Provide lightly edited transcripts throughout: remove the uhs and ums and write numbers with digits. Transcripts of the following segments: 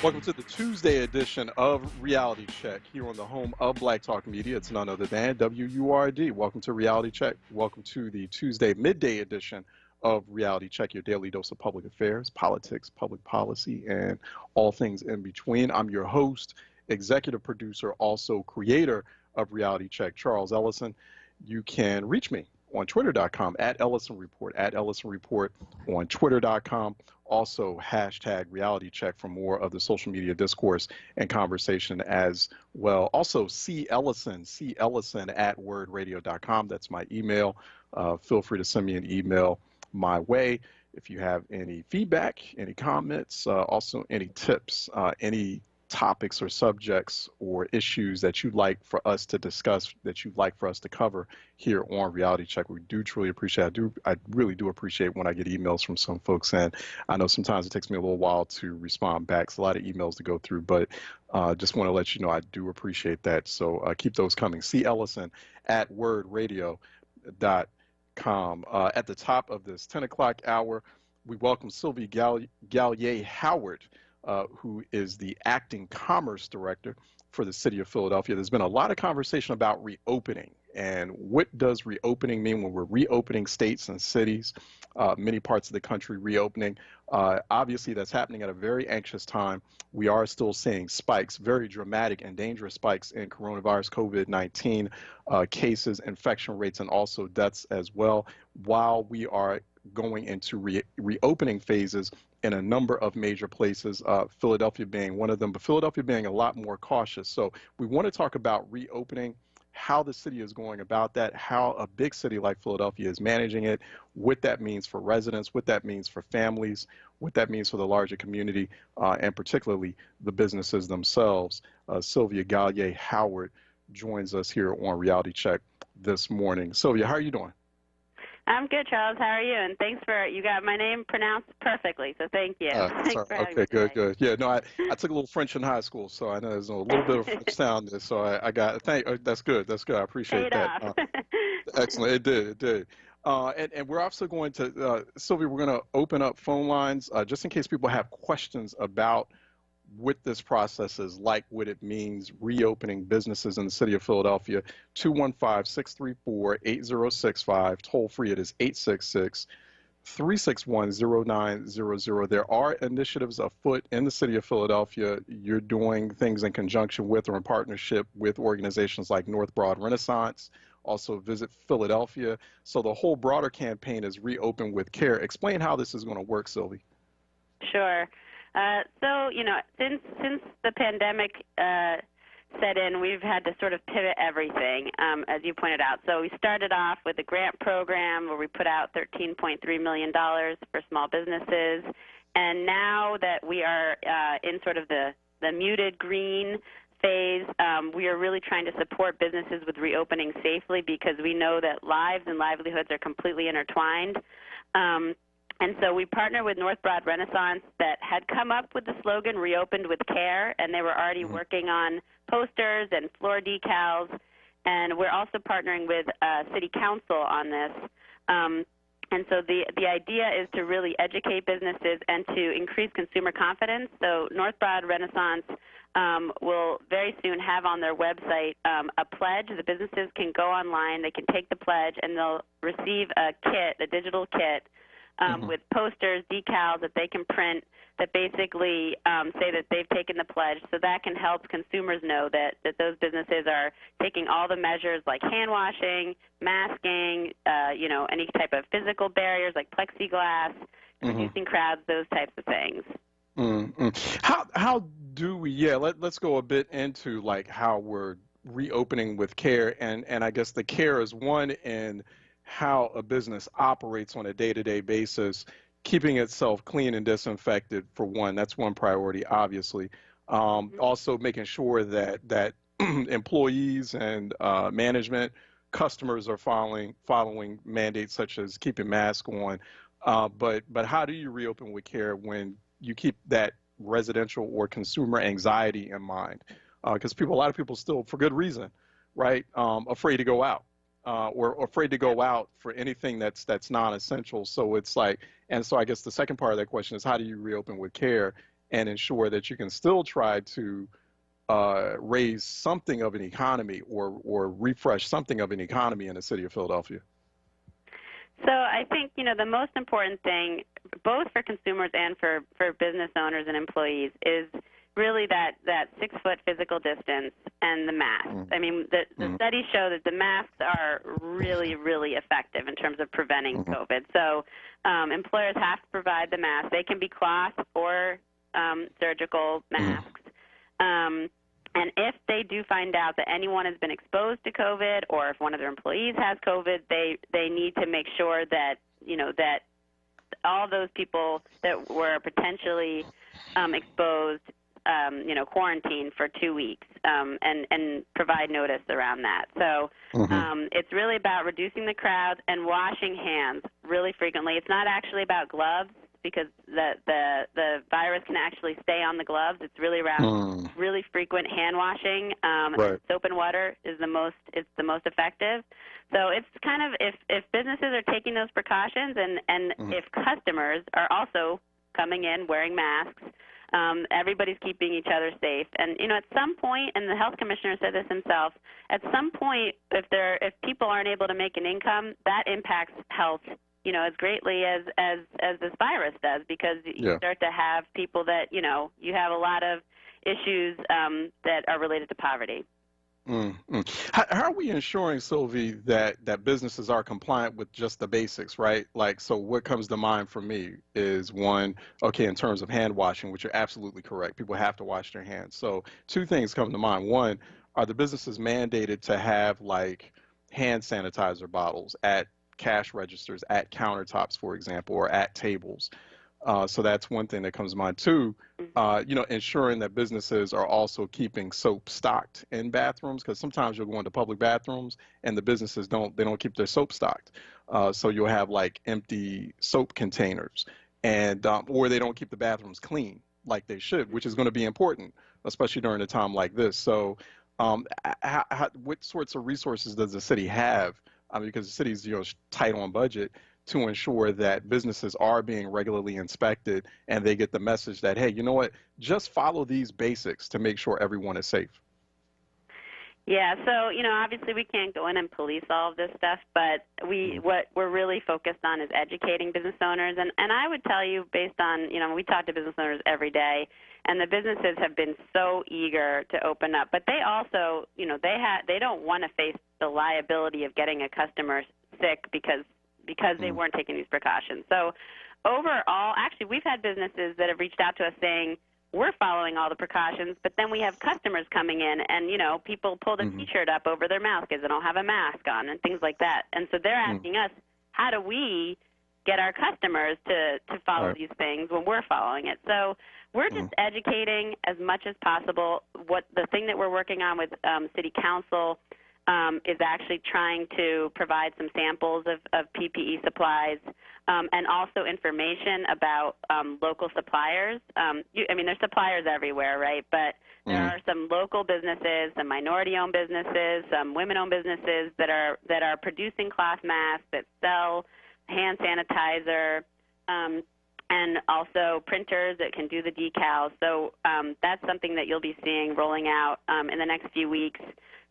Welcome to the Tuesday edition of Reality Check here on the home of Black Talk Media. It's none other than WURD. Welcome to Reality Check. Welcome to the Tuesday midday edition of Reality Check, your daily dose of public affairs, politics, public policy, and all things in between. I'm your host, executive producer, also creator of Reality Check, Charles Ellison. You can reach me on twitter.com at Ellison Report, on twitter.com. Also, hashtag Reality Check for more of the social media discourse and conversation as well. Also, C. Ellison at wordradio.com. That's my email. Feel free to send me an email my way if you have any feedback, any comments, also any tips, any topics or subjects or issues that you'd like for us to discuss, that you'd like for us to cover here on Reality Check. We do truly appreciate it. I really do appreciate when I get emails from some folks, and I know sometimes it takes me a little while to respond back. It's a lot of emails to go through, but just want to let you know I do appreciate that. So keep those coming. C. Ellison at wordradio.com. At the top of this 10 o'clock hour, we welcome Sylvia Gallier-Howard, who is the acting commerce director for the city of Philadelphia. There's been a lot of conversation about reopening and what does reopening mean when we're reopening states and cities, many parts of the country reopening. Obviously, that's happening at a very anxious time. We are still seeing spikes, very dramatic and dangerous spikes in coronavirus COVID-19 cases, infection rates, and also deaths as well, while we are going into reopening phases in a number of major places, Philadelphia being one of them, but Philadelphia being a lot more cautious. So we want to talk about reopening, how the city is going about that, how a big city like Philadelphia is managing it, what that means for residents, what that means for families, what that means for the larger community, and particularly the businesses themselves. Sylvia Gallier-Howard joins us here on Reality Check this morning. Sylvia, how are you doing? I'm good, Charles. How are you? And thanks you got my name pronounced perfectly, so thank you. Thanks for having me today. Good. Yeah, no, I took a little French in high school, so I know there's a little bit of French sound there, so I got, that's good, I appreciate that. Excellent, it did. And we're also going to, Sylvia, we're going to open up phone lines just in case people have questions about what this process is like, what it means reopening businesses in the city of Philadelphia. 215-634-8065. Toll free, it is 866-361-0900. There are initiatives afoot in the city of Philadelphia. You're doing things in conjunction with or in partnership with organizations like North Broad Renaissance, also Visit Philadelphia. So the whole broader campaign is Reopen with Care. Explain how this is going to work, Sylvie. Sure. So, since the pandemic set in, we've had to sort of pivot everything, as you pointed out. So we started off with a grant program where we put out $13.3 million for small businesses. And now that we are in sort of the muted green phase, we are really trying to support businesses with reopening safely because we know that lives and livelihoods are completely intertwined. And so we partnered with North Broad Renaissance that had come up with the slogan, Reopened with Care, and they were already working on posters and floor decals. And we're also partnering with City Council on this. And so the idea is to really educate businesses and to increase consumer confidence. So North Broad Renaissance will very soon have on their website a pledge. The businesses can go online, they can take the pledge, and they'll receive a kit, a digital kit, with posters, decals that they can print that basically say that they've taken the pledge. So that can help consumers know that those businesses are taking all the measures like hand washing, masking, any type of physical barriers like plexiglass, reducing crowds, those types of things. How do we, let's go a bit into like how we're reopening with care. And I guess the care is one in how a business operates on a day-to-day basis, keeping itself clean and disinfected for one. That's one priority, obviously. Also making sure that employees and management, customers are following mandates such as keeping masks on. But how do you reopen with care when you keep that residential or consumer anxiety in mind? Because a lot of people still, for good reason, right, afraid to go out. Or afraid to go out for anything that's non-essential. So it's like, and so I guess the second part of that question is how do you reopen with care and ensure that you can still try to raise something of an economy or refresh something of an economy in the city of Philadelphia? So I think, the most important thing, both for consumers and for business owners and employees, is really that 6-foot physical distance and the mask. I mean, the studies show that the masks are really, really effective in terms of preventing COVID. So employers have to provide the mask. They can be cloth or surgical masks. And if they do find out that anyone has been exposed to COVID, or if one of their employees has COVID, they need to make sure that, that all those people that were potentially exposed, quarantine for 2 weeks, and provide notice around that. So it's really about reducing the crowds and washing hands really frequently. It's not actually about gloves, because the virus can actually stay on the gloves. It's really around really frequent hand washing. Right. Soap and water is the most effective. So it's kind of, if businesses are taking those precautions, and if customers are also coming in wearing masks, everybody's keeping each other safe. And at some point, and the health commissioner said this himself, at some point, if people aren't able to make an income, that impacts health as greatly as this virus does, because you start to have people that, you have a lot of issues that are related to poverty. How are we ensuring, Sylvie, that businesses are compliant with just the basics, right? Like, so what comes to mind for me is, one, okay, in terms of hand washing, which you're absolutely correct. People have to wash their hands. So 2 things come to mind. One, are the businesses mandated to have like hand sanitizer bottles at cash registers, at countertops, for example, or at tables? So that's one thing that comes to mind. 2, ensuring that businesses are also keeping soap stocked in bathrooms, because sometimes you'll go into public bathrooms and the businesses don't keep their soap stocked. So you'll have like empty soap containers, and or they don't keep the bathrooms clean like they should, which is going to be important, especially during a time like this. So what sorts of resources does the city have? Because the city's tight on budget, to ensure that businesses are being regularly inspected and they get the message that, hey, you know what, just follow these basics to make sure everyone is safe. Yeah, so, obviously we can't go in and police all of this stuff, but what we're really focused on is educating business owners. And I would tell you, based on, we talk to business owners every day, and the businesses have been so eager to open up, but they also, they don't want to face the liability of getting a customer sick because they weren't taking these precautions. So overall, actually, we've had businesses that have reached out to us saying, we're following all the precautions, but then we have customers coming in, and, people pull their T-shirt up over their mouth because they don't have a mask on and things like that. And so they're asking us, how do we get our customers to follow these things when we're following it? So we're just educating as much as possible. The thing that we're working on with City Council is actually trying to provide some samples of PPE supplies, and also information about local suppliers. There's suppliers everywhere, right? But there are some local businesses, some minority-owned businesses, some women-owned businesses that are producing cloth masks, that sell hand sanitizer, and also printers that can do the decals. So that's something that you'll be seeing rolling out in the next few weeks.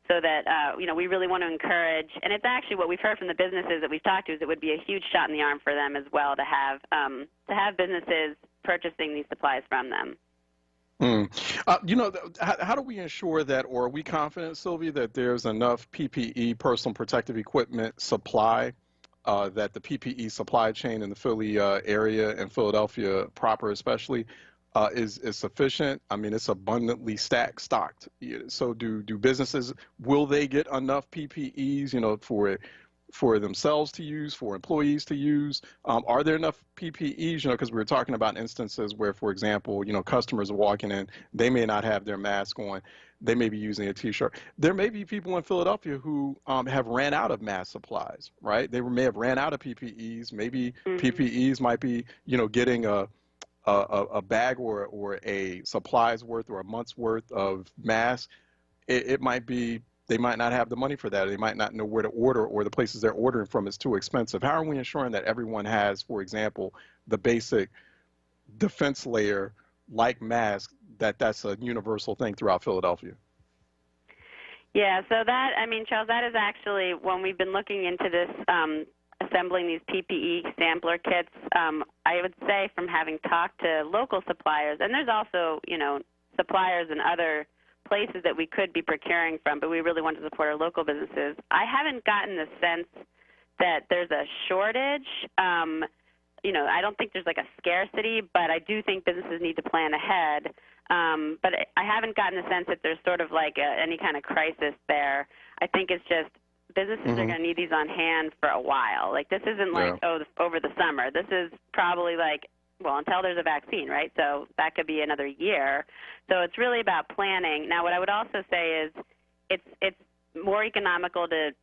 So that, we really want to encourage, and it's actually what we've heard from the businesses that we've talked to, is it would be a huge shot in the arm for them as well to have businesses purchasing these supplies from them. How do we ensure that, or are we confident, Sylvia, that there's enough PPE, personal protective equipment supply, that the PPE supply chain in the Philly area and Philadelphia proper especially, is sufficient? It's abundantly stocked. So do businesses, will they get enough PPEs, for themselves to use, for employees to use? Are there enough PPEs, because we were talking about instances where, for example, customers are walking in, they may not have their mask on, they may be using a T-shirt. There may be people in Philadelphia who have ran out of mask supplies, right? They may have ran out of PPEs. Maybe PPEs might be, getting a bag or a supplies worth or a month's worth of masks. It might be they might not have the money for that. They might not know where to order, or the places they're ordering from is too expensive. How are we ensuring that everyone has, for example, the basic defense layer like masks, that's a universal thing throughout Philadelphia? Yeah, so that, I mean, Charles, that is actually, when we've been looking into this, assembling these PPE sampler kits, I would say from having talked to local suppliers, and there's also, suppliers in other places that we could be procuring from, but we really want to support our local businesses. I haven't gotten the sense that there's a shortage. I don't think there's like a scarcity, but I do think businesses need to plan ahead. But I haven't gotten the sense that there's sort of like any kind of crisis there. I think it's just businesses are going to need these on hand for a while. Like, this isn't like, over the summer. This is probably like, well, until there's a vaccine, right? So that could be another year. So it's really about planning. Now, what I would also say is it's more economical to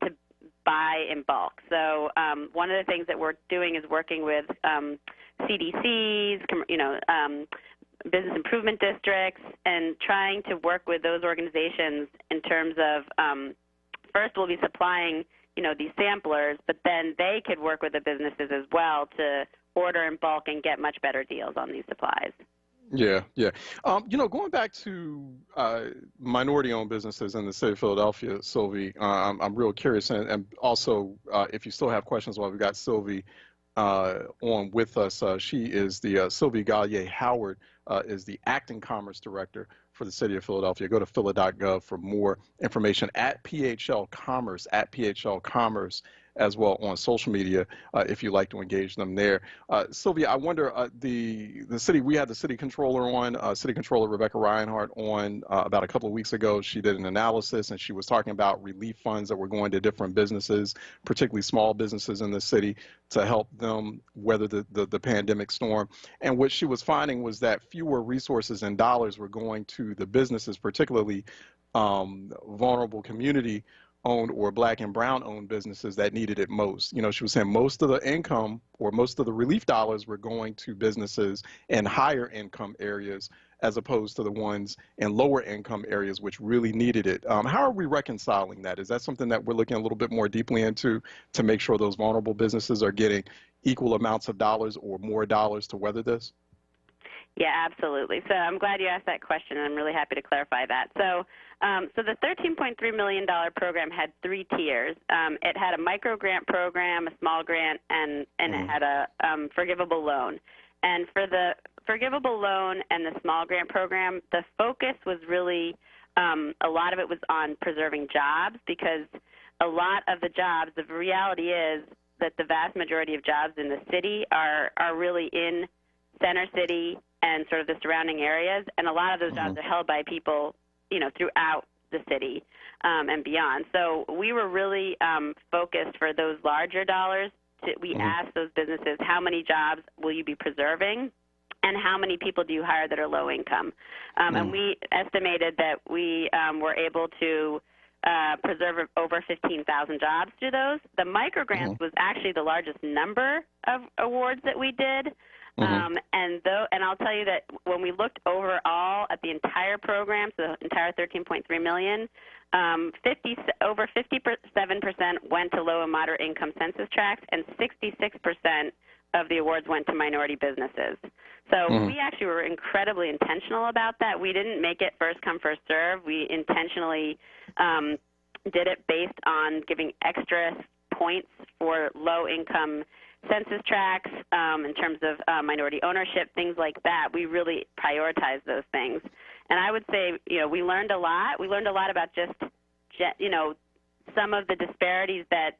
buy in bulk. So one of the things that we're doing is working with CDCs, business improvement districts, and trying to work with those organizations in terms of, first we'll be supplying, these samplers, but then they could work with the businesses as well to order in bulk and get much better deals on these supplies. Yeah, yeah. Going back to minority-owned businesses in the city of Philadelphia, Sylvie, I'm real curious, and also if you still have questions while we've got Sylvie on with us, she is the Sylvie Gallier Howard is the acting commerce director for the city of Philadelphia. Go to phila.gov for more information at PHL Commerce, as well on social media if you'd like to engage them there. Sylvia, I wonder, the city, we had the city controller on, City Controller Rebecca Reinhardt on about a couple of weeks ago. She did an analysis and she was talking about relief funds that were going to different businesses, particularly small businesses in the city, to help them weather the pandemic storm. And what she was finding was that fewer resources and dollars were going to the businesses, particularly vulnerable community owned or black and brown owned businesses that needed it most. She was saying most of the income or most of the relief dollars were going to businesses in higher income areas as opposed to the ones in lower income areas which really needed it. How are we reconciling that? Is that something that we're looking a little bit more deeply into to make sure those vulnerable businesses are getting equal amounts of dollars or more dollars to weather this? Yeah, absolutely. So I'm glad you asked that question, and I'm really happy to clarify that. So the $13.3 million program had three tiers. It had a micro grant program, a small grant, and it had a forgivable loan. And for the forgivable loan and the small grant program, the focus was really, a lot of it was on preserving jobs, because a lot of the jobs, the reality is that the vast majority of jobs in the city are really in Center City and sort of the surrounding areas, and a lot of those jobs are held by people, throughout the city and beyond. So we were really focused for those larger dollars. We asked those businesses, how many jobs will you be preserving, and how many people do you hire that are low income? And we estimated that we were able to preserve over 15,000 jobs through those. The micro grants was actually the largest number of awards that we did. And I'll tell you that when we looked overall at the entire program, so the entire $13.3 million, over 57% went to low and moderate income census tracts, and 66% of the awards went to minority businesses. So we actually were incredibly intentional about that. We didn't make it first come, first serve. We intentionally did it based on giving extra points for low income census tracts, in terms of minority ownership, things like that. We really prioritize those things. And I would say, we learned a lot. We learned a lot about just, some of the disparities that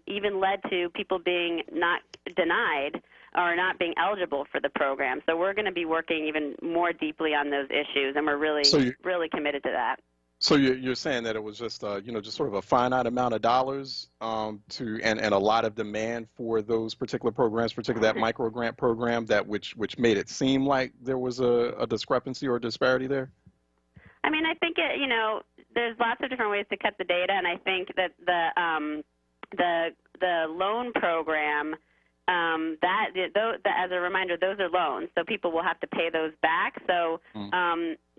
even led to people being not denied or not being eligible for the program. So we're going to be working even more deeply on those issues, and we're really committed to that. So you're saying that it was just just sort of a finite amount of dollars and a lot of demand for those particular programs, particularly that micro grant program, that which made it seem like there was a discrepancy or a disparity there? I mean, I think there's lots of different ways to cut the data, and I think that the loan program, as a reminder, those are loans, so people will have to pay those back. So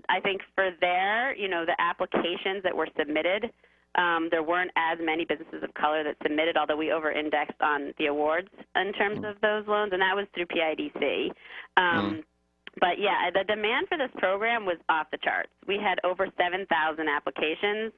I think for the applications that were submitted, there weren't as many businesses of color that submitted, although we over-indexed on the awards in terms of those loans, and that was through PIDC. But yeah, the demand for this program was off the charts. We had over 7,000 applications,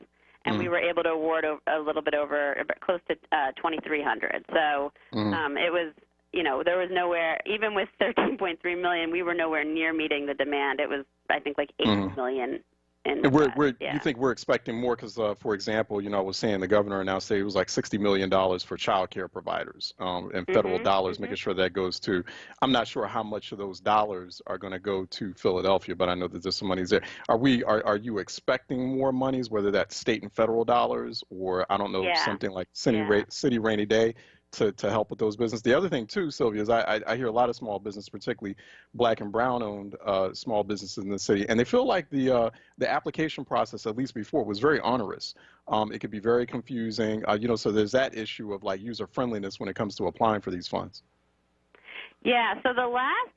and we were able to award a little bit over, close to 2,300. So it was, there was nowhere, even with 13.3 million, we were nowhere near meeting the demand. It was, I think, like 8 million. And you think we're expecting more because, for example, I was saying the governor announced that it was like $60 million for child care providers and federal dollars, making sure that goes to, I'm not sure how much of those dollars are going to go to Philadelphia, but I know that there's some monies there. Are you expecting more monies, whether that's state and federal dollars or, I don't know, something like city rainy day? To help with those businesses. The other thing too, Sylvia, is I hear a lot of small business, particularly Black and Brown owned small businesses in the city, and they feel like the application process, at least before, was very onerous. It could be very confusing, so there's that issue of like user friendliness when it comes to applying for these funds. Yeah, so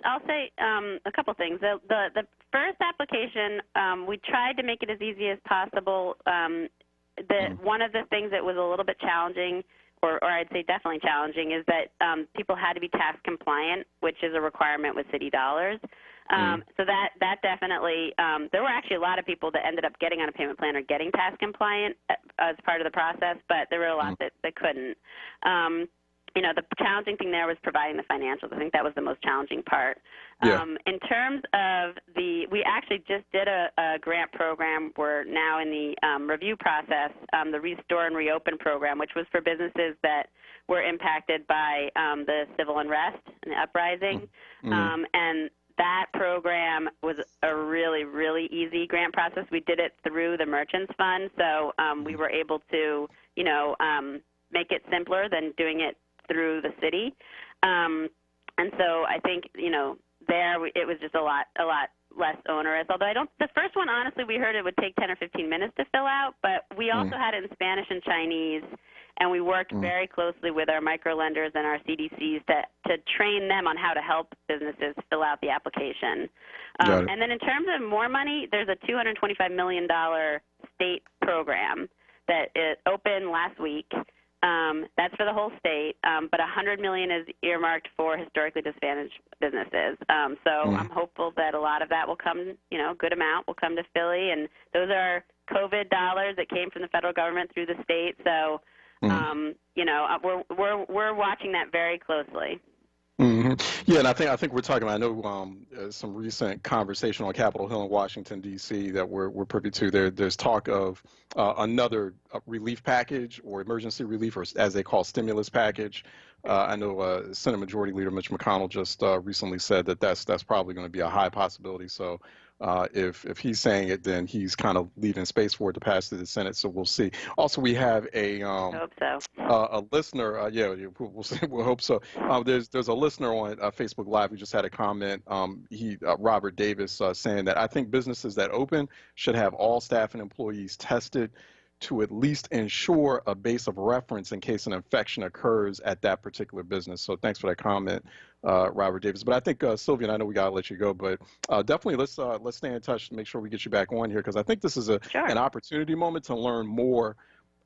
I'll say a couple things. The first application, we tried to make it as easy as possible. One of the things that was a little bit challenging, or I'd say definitely challenging, is that people had to be tax compliant, which is a requirement with city dollars. So that definitely, there were actually a lot of people that ended up getting on a payment plan or getting tax compliant as part of the process, but there were a lot that couldn't. The challenging thing there was providing the financials. I think that was the most challenging part. In terms of we actually just did a grant program. We're now in the review process, the Restore and Reopen program, which was for businesses that were impacted by the civil unrest and the uprising. And that program was a really, really easy grant process. We did it through the Merchants Fund, so we were able to, make it simpler than doing it through the city. And so I think, it was just a lot less onerous. Although the first one, honestly, we heard it would take 10 or 15 minutes to fill out, but we also had it in Spanish and Chinese, and we worked very closely with our microlenders and our CDCs to train them on how to help businesses fill out the application. And then in terms of more money, there's a $225 million state program that is open last week. That's for the whole state, but $100 million is earmarked for historically disadvantaged businesses. So I'm hopeful that a lot of that will come, a good amount will come to Philly, and those are COVID dollars that came from the federal government through the state. So, we're watching that very closely. Yeah, and I think we're talking about, I know some recent conversation on Capitol Hill in Washington, D.C. that we're privy to. There's talk of another relief package or emergency relief, or as they call stimulus package. I know Senate Majority Leader Mitch McConnell just recently said that that's probably going to be a high possibility. So if he's saying it, then he's kind of leaving space for it to pass through the Senate. So we'll see. Also, we have I hope so. A listener. We'll see. We'll hope so. There's a listener on Facebook Live who just had a comment. Robert Davis saying that I think businesses that open should have all staff and employees tested to at least ensure a base of reference in case an infection occurs at that particular business. So thanks for that comment, Robert Davis. But I think, Sylvia, and I know we got to let you go, but definitely let's stay in touch to make sure we get you back on here, because I think this is an opportunity moment to learn more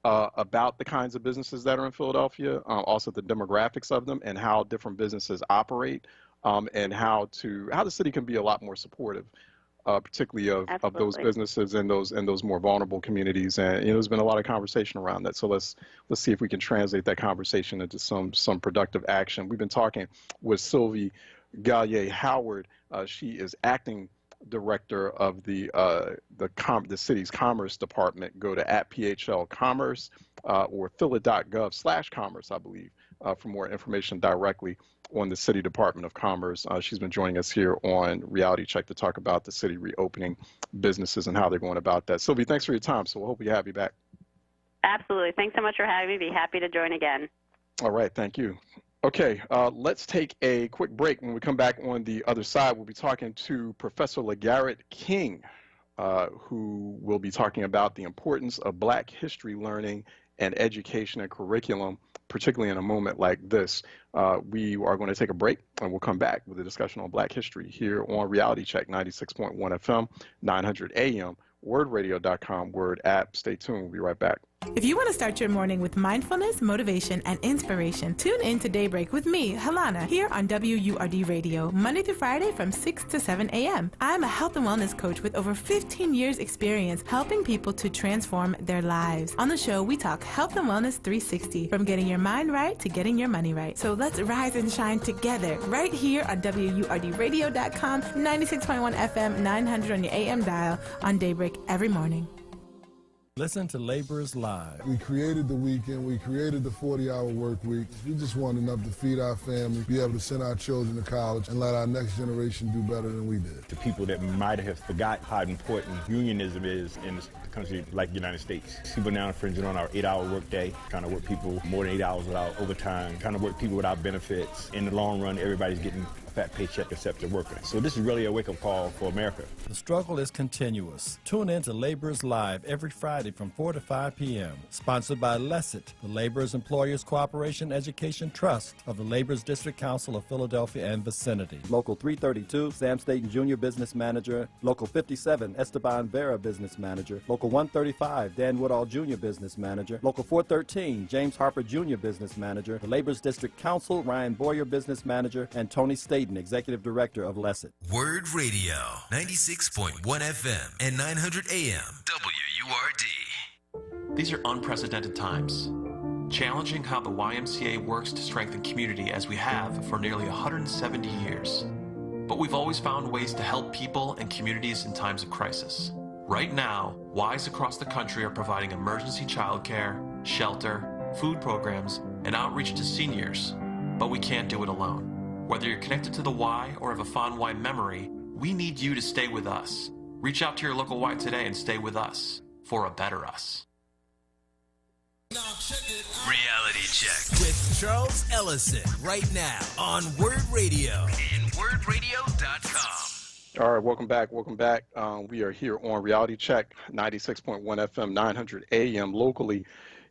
about the kinds of businesses that are in Philadelphia, also the demographics of them and how different businesses operate, and how the city can be a lot more supportive. Particularly of those businesses and those more vulnerable communities, and there's been a lot of conversation around that. So let's see if we can translate that conversation into some productive action. We've been talking with Sylvie Gallier Howard. She is acting director of the city's Commerce Department. Go to @PHL Commerce or phila.gov/commerce, I believe, for more information directly on the City Department of Commerce. She's been joining us here on Reality Check to talk about the city reopening businesses and how they're going about that. Sylvie, thanks for your time. So we'll hope we have you back. Absolutely. Thanks so much for having me. Be happy to join again. All right. Thank you. Okay. Let's take a quick break. When we come back on the other side, we'll be talking to Professor LeGarrette King, who will be talking about the importance of Black history learning and education and curriculum, particularly in a moment like this. We are going to take a break, and we'll come back with a discussion on Black history here on Reality Check 96.1 FM, 900 AM, wordradio.com, Word app. Stay tuned. We'll be right back. If you want to start your morning with mindfulness, motivation, and inspiration, tune in to Daybreak with me, Helana, here on WURD Radio, Monday through Friday from 6 to 7 a.m. I'm a health and wellness coach with over 15 years experience helping people to transform their lives. On the show, we talk health and wellness 360, from getting your mind right to getting your money right. So let's rise and shine together right here on WURDradio.com, 96.1 FM, 900 on your AM dial on Daybreak every morning. Listen to Laborers Live. We created the weekend. We created the 40-hour work week. We just want enough to feed our family, be able to send our children to college, and let our next generation do better than we did. To people that might have forgot how important unionism is in a country like the United States. People now infringing on our 8-hour workday, trying to work people more than 8 hours without overtime, trying to work people without benefits. In the long run, everybody's getting a fat paycheck except the worker. So this is really a wake-up call for America. The struggle is continuous. Tune in to Laborers Live every Friday from 4 to 5 p.m. Sponsored by LESIT, the Laborers Employers Cooperation Education Trust of the Laborers District Council of Philadelphia and vicinity. Local 332, Sam Staten Jr. Business Manager. Local 57, Esteban Vera Business Manager. Local 135, Dan Woodall Jr. Business Manager. Local 413, James Harper Jr. Business Manager. The Laborers District Council, Ryan Boyer Business Manager, and Tony Staten, Executive Director of LESIT. Word Radio, 96.1 FM and 900 AM, WURD. These are unprecedented times, challenging how the YMCA works to strengthen community as we have for nearly 170 years. But we've always found ways to help people and communities in times of crisis. Right now, Ys across the country are providing emergency childcare, shelter, food programs, and outreach to seniors. But we can't do it alone. Whether you're connected to the Y or have a fond Y memory, we need you to stay with us. Reach out to your local Y today and stay with us for a better us. Reality Check with Charles Ellison right now on Word Radio and WordRadio.com. All right, welcome back. We are here on Reality Check, 96.1 FM, 900 AM, locally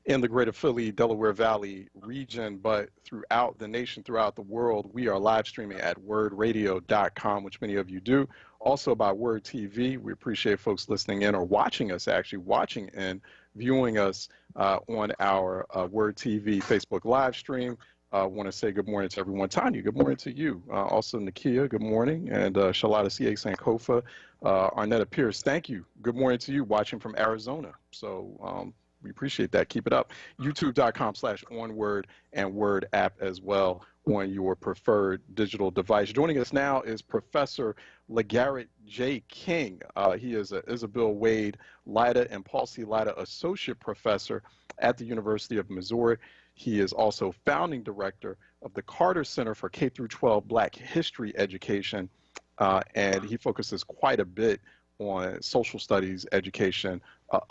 in the greater Philly, Delaware Valley region, but throughout the nation, throughout the world. We are live streaming at WordRadio.com, which many of you do. Also by Word TV. We appreciate folks listening in or watching us, actually watching and viewing us on our Word TV Facebook live stream. I want to say good morning to everyone. Tanya, good morning to you. Also, Nakia, good morning. And Shalata C.A. Sankofa, Arnetta Pierce, thank you. Good morning to you watching from Arizona. So we appreciate that. Keep it up. YouTube.com/onWord and Word app as well on your preferred digital device. Joining us now is Professor LeGarrette J. King. He is a Isabel Wade Lyda and Paul C. Lyda Associate Professor at the University of Missouri. He is also founding director of the Carter Center for K-12 Black History Education, and he focuses quite a bit on social studies education,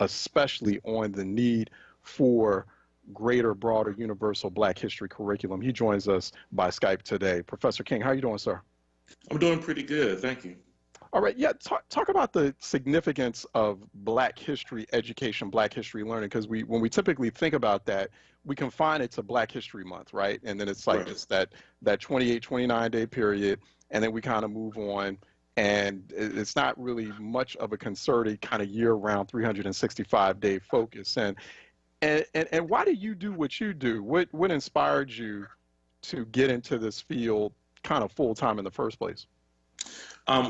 especially on the need for greater, broader, universal Black history curriculum. He joins us by Skype today. Professor King, how are you doing, sir? I'm doing pretty good, thank you. All right, yeah, talk about the significance of Black history education, Black history learning, because when we typically think about that, we confine it to Black History Month, right? And then it's like Right. it's that 28, 29-day period, and then we kind of move on, and it's not really much of a concerted kind of year-round 365-day focus. And why do you do what you do? What inspired you to get into this field kind of full-time in the first place? Growing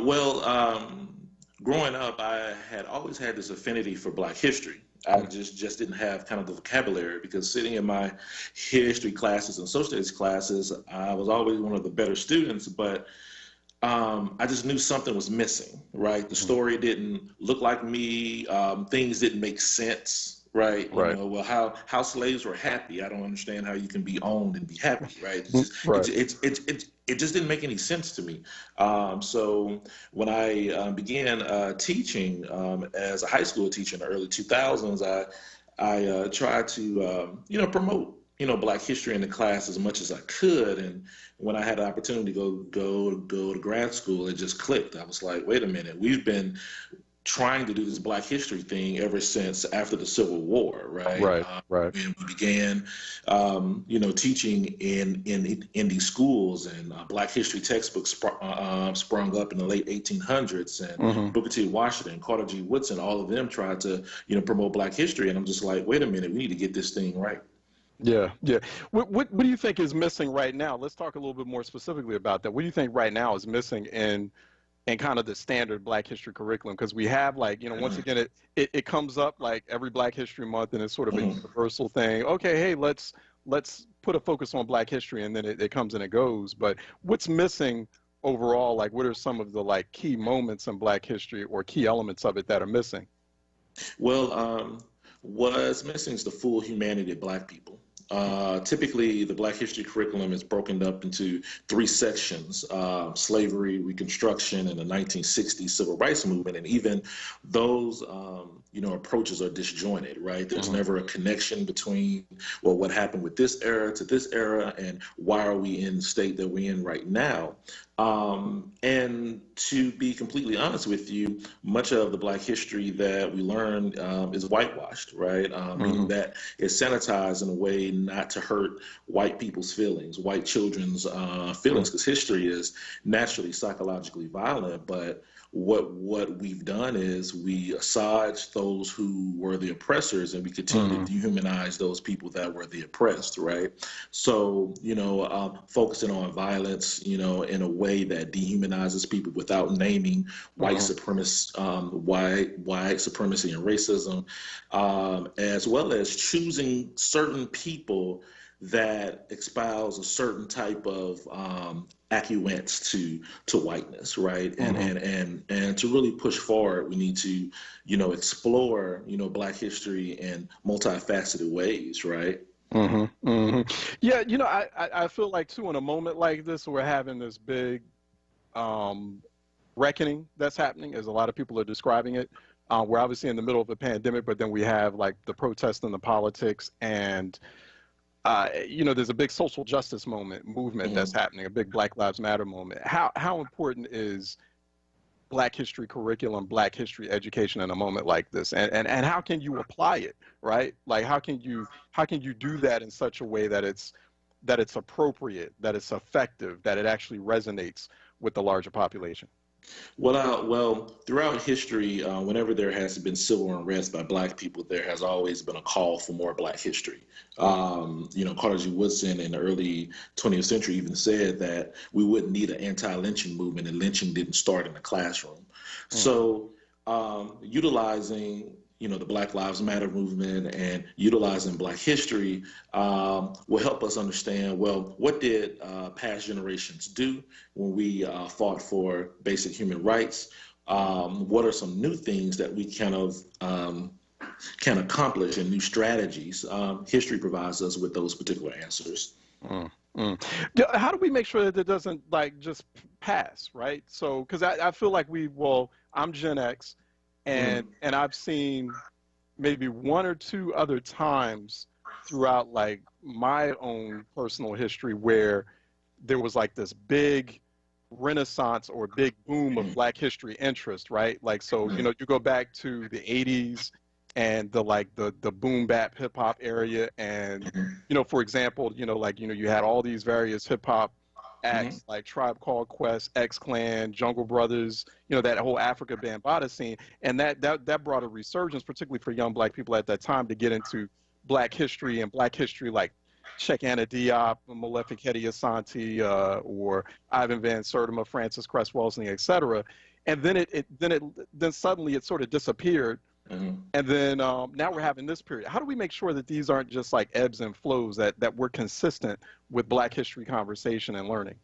up, I had always had this affinity for Black history. I just didn't have kind of the vocabulary, because sitting in my history classes and social studies classes, I was always one of the better students, but I just knew something was missing, right? The story didn't look like me. Things didn't make sense, right? You know, well, how slaves were happy. I don't understand how you can be owned and be happy, right? It just didn't make any sense to me. So when I began teaching as a high school teacher in the early 2000s, I tried to, promote, Black history in the class as much as I could. And when I had the opportunity to go to grad school, it just clicked. I was like, wait a minute, we've been trying to do this Black history thing ever since after the Civil War, right? Right. We began teaching in these schools, and Black history textbooks sprung up in the late 1800s, and Booker T. Washington, Carter G. Woodson, all of them tried to promote Black history, and I'm just like, wait a minute, we need to get this thing right. Yeah, yeah. What do you think is missing right now? Let's talk a little bit more specifically about that. What do you think right now is missing in kind of the standard Black history curriculum? Because we have, like, once again, it comes up like every Black History Month, and it's sort of a universal thing. Okay, hey, let's put a focus on Black history, and then it comes and it goes. But what's missing overall? Like, what are some of the like key moments in Black history or key elements of it that are missing? Well, what's missing is the full humanity of Black people. Typically, the Black history curriculum is broken up into 3 sections: slavery, Reconstruction, and the 1960s civil rights movement. And even those, approaches are disjointed, right? There's never a connection between, well, what happened with this era to this era, and why are we in the state that we're in right now? And to be completely honest with you, much of the Black history that we learn is whitewashed, right? Meaning that it's sanitized in a way not to hurt white people's feelings, white children's feelings, because history is naturally psychologically violent. But what we've done is we assuage those who were the oppressors, and we continue to dehumanize those people that were the oppressed, right? So, focusing on violence, in a way that dehumanizes people without naming white supremacy, white supremacy and racism, as well as choosing certain people that espouse a certain type of acquiescence to whiteness, right? And to really push forward, we need to, explore, Black history in multifaceted ways, right? Yeah, I feel like too, in a moment like this, we're having this big reckoning that's happening, as a lot of people are describing it. We're obviously in the middle of a pandemic, but then we have like the protests and the politics, and there's a big social justice movement that's happening, a big Black Lives Matter moment. How important is Black history curriculum, Black history education in a moment like this, and how can you apply it, right? Like, how can you do that in such a way that it's appropriate, that it's effective, that it actually resonates with the larger population? Well, throughout history, whenever there has been civil unrest by Black people, there has always been a call for more Black history. Carter G. Woodson in the early 20th century even said that we wouldn't need an anti-lynching movement, and lynching didn't start in the classroom. So utilizing the Black Lives Matter movement and utilizing Black history will help us understand, well, what did past generations do when we fought for basic human rights? What are some new things that we can accomplish, and new strategies? History provides us with those particular answers. How do we make sure that it doesn't just pass, right? So, because I feel like I'm Gen X, and I've seen maybe 1 or 2 other times throughout like my own personal history where there was like this big renaissance or big boom of Black history interest, right? Like, so, you go back to the 80s and the boom bap hip hop area. And, for example, you had all these various hip hop acts like Tribe Called Quest, X-Clan, Jungle Brothers, that whole Africa Bambaataa scene. And that brought a resurgence, particularly for young Black people at that time, to get into Black history, and Black history like Cheikh Anta Diop, Malefic Hedi Asante, or Ivan Van Sertima, Francis Cress Wellesley, etc. And then suddenly it sort of disappeared. And then now we're having this period. How do we make sure that these aren't just like ebbs and flows, that we're consistent with Black history conversation and learning?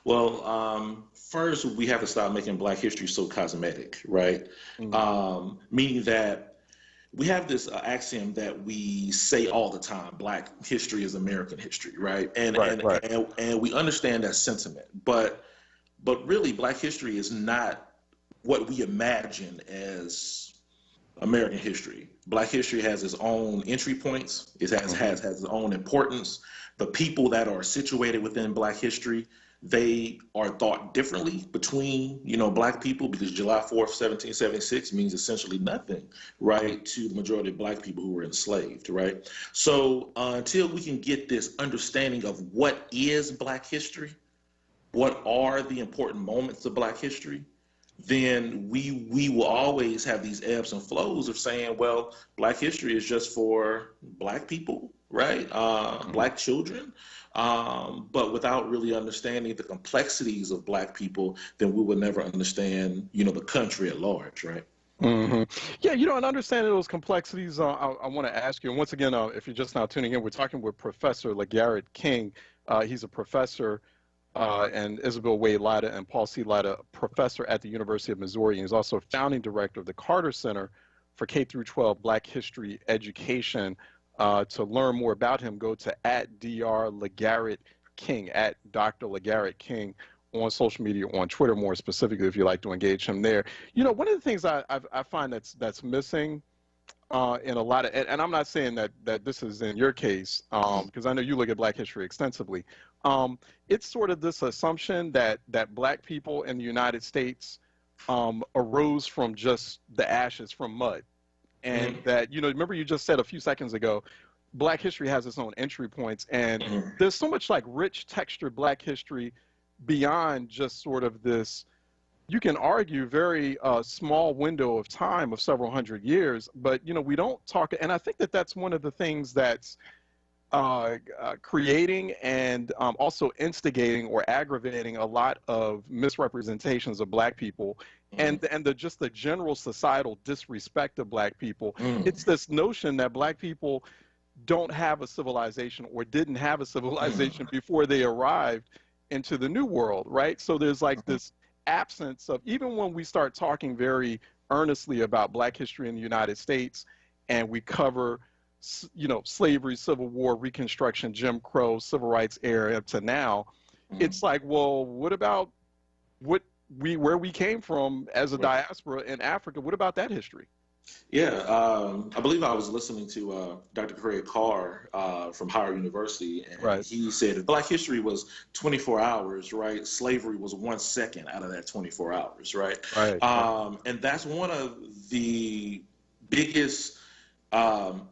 Well, first, we have to stop making Black history so cosmetic, right? Meaning that we have this axiom that we say all the time: Black history is American history, right? And we understand that sentiment, but really, Black history is not what we imagine as American history. Black history has its own entry points. It has its own importance. The people that are situated within Black history they are thought differently between, black people, because July 4th, 1776 means essentially nothing, right, to the majority of black people who were enslaved, right? So until we can get this understanding of what is black history, what are the important moments of black history, then we will always have these ebbs and flows of saying, well, black history is just for black people, right? Black children. But without really understanding the complexities of black people, then we will never understand, the country at large, right? Mm-hmm. Yeah, and understanding those complexities, I want to ask you, and once again, if you're just now tuning in, we're talking with Professor LeGarrette King. He's a professor, and Isabel Wade Latta and Paul C. Latta, professor at the University of Missouri. And he's also founding director of the Carter Center for K-12 Black History Education. To learn more about him, go to @Dr. LeGarrette King, @Dr. LeGarrette King on social media, on Twitter more specifically, if you like to engage him there. One of the things I find that's missing in a lot of, and I'm not saying that this is in your case, because I know you look at Black history extensively. It's sort of this assumption that Black people in the United States arose from just the ashes, from mud. And that, remember you just said a few seconds ago, Black history has its own entry points. And there's so much like rich textured Black history beyond just sort of this, you can argue, very small window of time of several hundred years. But, we don't talk. And I think that's one of the things that's creating and also instigating or aggravating a lot of misrepresentations of Black people. And just the general societal disrespect of Black people. It's this notion that Black people don't have a civilization or didn't have a civilization before they arrived into the New World, right? So there's like this absence of, even when we start talking very earnestly about Black history in the United States, and we cover, slavery, Civil War, Reconstruction, Jim Crow, Civil Rights era up to now, it's like, well, what about where we came from as a diaspora in Africa? What about that history? Yeah, I believe I was listening to Dr. Craig Carr from Howard University, and he said if Black history was 24 hours, right, slavery was 1 second out of that 24 hours, right? And that's one of the biggest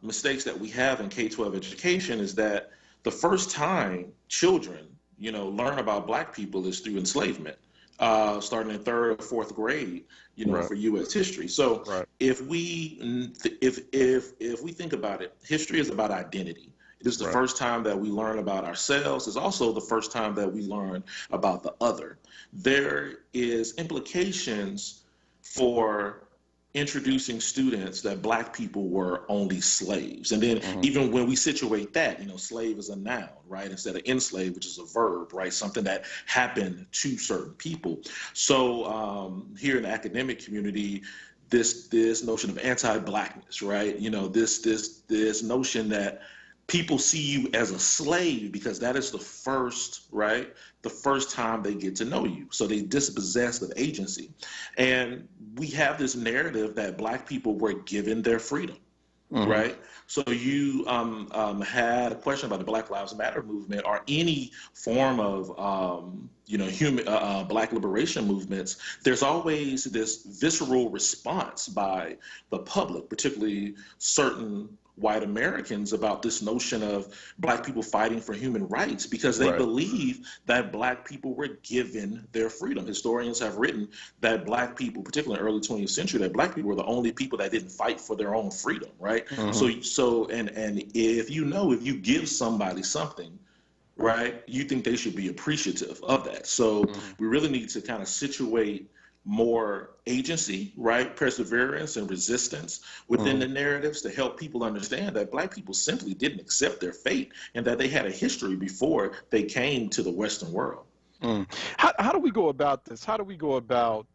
mistakes that we have in K-12 education, is that the first time children, learn about Black people is through enslavement. Starting in 3rd or 4th grade, for U.S. history. So if we think about it, history is about identity. It is the first time that we learn about ourselves. It's also the first time that we learn about the other. There is implications for introducing students that Black people were only slaves. And then even when we situate that, slave is a noun, right? Instead of enslaved, which is a verb, right? Something that happened to certain people. So here in the academic community, this notion of anti-Blackness, right? This notion that people see you as a slave because that is the first time they get to know you. So they dispossessed of agency. And we have this narrative that Black people were given their freedom, right? So you had a question about the Black Lives Matter movement or any form of, Black liberation movements. There's always this visceral response by the public, particularly certain white Americans, about this notion of Black people fighting for human rights because they believe that Black people were given their freedom. Historians have written that Black people, particularly in the early 20th century, that Black people were the only people that didn't fight for their own freedom, right? So if you give somebody something, right, you think they should be appreciative of that. So we really need to kind of situate more agency, right, perseverance and resistance within the narratives to help people understand that Black people simply didn't accept their fate and that they had a history before they came to the Western world. How do we go about this? How do we go about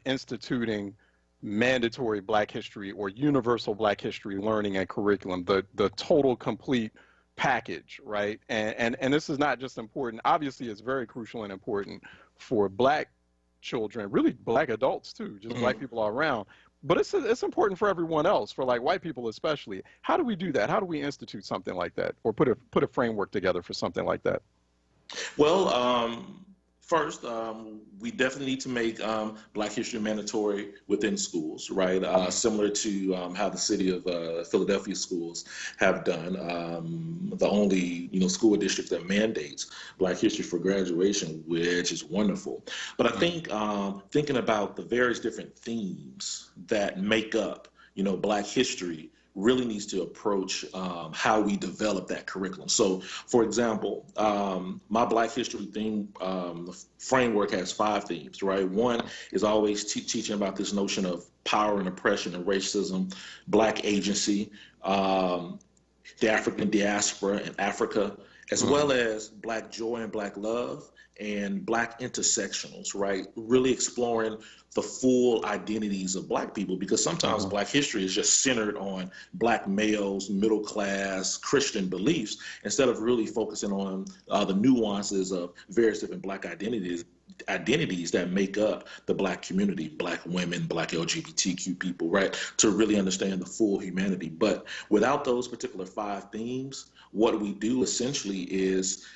instituting mandatory Black history or universal Black history learning and curriculum, the total complete package, right? And this is not just important. Obviously, it's very crucial and important for Black children, really Black adults too, just Black people all around. But it's important for everyone else, for like white people especially. How do we do that? How do we institute something like that, or put a framework together for something like that? Well, First, we definitely need to make Black History mandatory within schools, right? Similar to how the city of Philadelphia schools have done. The only school district that mandates Black History for graduation, which is wonderful. But I think thinking about the various different themes that make up Black History really needs to approach how we develop that curriculum. So, for example, my Black History theme framework has 5 themes, right? One is always teaching about this notion of power and oppression and racism, Black agency, the African diaspora in Africa, as well as Black joy and Black love, and Black intersectionals, right? Really exploring the full identities of Black people, because sometimes Black history is just centered on Black males, middle class, Christian beliefs, instead of really focusing on the nuances of various different Black identities that make up the Black community, Black women, Black LGBTQ people, right? To really understand the full humanity. But without those particular 5 themes, what we do essentially is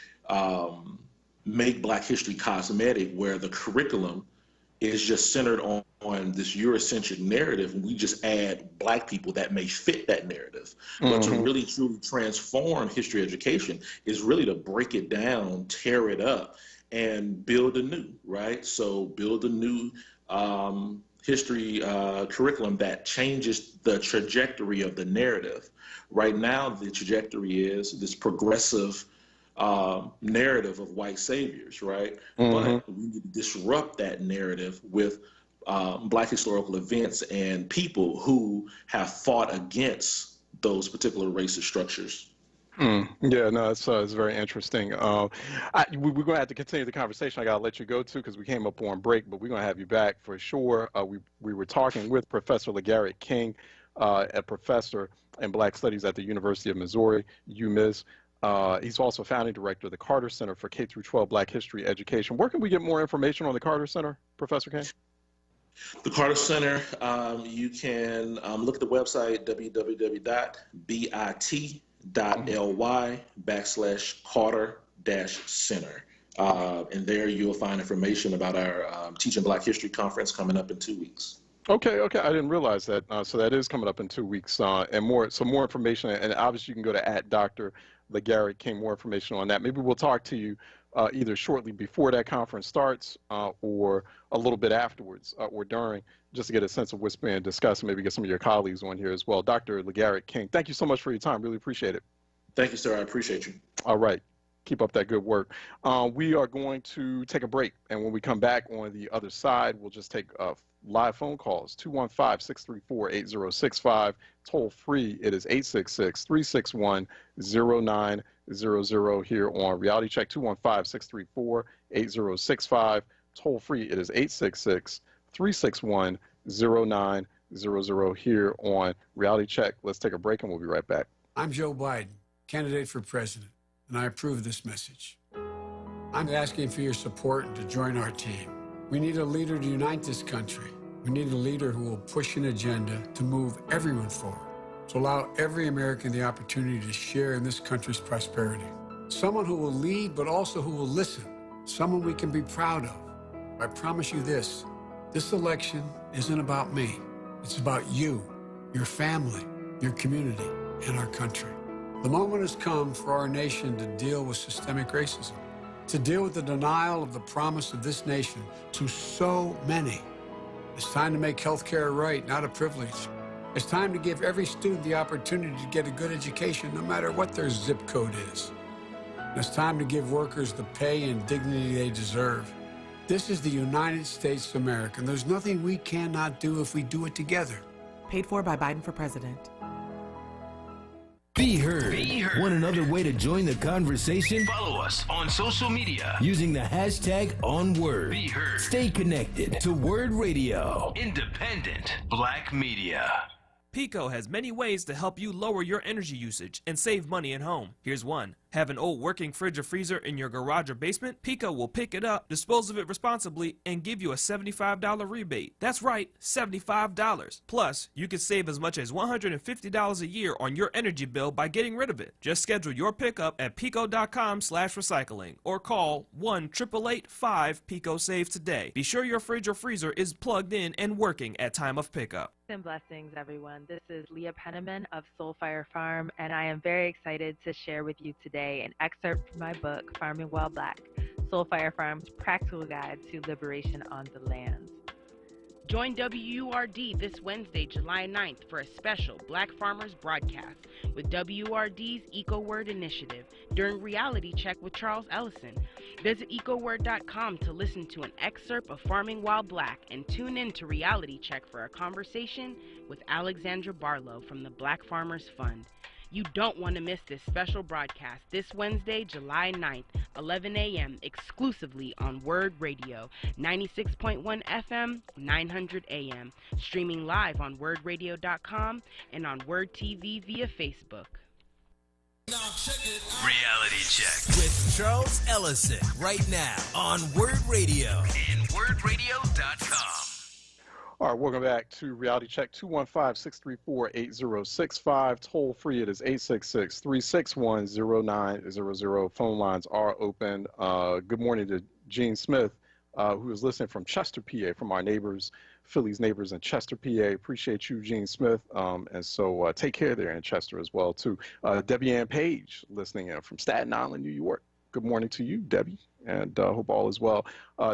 make Black history cosmetic, where the curriculum is just centered on this Eurocentric narrative, and we just add Black people that may fit that narrative. But to really truly transform history education is really to break it down, tear it up, and build anew, right? So build a new history curriculum that changes the trajectory of the narrative. Right now, the trajectory is this progressive narrative of white saviors, right? But we need to disrupt that narrative with Black historical events and people who have fought against those particular racist structures. Yeah, no, it's very interesting. We're going to have to continue the conversation. I got to let you go, too, because we came up on break, but we're going to have you back for sure. We were talking with Professor LeGarrette King, a professor in Black Studies at the University of Missouri, UMIS. He's also founding director of the Carter Center for K-12 Black History Education. Where can we get more information on the Carter Center, Professor King? The Carter Center, you can look at the website, www.bit.ly/Carter-Center. And there you'll find information about our Teaching Black History Conference coming up in 2 weeks. Okay, I didn't realize that. So that is coming up in 2 weeks, and more information. And obviously, you can go to @Dr. LeGarrette King, more information on that. Maybe we'll talk to you either shortly before that conference starts or a little bit afterwards or during, just to get a sense of what's being discussed, and maybe get some of your colleagues on here as well. Dr. LeGarrette King, thank you so much for your time. Really appreciate it. Thank you, sir. I appreciate you. All right. Keep up that good work. We are going to take a break, and when we come back on the other side, we'll just take live phone calls, 215-634-8065. Toll free, it is 866-361-0900 here on Reality Check, 215-634-8065. Toll free, it is 866-361-0900 here on Reality Check. Let's take a break, and we'll be right back. I'm Joe Biden, candidate for president, and I approve this message. I'm asking for your support to join our team. We need a leader to unite this country. We need a leader who will push an agenda to move everyone forward, to allow every American the opportunity to share in this country's prosperity. Someone who will lead, but also who will listen. Someone we can be proud of. I promise you this election isn't about me. It's about you, your family, your community, and our country. The moment has come for our nation to deal with systemic racism, to deal with the denial of the promise of this nation to so many. It's time to make health care a right, not a privilege. It's time to give every student the opportunity to get a good education, no matter what their zip code is. And it's time to give workers the pay and dignity they deserve. This is the United States of America, and there's nothing we cannot do if we do it together. Paid for by Biden for president. Be heard. Want another way to join the conversation? Follow us on social media using the hashtag onWURD. Be heard. Stay connected to Word Radio. Independent Black Media. Pico has many ways to help you lower your energy usage and save money at home. Here's one. Have an old working fridge or freezer in your garage or basement? Pico will pick it up, dispose of it responsibly, and give you a $75 rebate. That's right, $75. Plus, you can save as much as $150 a year on your energy bill by getting rid of it. Just schedule your pickup at pico.com/recycling or call 1-888-5-PICO-SAVE today. Be sure your fridge or freezer is plugged in and working at time of pickup. And blessings, everyone. This is Leah Penniman of Soulfire Farm, and I am very excited to share with you today an excerpt from my book, Farming While Black, Soulfire Farm's Practical Guide to Liberation on the Land. Join WURD this Wednesday, July 9th for a special Black Farmers broadcast with WURD's EcoWord initiative during Reality Check with Charles Ellison. Visit EcoWord.com to listen to an excerpt of Farming While Black and tune in to Reality Check for a conversation with Alexandra Barlow from the Black Farmers Fund. You don't want to miss this special broadcast this Wednesday, July 9th, 11 a.m., exclusively on WURD Radio, 96.1 FM, 900 AM, streaming live on WURDradio.com and on WURD TV via Facebook. Reality Check with Charles Ellison right now on WURD Radio and WURDradio.com. All right, welcome back to Reality Check. 215-634-8065. Toll free, it is 866-361-0900. Phone lines are open. Good morning to Gene Smith, who is listening from Chester, PA, from our neighbors, Philly's neighbors in Chester, PA. Appreciate you, Gene Smith. And so take care there in Chester as well, too. Debbie Ann Page listening in from Staten Island, New York. Good morning to you, Debbie, and hope all is well.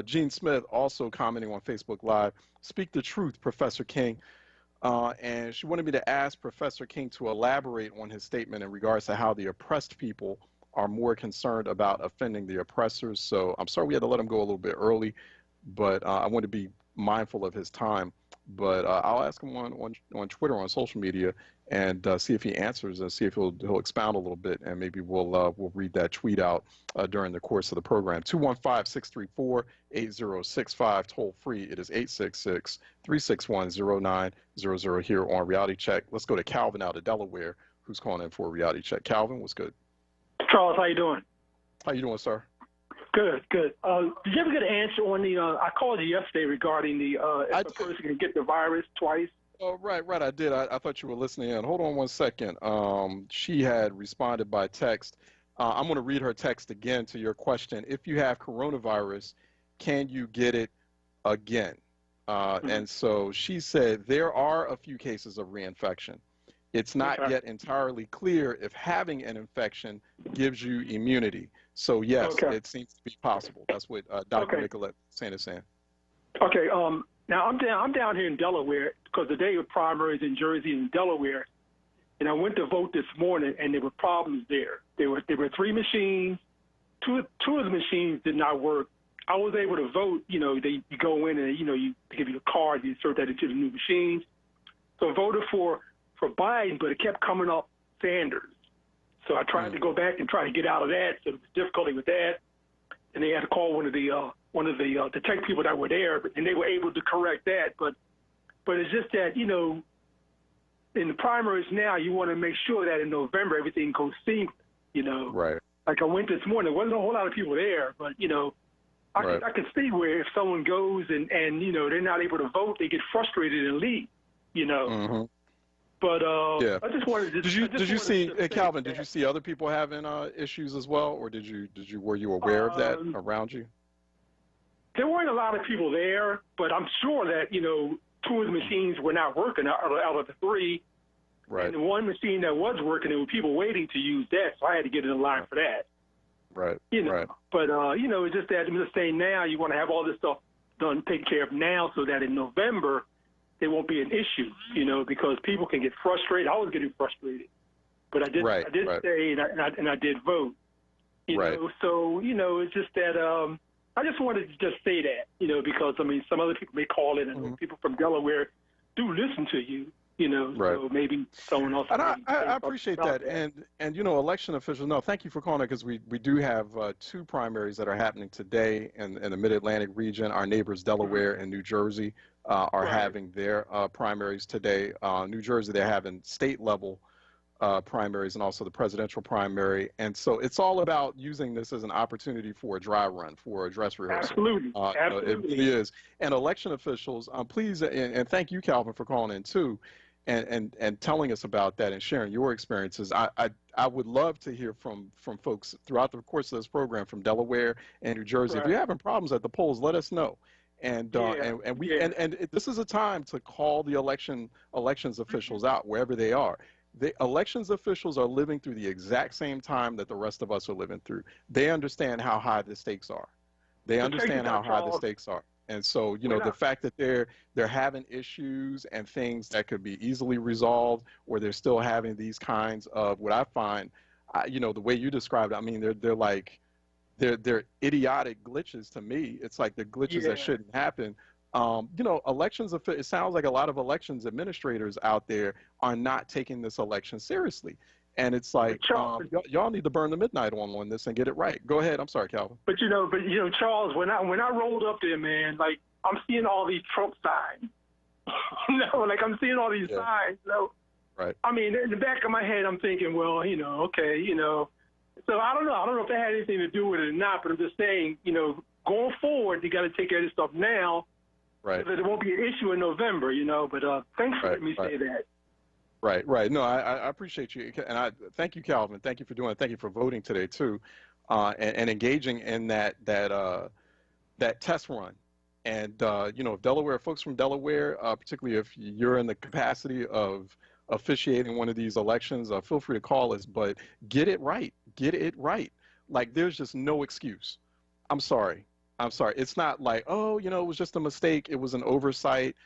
Gene Smith also commenting on Facebook Live, speak the truth, Professor King. And she wanted me to ask Professor King to elaborate on his statement in regards to how the oppressed people are more concerned about offending the oppressors. So I'm sorry we had to let him go a little bit early, but I want to be mindful of his time. But I'll ask him on Twitter, on social media, and see if he answers and see if he'll expound a little bit, and maybe we'll read that tweet out during the course of the program. 215-634-8065, toll free. It is 866-361-0900 here on Reality Check. Let's go to Calvin out of Delaware, who's calling in for a Reality Check. Calvin, what's good? Charles, how you doing? How you doing, sir? Good, good. Did you ever get an answer on the, I called you yesterday regarding the, if a person can get the virus twice? Oh, right, I did. I thought you were listening in. Hold on one second. She had responded by text. I'm going to read her text again to your question. If you have coronavirus, can you get it again? And so she said there are a few cases of reinfection. It's not yet entirely clear if having an infection gives you immunity. So, yes, it seems to be possible. That's what Dr. Nicolette is saying. Okay. Now, I'm down here in Delaware because the day of primaries in Jersey and Delaware, and I went to vote this morning, and there were problems there. There were 3 machines. Two of the machines did not work. I was able to vote. You know, you go in and, you give you a card, you insert that into the new machines. So I voted for Biden, but it kept coming up Sanders. So I tried to go back and try to get out of that. So there was difficulty with that, and they had to call one of the tech people that were there, and they were able to correct that. But it's just that in the primaries now, you want to make sure that in November everything goes seamless. Right. Like I went this morning, there wasn't a whole lot of people there, but I can see where if someone goes and they're not able to vote, they get frustrated and leave. Mm-hmm. But I just wanted to. Did you see, Calvin? Did you see other people having issues as well, or were you aware of that around you? There weren't a lot of people there, but I'm sure that 2 of the machines were not working out of the 3. Right. And the one machine that was working, there were people waiting to use that, so I had to get in line for that. Right. Right. But it's just that I'm just saying now you want to have all this stuff taken care of now, so that in November it won't be an issue, because people can get frustrated. I was getting frustrated, but I did stay and I did vote. You know, so it's just that I just wanted to just say that, because some other people may call in, and people from Delaware do listen to you, so maybe someone else. And I appreciate that. And election officials, thank you for calling, because we do have 2 primaries that are happening today in the Mid-Atlantic region. Our neighbors Delaware and New Jersey are having their primaries today. New Jersey, they're having state level primaries and also the presidential primary. And so it's all about using this as an opportunity for a dry run, for a dress rehearsal. Absolutely. It really is. And election officials, please, and thank you, Calvin, for calling in too, and telling us about that and sharing your experiences. I would love to hear from folks throughout the course of this program from Delaware and New Jersey. If you're having problems at the polls, let us know. And this is a time to call the elections officials out wherever they are. The elections officials are living through the exact same time that the rest of us are living through. They understand how high the stakes are. They understand how high the stakes are. And so, the fact that they're having issues and things that could be easily resolved, or they're still having these kinds of what I find, the way you described it, I mean, they're like, they're idiotic glitches to me. It's like the glitches that shouldn't happen. Elections, it sounds like a lot of elections administrators out there are not taking this election seriously. And it's like, y'all need to burn the midnight on this and get it right. Go ahead. I'm sorry, Calvin. But Charles, when I rolled up there, man, like I'm seeing all these Trump signs. Like I'm seeing all these signs. Right. I mean, in the back of my head, I'm thinking, well, okay, So I don't know. I don't know if that had anything to do with it or not. But I'm just saying, going forward, you got to take care of this stuff now. Right. So that it won't be an issue in November, But thanks for letting me say that. Right. No, I appreciate you. And I thank you, Calvin. Thank you for doing it. Thank you for voting today, too, and engaging in that test run. And, if Delaware, folks from Delaware, particularly if you're in the capacity of officiating one of these elections, feel free to call us. But get it right. Get it right. Like, there's just no excuse. I'm sorry. It's not like, oh, it was just a mistake. It was an oversight.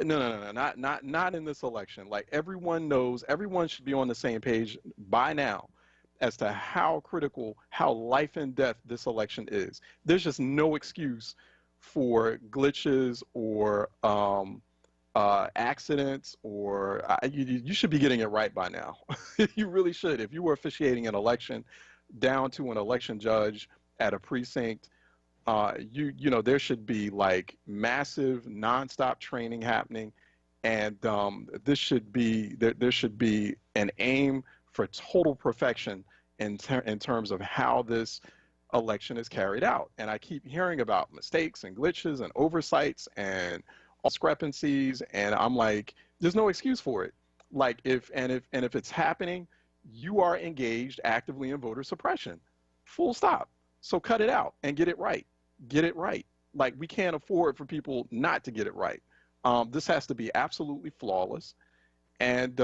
No, not in this election. Like, everyone knows, everyone should be on the same page by now as to how critical, how life and death this election is. There's just no excuse for glitches or accidents, or you should be getting it right by now. You really should. If you were officiating an election down to an election judge at a precinct, there should be like massive nonstop training happening, and there should be an aim for total perfection in terms of how this election is carried out. And I keep hearing about mistakes and glitches and oversights and discrepancies, and I'm like, there's no excuse for it. Like, if it's happening, you are engaged actively in voter suppression. Full stop. So cut it out and get it right. Get it right. Like, we can't afford for people not to get it right. This has to be absolutely flawless, and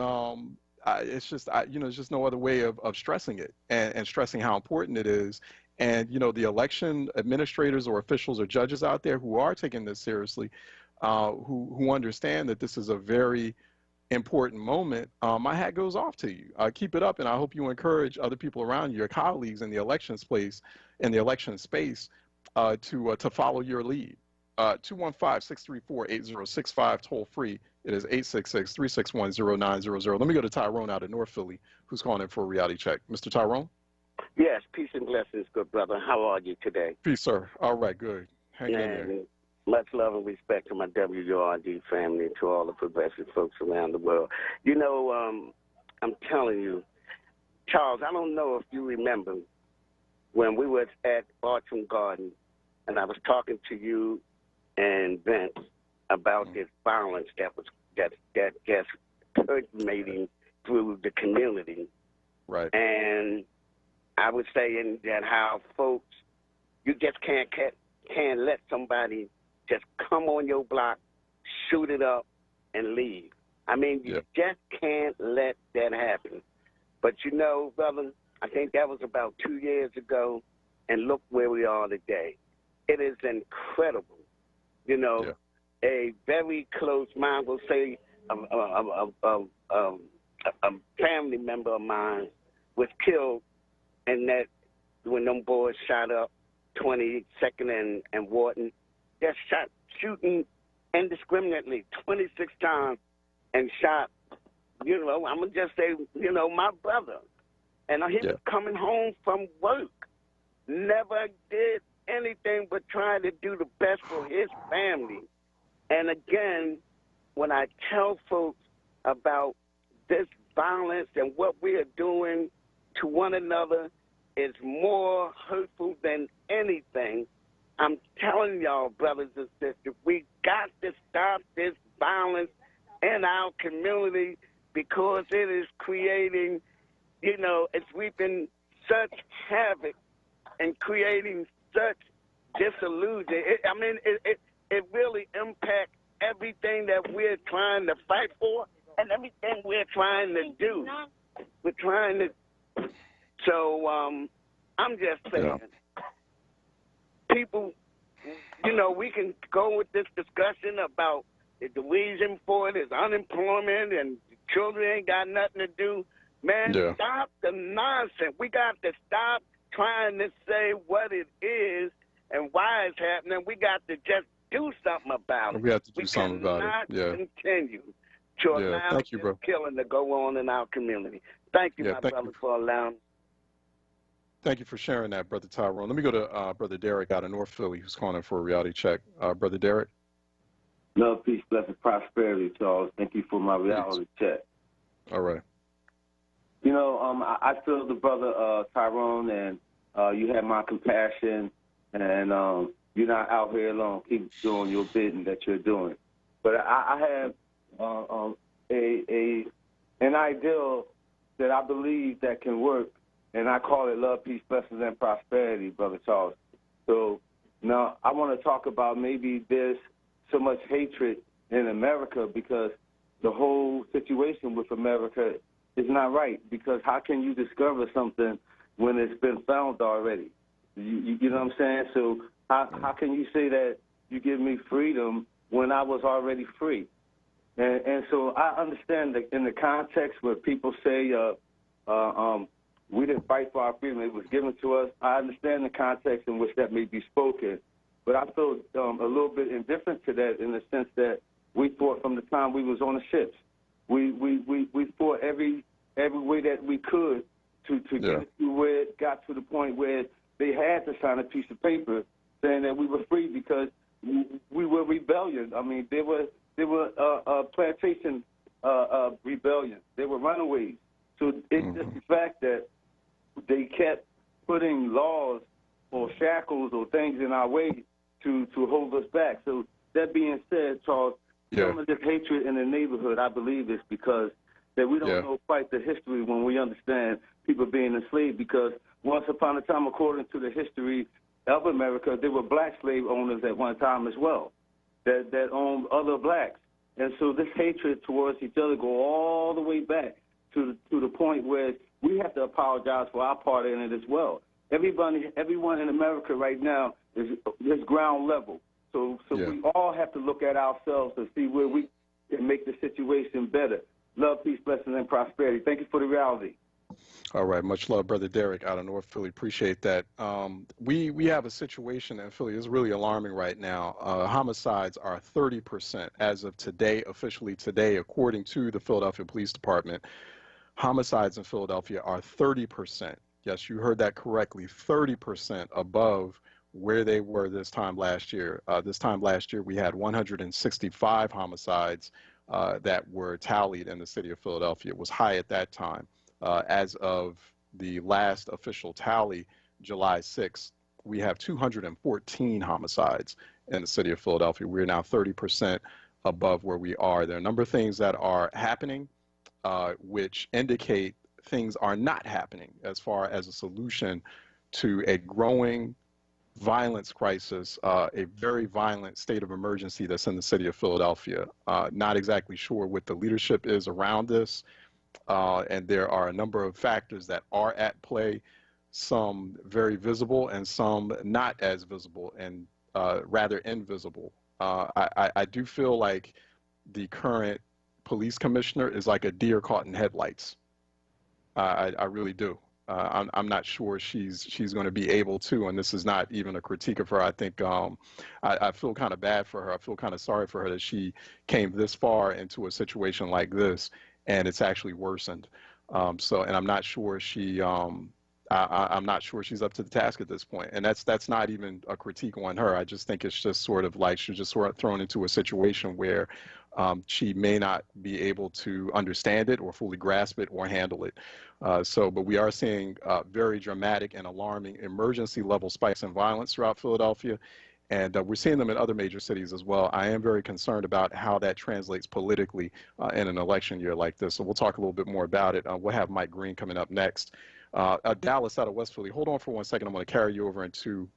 it's just there's just no other way of stressing it and stressing how important it is. And the election administrators or officials or judges out there who are taking this seriously, who understand that this is a very important moment, my hat goes off to you. Keep it up, and I hope you encourage other people around you, your colleagues in the election space, to follow your lead. 215-634-8065, toll free. It is 866-361-0900. Let me go to Tyrone out of North Philly, who's calling in for a reality check. Mr. Tyrone? Yes, peace and blessings, good brother. How are you today? Peace, sir. All right, good. Hang in there. Much love and respect to my WURD family, to all the progressive folks around the world. I'm telling you, Charles, I don't know if you remember when we were at Bartram Garden, and I was talking to you and Vince about this violence that gets permeating through the community. Right. And I was saying that how folks, you just can't let somebody just come on your block, shoot it up, and leave. I mean, you just can't let that happen. But brother, I think that was about 2 years ago, and look where we are today. It is incredible. A very close, mine will say, a family member of mine was killed, and that when them boys shot up 22nd and Wharton, just shooting indiscriminately 26 times and shot, I'm going to just say, my brother. And he was coming home from work, never did anything but try to do the best for his family. And again, when I tell folks about this violence and what we are doing to one another is more hurtful than anything. I'm telling y'all, brothers and sisters, we got to stop this violence in our community because it is creating, it's reaping such havoc and creating such disillusion. It really impacts everything that we're trying to fight for and everything we're trying to do. So I'm just saying, people, we can go with this discussion about the reason for it is unemployment and children ain't got nothing to do. Man, stop the nonsense. We got to stop trying to say what it is and why it's happening. We got to just do something about it. We have to do something about it. Yeah. Continue to allow Thank you, this bro. killing to go on in our community. Thank you, my brother, for allowing. Thank you for sharing that, Brother Tyrone. Let me go to Brother Derek out of North Philly, who's calling for a reality check. Brother Derek. Love, peace, blessing, prosperity, Charles. Thank you for my reality check. All right. I feel the brother Tyrone, and you have my compassion, and you're not out here alone. Keep doing your bidding that you're doing. But I have an ideal that I believe that can work, and I call it love, peace, blessings, and prosperity, Brother Charles. So now I want to talk about maybe there's so much hatred in America because the whole situation with America is not right. Because how can you discover something when it's been found already? You know what I'm saying? So how can you say that you give me freedom when I was already free? And so I understand that in the context where people say we didn't fight for our freedom, it was given to us. I understand the context in which that may be spoken, but I feel a little bit indifferent to that in the sense that we fought from the time we was on the ships. We fought every way that we could to get it to where it got to the point where they had to sign a piece of paper saying that we were free because we were rebellion. I mean, they were plantation rebellion. They were runaways. So it's just the fact that they kept putting laws or shackles or things in our way to hold us back. So that being said, Charles, some of this hatred in the neighborhood, I believe, is because that we don't know quite the history when we understand people being enslaved. Because once upon a time, according to the history of America, there were black slave owners at one time as well that owned other blacks. And so this hatred towards each other go all the way back to the point where we have to apologize for our part in it as well. Everyone in America right now is ground level. So we all have to look at ourselves to see where we can make the situation better. Love, peace, blessings, and prosperity. Thank you for the reality. All right. Much love, Brother Derek out of North Philly. Appreciate that. We have a situation in Philly. It's really alarming right now. Homicides are 30% as of today, officially today, according to the Philadelphia Police Department. Homicides in Philadelphia are 30%. Yes, you heard that correctly. 30% above where they were this time last year. This time last year, we had 165 homicides that were tallied in the city of Philadelphia. It was high at that time. As of the last official tally, July 6th, we have 214 homicides in the city of Philadelphia. We're now 30% above where we are. There are a number of things that are happening which indicate things are not happening as far as a solution to a growing violence crisis, a very violent state of emergency that's in the city of Philadelphia. Not exactly sure what the leadership is around this, and there are a number of factors that are at play, some very visible and some not as visible and rather invisible. I do feel like the current police commissioner is like a deer caught in headlights. I really do. I'm not sure she's going to be able to, and this is not even a critique of her. I think I feel kind of bad for her. I feel kind of sorry for her that she came this far into a situation like this, and it's actually worsened. And I'm not sure she. I'm not sure she's up to the task at this point. And that's not even a critique on her. I just think it's just sort of like she's just sort of thrown into a situation where she may not be able to understand it or fully grasp it or handle it. But we are seeing very dramatic and alarming emergency level spikes in violence throughout Philadelphia. And we're seeing them in other major cities as well. I am very concerned about how that translates politically in an election year like this. So we'll talk a little bit more about it. We'll have Mike Green coming up next. Dallas out of West Philly. Hold on for 1 second. I'm going to carry you over into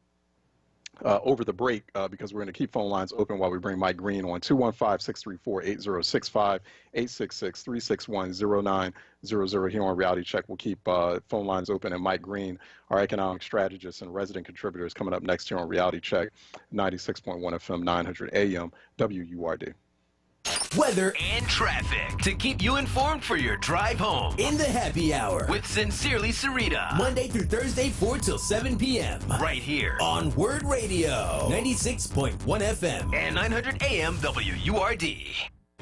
over the break because we're going to keep phone lines open while we bring Mike Green on 215-634-8065, 866-361-0900 here on Reality Check. We'll keep phone lines open, and Mike Green, our economic strategist and resident contributor, is coming up next here on Reality Check, 96.1 FM, 900 AM, WURD. Weather and traffic to keep you informed for your drive home in the happy hour with Sincerely Sarita, Monday through Thursday 4 till 7 p.m. right here on Word Radio 96.1 FM and 900 AM WURD.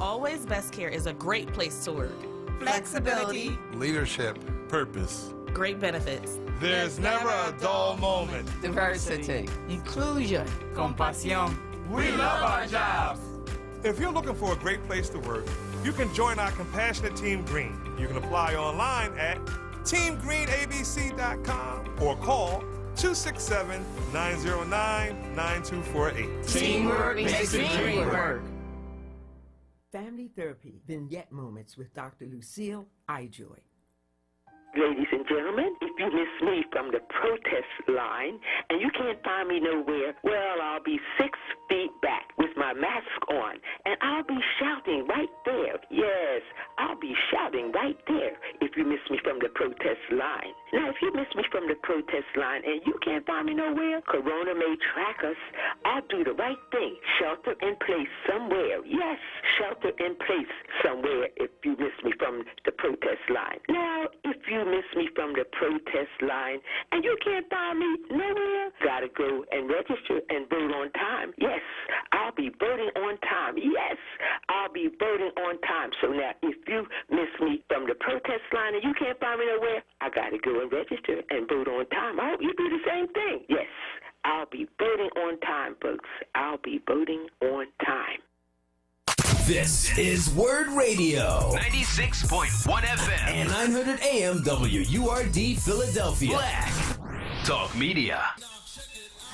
Always Best Care is a great place to work. Flexibility, leadership, purpose, great benefits. There's never a dull moment. Diversity, inclusion, compasión. We love our jobs. If you're looking for a great place to work, you can join our compassionate Team Green. You can apply online at teamgreenabc.com or call 267-909-9248. Teamwork makes the dream work. Family Therapy Vignette Moments with Dr. Lucille Ijoy. Ladies and gentlemen, if you miss me from the protest line and you can't find me nowhere, well, I'll be 6 feet back with my mask on, and I'll be shouting right there. Yes, I'll be shouting right there if you miss me from the protest line. Now, if you miss me from the protest line and you can't find me nowhere, Corona may track us. I'll do the right thing. Shelter in place somewhere. Yes, shelter in place somewhere if you miss me from the protest line. Now, if you miss me from the protest line and you can't find me nowhere, gotta go and register and vote on time. Yes, I'll be voting on time. Yes, I'll be voting on time. So now, if you miss me from the protest line and you can't find me nowhere, I gotta go and register and vote on time. I hope you do the same thing. Yes, I'll be voting on time, folks. I'll be voting on time. This is Word Radio 96.1 FM and 900 AM WURD Philadelphia. Black Talk Media.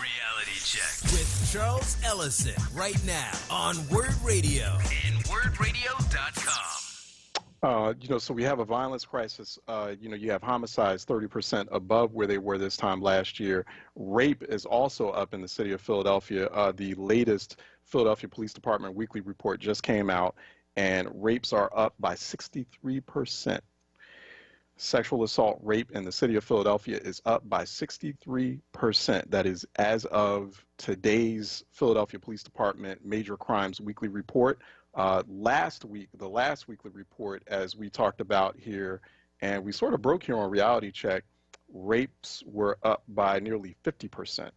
Reality Check with Charles Ellison right now on Word Radio and wordradio.com. So we have a violence crisis. You have homicides 30% above where they were this time last year. Rape is also up in the city of Philadelphia. The latest Philadelphia Police Department weekly report just came out, and rapes are up by 63%. Sexual assault rape in the city of Philadelphia is up by 63%. That is as of today's Philadelphia Police Department Major Crimes Weekly Report. Last week, the last weekly report, as we talked about here, and we sort of broke here on Reality Check, rapes were up by nearly 50%.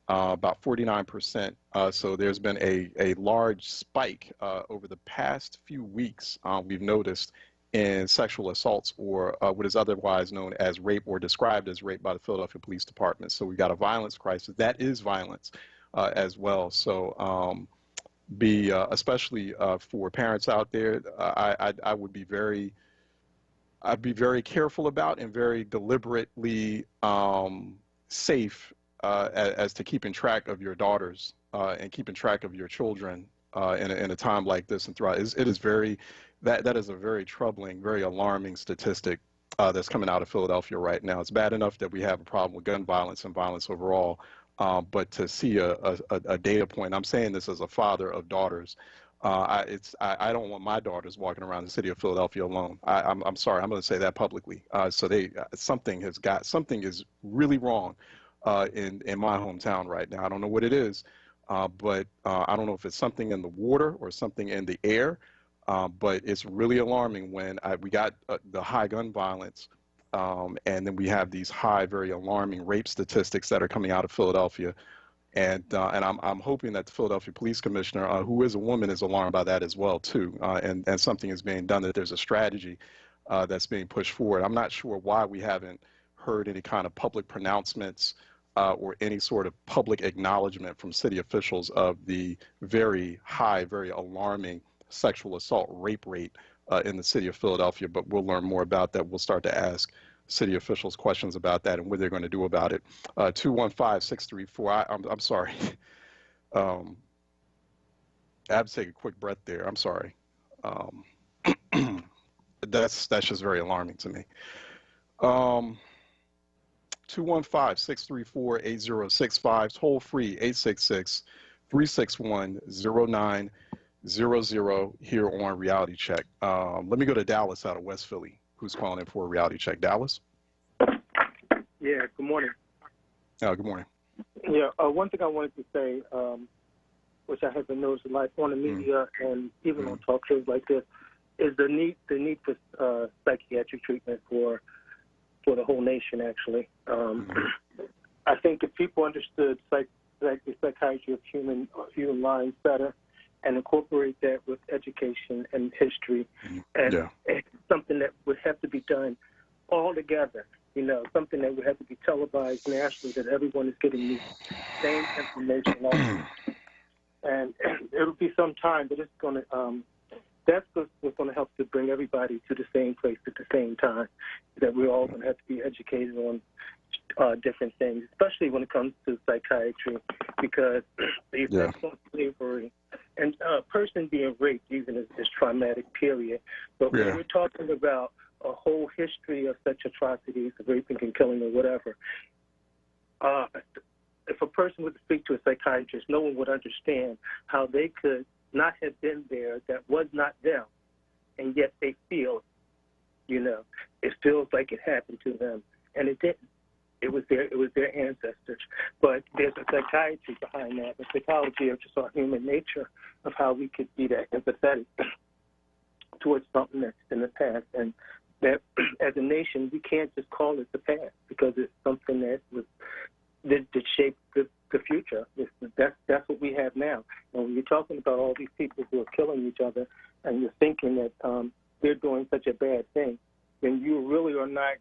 About 49%. So there's been a large spike over the past few weeks, we've noticed, in sexual assaults, or what is otherwise known as rape or described as rape by the Philadelphia Police Department. So we've got a violence crisis. That is violence as well. So especially for parents out there, I would be very careful about and very deliberately safe as to keeping track of your daughters and keeping track of your children in a time like this and throughout. It is that is a very troubling, very alarming statistic that's coming out of Philadelphia right now. It's bad enough that we have a problem with gun violence and violence overall, but to see a data point, I'm saying this as a father of daughters, I don't want my daughters walking around the city of Philadelphia alone. I'm sorry, I'm going to say that publicly. Something is really wrong in my hometown right now. I don't know what it is, but I don't know if it's something in the water or something in the air, but it's really alarming when we got the high gun violence, and then we have these high, very alarming rape statistics that are coming out of Philadelphia. And I'm hoping that the Philadelphia Police Commissioner, who is a woman, is alarmed by that as well, too, and something is being done, that there's a strategy that's being pushed forward. I'm not sure why we haven't heard any kind of public pronouncements or any sort of public acknowledgement from city officials of the very high, very alarming sexual assault rape rate in the city of Philadelphia. But we'll learn more about that. We'll start to ask city officials questions about that and what they're going to do about it. 215-634. I'm sorry. I have to take a quick breath there. I'm sorry. That's just very alarming to me. 215-634-8065, toll free 866-361-0900 here on Reality Check. Let me go to Dallas out of West Philly, who's calling in for a Reality Check. Dallas? Yeah, good morning. Good morning. Yeah, one thing I wanted to say, which I have been noticing like on the media and even on talk shows like this, is the need for psychiatric treatment for the whole nation, actually. I think if people understood the psychiatry of human minds better and incorporate that with education and history, and it's something that would have to be done all together, something that would have to be televised nationally, that everyone is getting the same information. And it'll be some time, but it's going to that's what's going to help to bring everybody to the same place at the same time, that we're all going to have to be educated on different things, especially when it comes to psychiatry, because the effects on slavery and a person being raped even is traumatic, period. But when we're talking about a whole history of such atrocities, raping and killing or whatever, if a person would speak to a psychiatrist, no one would understand how they could not have been there, that was not them, and yet they feel, it feels like it happened to them, and it didn't. It was their ancestors. But there's a psychiatry behind that, the psychology of just our human nature, of how we could be that empathetic towards something that's in the past, and that as a nation we can't just call it the past, because it's something that shaped the future. That's what we have now. And when you're talking about all these people who are killing each other, and you're thinking that they're doing such a bad thing, then you really are not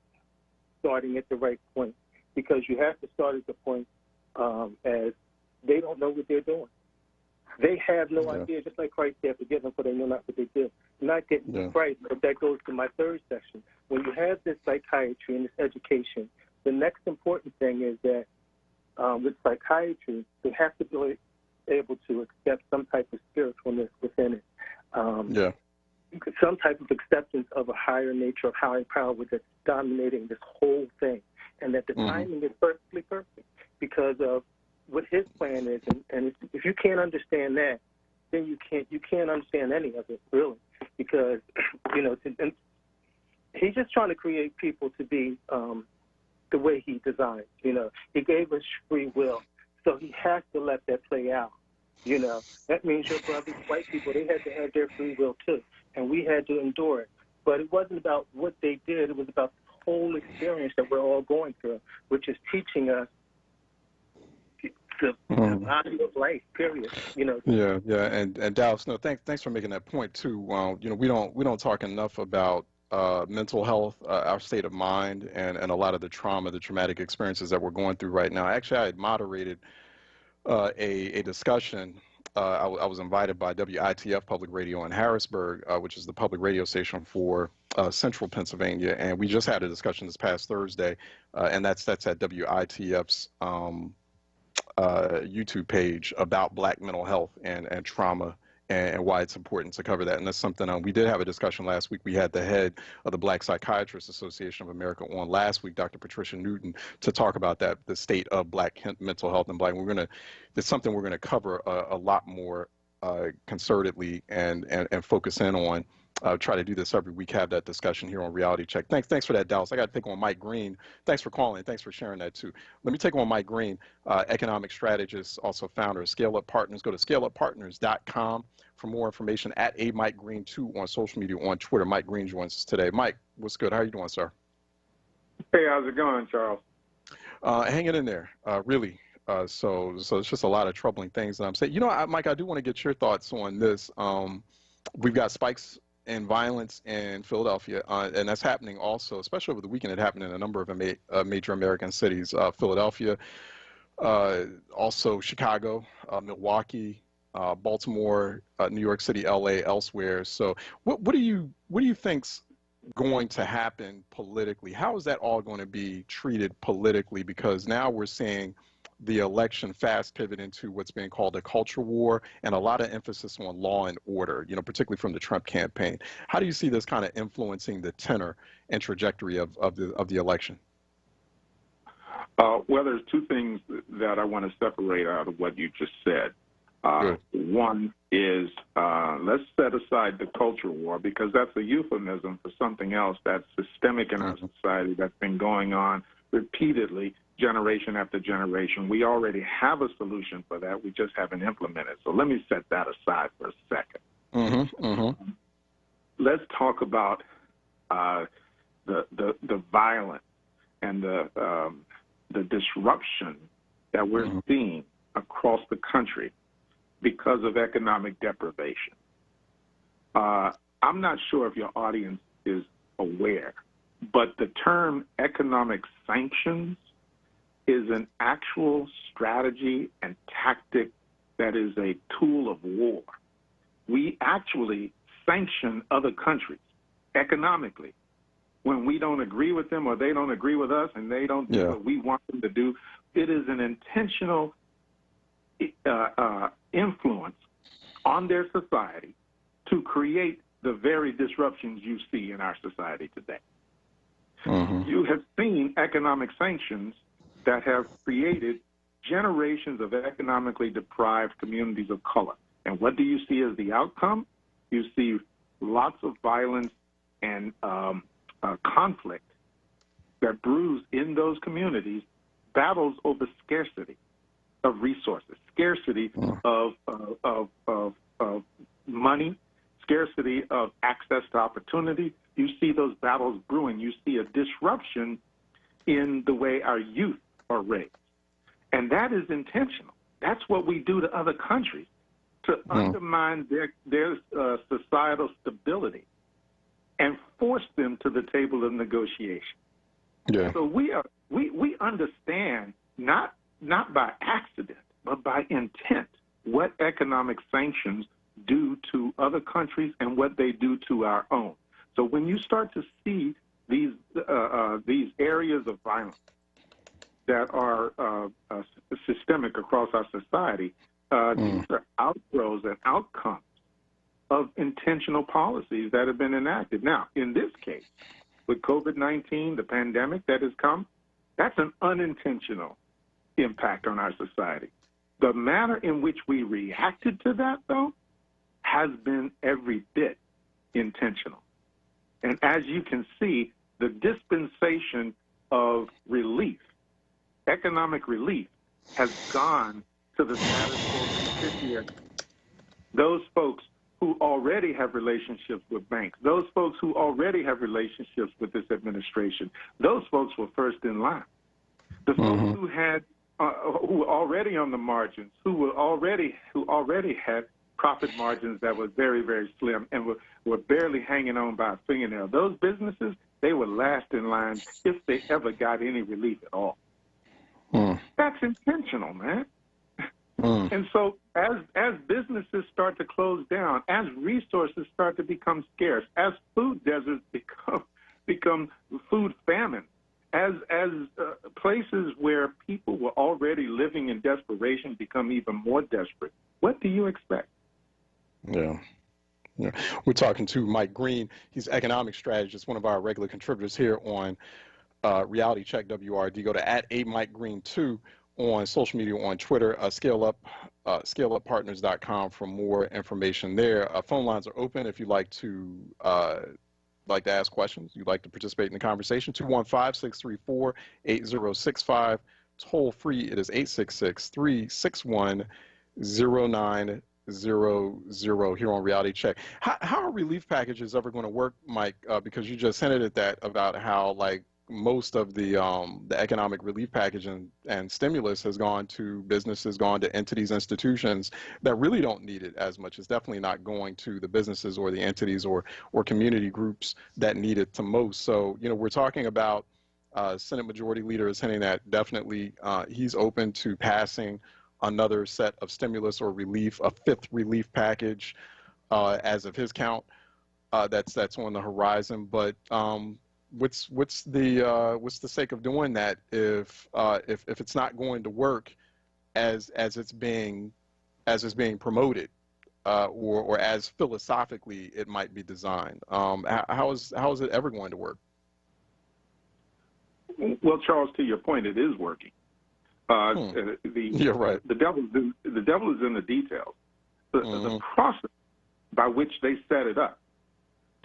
starting at the right point, because you have to start at the point as they don't know what they're doing. They have no idea, just like Christ said, forgive them for they know not what they do. Not getting to Christ, but that goes to my third section. When you have this psychiatry and this education, the next important thing is that with psychiatry, they have to be able to accept some type of spiritualness within it. Some type of acceptance of a higher nature, of higher power that's dominating this whole thing, and that the timing is perfectly perfect because of what his plan is. And if you can't understand that, then you can't understand any of it, really, because and he's just trying to create people to be the way he designed. He gave us free will, so he has to let that play out. That means your brothers, white people, they had to have their free will too, and we had to endure it. But it wasn't about what they did; it was about the whole experience that we're all going through, which is teaching us the value of life. Period. And Dallas, no, thanks for making that point too. We don't talk enough about mental health, our state of mind, and a lot of the trauma, the traumatic experiences that we're going through right now. Actually, I had moderated a discussion. I was invited by WITF Public Radio in Harrisburg, which is the public radio station for central Pennsylvania, and we just had a discussion this past Thursday, and that's at WITF's YouTube page about Black mental health and trauma, and why it's important to cover that. And that's something we did have a discussion last week. We had the head of the Black Psychiatrists Association of America on last week, Dr. Patricia Newton, to talk about that, the state of Black mental health and Black. It's something we're going to cover a lot more concertedly and focus in on. Try to do this every week, have that discussion here on Reality Check. Thanks for that, Dallas. I got to take on Mike Green. Thanks for calling. Thanks for sharing that, too. Let me take on Mike Green, economic strategist, also founder of Scale Up Partners. Go to scaleuppartners.com for more information, at @MikeGreen2 on social media, on Twitter. Mike Green joins us today. Mike, what's good? How are you doing, sir? Hey, how's it going, Charles? Hanging in there, really. So it's just a lot of troubling things that I'm saying. Mike, I do want to get your thoughts on this. We've got spikes and violence in Philadelphia, and that's happening also, especially over the weekend. It happened in a number of major American cities, Philadelphia, also Chicago, Milwaukee, Baltimore, New York City, LA, elsewhere. So what do you think's going to happen politically? How is that all going to be treated politically? Because now we're seeing the election fast pivot into what's being called a culture war, and a lot of emphasis on law and order, particularly from the Trump campaign. How do you see this kind of influencing the tenor and trajectory of the election? Well, there's two things that I want to separate out of what you just said. One is let's set aside the culture war, because that's a euphemism for something else that's systemic in our society that's been going on repeatedly, generation after generation. We already have a solution for that. We just haven't implemented. So let me set that aside for a second. Let's talk about the violence and the disruption that we're seeing across the country because of economic deprivation. I'm not sure if your audience is aware, but the term economic sanctions is an actual strategy and tactic that is a tool of war. We actually sanction other countries economically when we don't agree with them or they don't agree with us and they don't do what we want them to do. It is an intentional influence on their society to create the very disruptions you see in our society today. You have seen economic sanctions that have created generations of economically deprived communities of color. And what do you see as the outcome? You see lots of violence and conflict that brews in those communities, battles over scarcity of resources, scarcity of money, scarcity of access to opportunity. You see those battles brewing. You see a disruption in the way our youth are raised. And that is intentional. That's what we do to other countries to undermine their societal stability and force them to the table of negotiation. So we understand, not by accident, but by intent, what economic sanctions do to other countries and what they do to our own. So when you start to see these areas of violence that are systemic across our society, these are outgrowths and outcomes of intentional policies that have been enacted. Now, in this case, with COVID-19, the pandemic that has come, that's an unintentional impact on our society. The manner in which we reacted to that, though, has been every bit intentional. And as you can see, the dispensation of relief, economic relief, has gone to the status quo beneficiaries. Those folks who already have relationships with banks, those folks who already have relationships with this administration, those folks were first in line. The folks who had who were already on the margins, who already had profit margins that were very, very slim and were barely hanging on by a fingernail. Those businesses, they were last in line if they ever got any relief at all. That's intentional, man. And so as businesses start to close down, as resources start to become scarce, as food deserts become food famine, as places where people were already living in desperation become even more desperate, what do you expect? Yeah. We're talking to Mike Green. He's economic strategist, one of our regular contributors here on Reality Check WRD. Go to @MikeGreen2 on social media, on Twitter, scaleuppartners.com for more information there. Phone lines are open if you'd like to ask questions, you'd like to participate in the conversation. 215-634-8065. Toll free, it is 866-361-0900 here on Reality Check. How are relief packages ever going to work, Mike? Because you just hinted at that about how, like, most of the economic relief package and stimulus has gone to businesses, gone to entities, institutions that really don't need it as much. It's definitely not going to the businesses or the entities or community groups that need it the most. So, we're talking about Senate Majority Leader is hinting that definitely he's open to passing another set of stimulus or relief, a fifth relief package, as of his count. That's on the horizon. But what's the sake of doing that if it's not going to work as it's being promoted, or as philosophically it might be designed? How is it ever going to work? Well, Charles, to your point, it is working. You're right. The devil is in the details. The process by which they set it up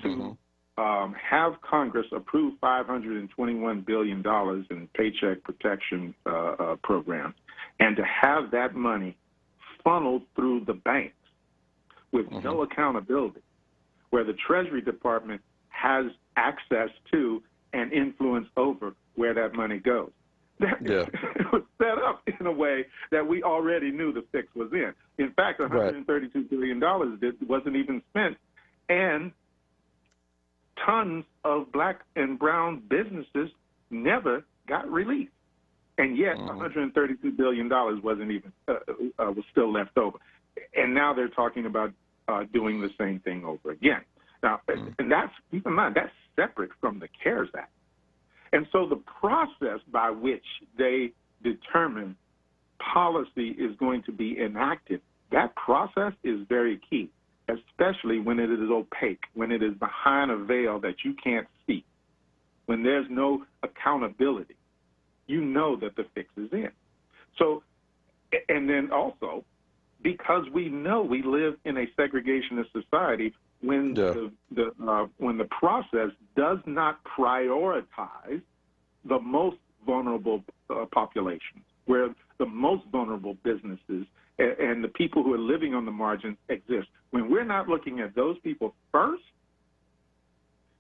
to have Congress approve $521 billion in paycheck protection programs, and to have that money funneled through the banks with no accountability, where the Treasury Department has access to and influence over where that money goes. It was set up in a way that we already knew the fix was in. In fact, $132 billion wasn't even spent, and tons of black and brown businesses never got relief. And yet $132 billion wasn't even was still left over. And now they're talking about doing the same thing over again. Now, and that's, keep in mind, that's separate from the CARES Act. And so the process by which they determine policy is going to be enacted, that process is very key, especially when it is opaque, when it is behind a veil that you can't see, when there's no accountability. You know that the fix is in. So, and then also, because we know we live in a segregationist society, when when the process does not prioritize the most vulnerable populations, where the most vulnerable businesses and the people who are living on the margins exist, when we're not looking at those people first,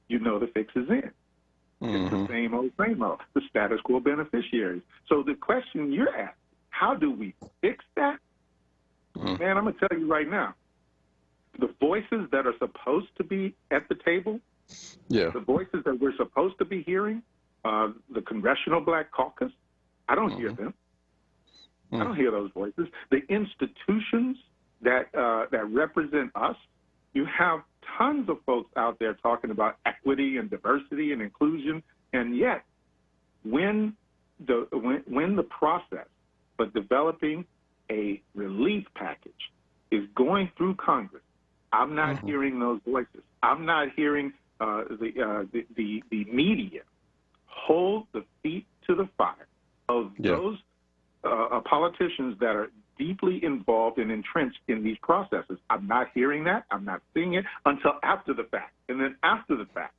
you know the fix is in. It's the same old, the status quo beneficiaries. So the question you're asking, how do we fix that? Man, I'm going to tell you right now, the voices that are supposed to be at the table, the voices that we're supposed to be hearing, the Congressional Black Caucus, I don't hear them. I don't hear those voices. The institutions that represent us, you have tons of folks out there talking about equity and diversity and inclusion, and yet when the process for developing a relief package is going through Congress, I'm not hearing those voices. I'm not hearing the media hold the feet to the fire of those politicians that are deeply involved and entrenched in these processes. I'm not hearing that. I'm not seeing it until after the fact. And then after the fact,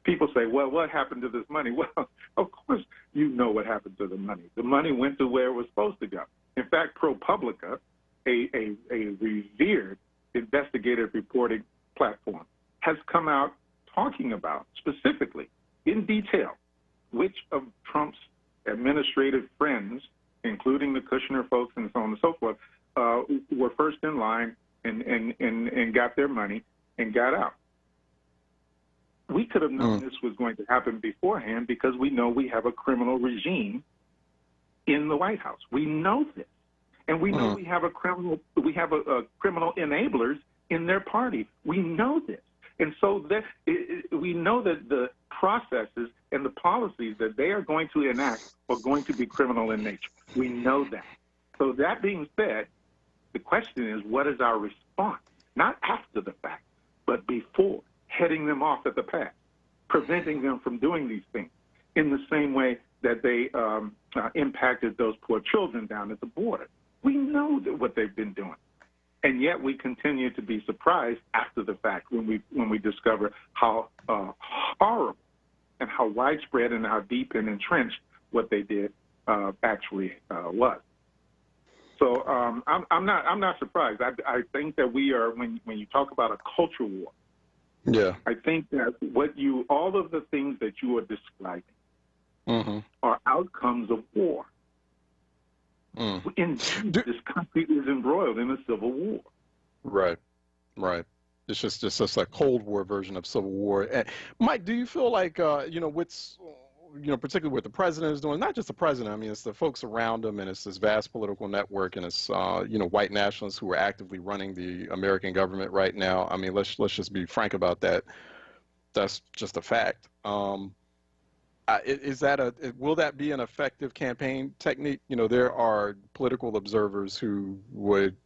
people say, well, what happened to this money? Well, of course you know what happened to the money. The money went to where it was supposed to go. In fact, ProPublica, a revered investigative reporting platform, has come out talking about specifically, in detail, which of Trump's administrative friends, including the Kushner folks and so on and so forth, were first in line and got their money and got out. We could have known this was going to happen beforehand because we know we have a criminal regime in the White House. We know this. And we know we have criminal enablers in their party. We know this. And so we know that the processes and the policies that they are going to enact are going to be criminal in nature. We know that. So that being said, the question is, what is our response? Not after the fact, but before, heading them off at the pass, preventing them from doing these things in the same way that they impacted those poor children down at the border. We know what they've been doing. And yet we continue to be surprised after the fact when we discover how horrible and how widespread and how deep and entrenched what they did actually was. So I'm not surprised. I think that we are, when you talk about a culture war, I think that all of the things that you are describing are outcomes of war. This country is embroiled in a civil war. Right, right. It's just a Cold War version of Civil War. And Mike, do you feel like what's particularly what the president is doing? Not just the president. I mean, it's the folks around him, and it's this vast political network, and it's white nationalists who are actively running the American government right now. I mean, let's just be frank about that. That's just a fact. Will that be an effective campaign technique? There are political observers who would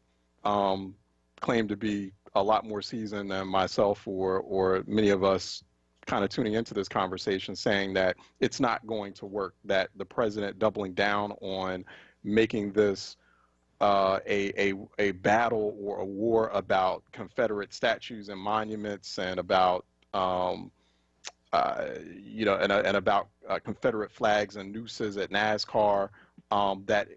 claim to be a lot more seasoned than myself or many of us kind of tuning into this conversation, saying that it's not going to work, that the president doubling down on making this a battle or a war about Confederate statues and monuments and about and about Confederate flags and nooses at NASCAR, that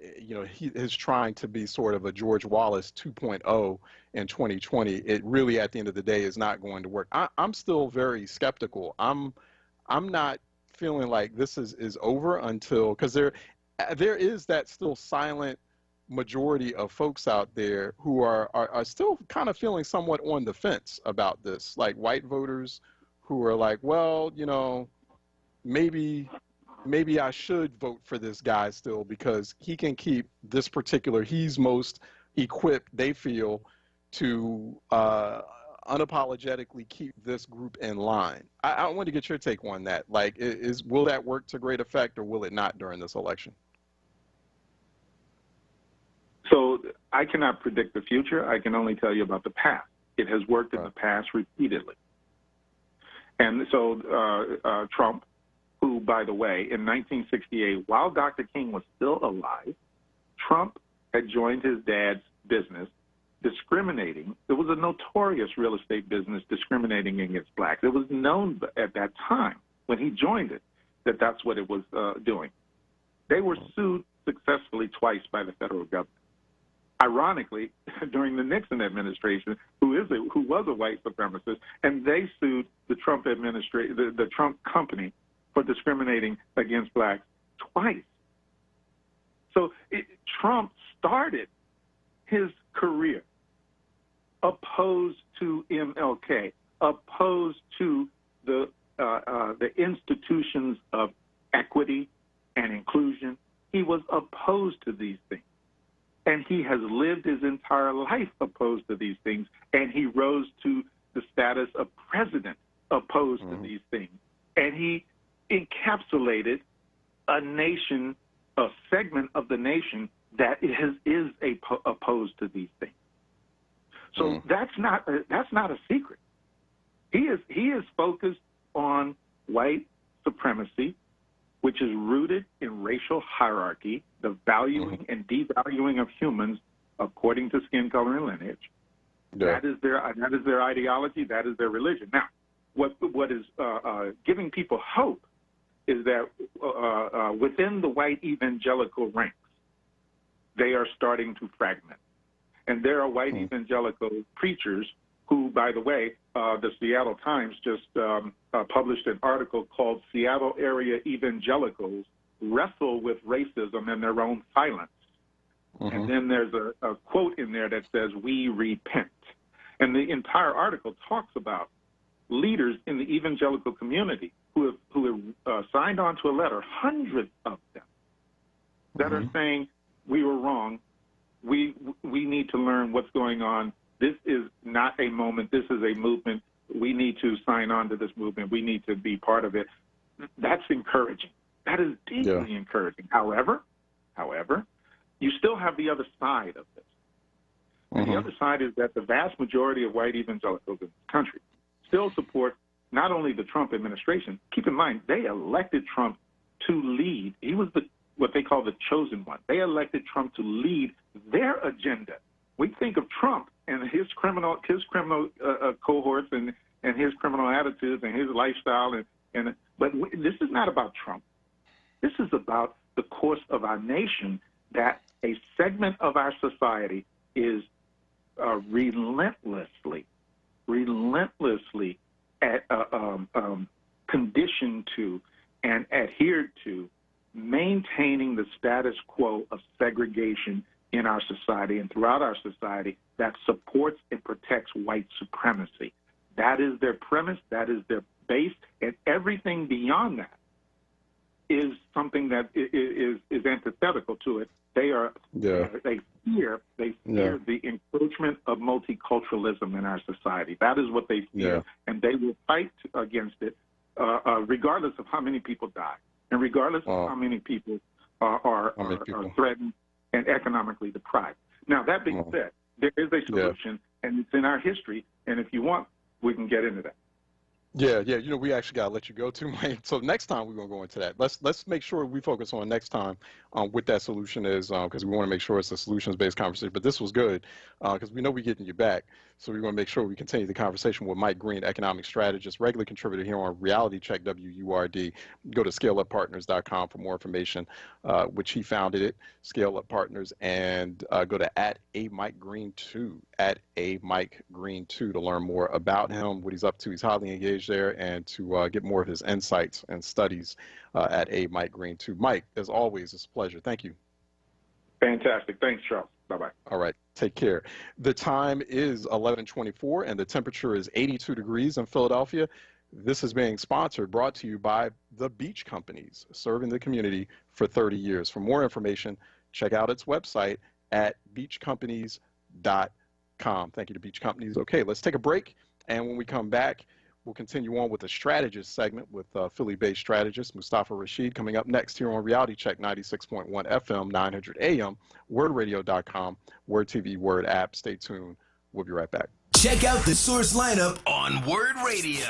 he is trying to be sort of a George Wallace 2.0 in 2020. It really, at the end of the day, is not going to work. I'm still very skeptical. I'm not feeling like this is over until, because there is that still silent majority of folks out there who are still kind of feeling somewhat on the fence about this, like white voters who are like, well, maybe I should vote for this guy still because he can keep this particular, he's most equipped, they feel, to unapologetically keep this group in line. I want to get your take on that. Like, will that work to great effect, or will it not during this election? So I cannot predict the future. I can only tell you about the past. It has worked in the past repeatedly. And so Trump, who, by the way, in 1968, while Dr. King was still alive, Trump had joined his dad's business discriminating. It was a notorious real estate business discriminating against blacks. It was known at that time, when he joined it, that that's what it was doing. They were sued successfully twice by the federal government. Ironically, during the Nixon administration, who was a white supremacist, and they sued the Trump administration, the Trump company, for discriminating against blacks twice. So Trump started his career opposed to MLK, opposed to the institutions of equity and inclusion. He was opposed to these things. And he has lived his entire life opposed to these things, and he rose to the status of president opposed to these things. And he encapsulated a nation, a segment of the nation that is opposed to these things. So that's not a secret. He is focused on white supremacy, which is rooted in racial hierarchy, the valuing and devaluing of humans according to skin color and lineage. Yeah. That is their ideology. That is their religion. Now, what is giving people hope is that within the white evangelical ranks, they are starting to fragment. And there are white evangelical preachers who, by the way, the Seattle Times just published an article called "Seattle Area Evangelicals Wrestle with Racism and Their Own Silence." And then there's a quote in there that says, "We repent." And the entire article talks about leaders in the evangelical community who have signed on to a letter, hundreds of them, that are saying, we were wrong. We need to learn what's going on. This is not a moment. This is a movement. We need to sign on to this movement. We need to be part of it. That's encouraging. That is deeply encouraging. However, you still have the other side of this. And the other side is that the vast majority of white evangelicals in this country still support not only the Trump administration. Keep in mind, they elected Trump to lead. He was what they call the chosen one. They elected Trump to lead their agenda. We think of Trump and his criminal cohorts and his criminal attitudes and his lifestyle, but this is not about Trump. This is about the course of our nation, that a segment of our society is relentlessly conditioned to and adhered to maintaining the status quo of segregation in our society and throughout our society that supports and protects white supremacy. That is their premise, that is their base, and everything beyond that is something that is antithetical to it. They fear the encroachment of multiculturalism in our society. That is what they fear, and they will fight against it, regardless of how many people die, and regardless of how many people are threatened and economically deprived. Now, that being said, there is a solution, and it's in our history, and if you want, we can get into that. Yeah, you know, we actually got to let you go too, Mike. So next time we're going to go into that. Let's make sure we focus on next time what that solution is, because we want to make sure it's a solutions-based conversation. But this was good because we know we're getting you back. So we want to make sure we continue the conversation with Mike Green, economic strategist, regular contributor here on Reality Check WURD. Go to scaleuppartners.com for more information, which he founded it, Scale Up Partners, and go to @AMikeGreen2, @AMikeGreen2 to learn more about him, what he's up to. He's highly engaged there, and to get more of his insights and studies @AMikeGreen2. Mike, as always, it's a pleasure. Thank you. Fantastic. Thanks, Charles. Bye-bye. All right. Take care. The time is 11:24, and the temperature is 82 degrees in Philadelphia. This is being brought to you by the Beach Companies, serving the community for 30 years. For more information, check out its website at beachcompanies.com. Thank you to Beach Companies. Okay, let's take a break, and when we come back, we'll continue on with the strategist segment with Philly-based strategist Mustafa Rashid coming up next here on Reality Check 96.1 FM, 900 AM, wordradio.com, Word TV, Word app. Stay tuned. We'll be right back. Check out the Source lineup on Word Radio.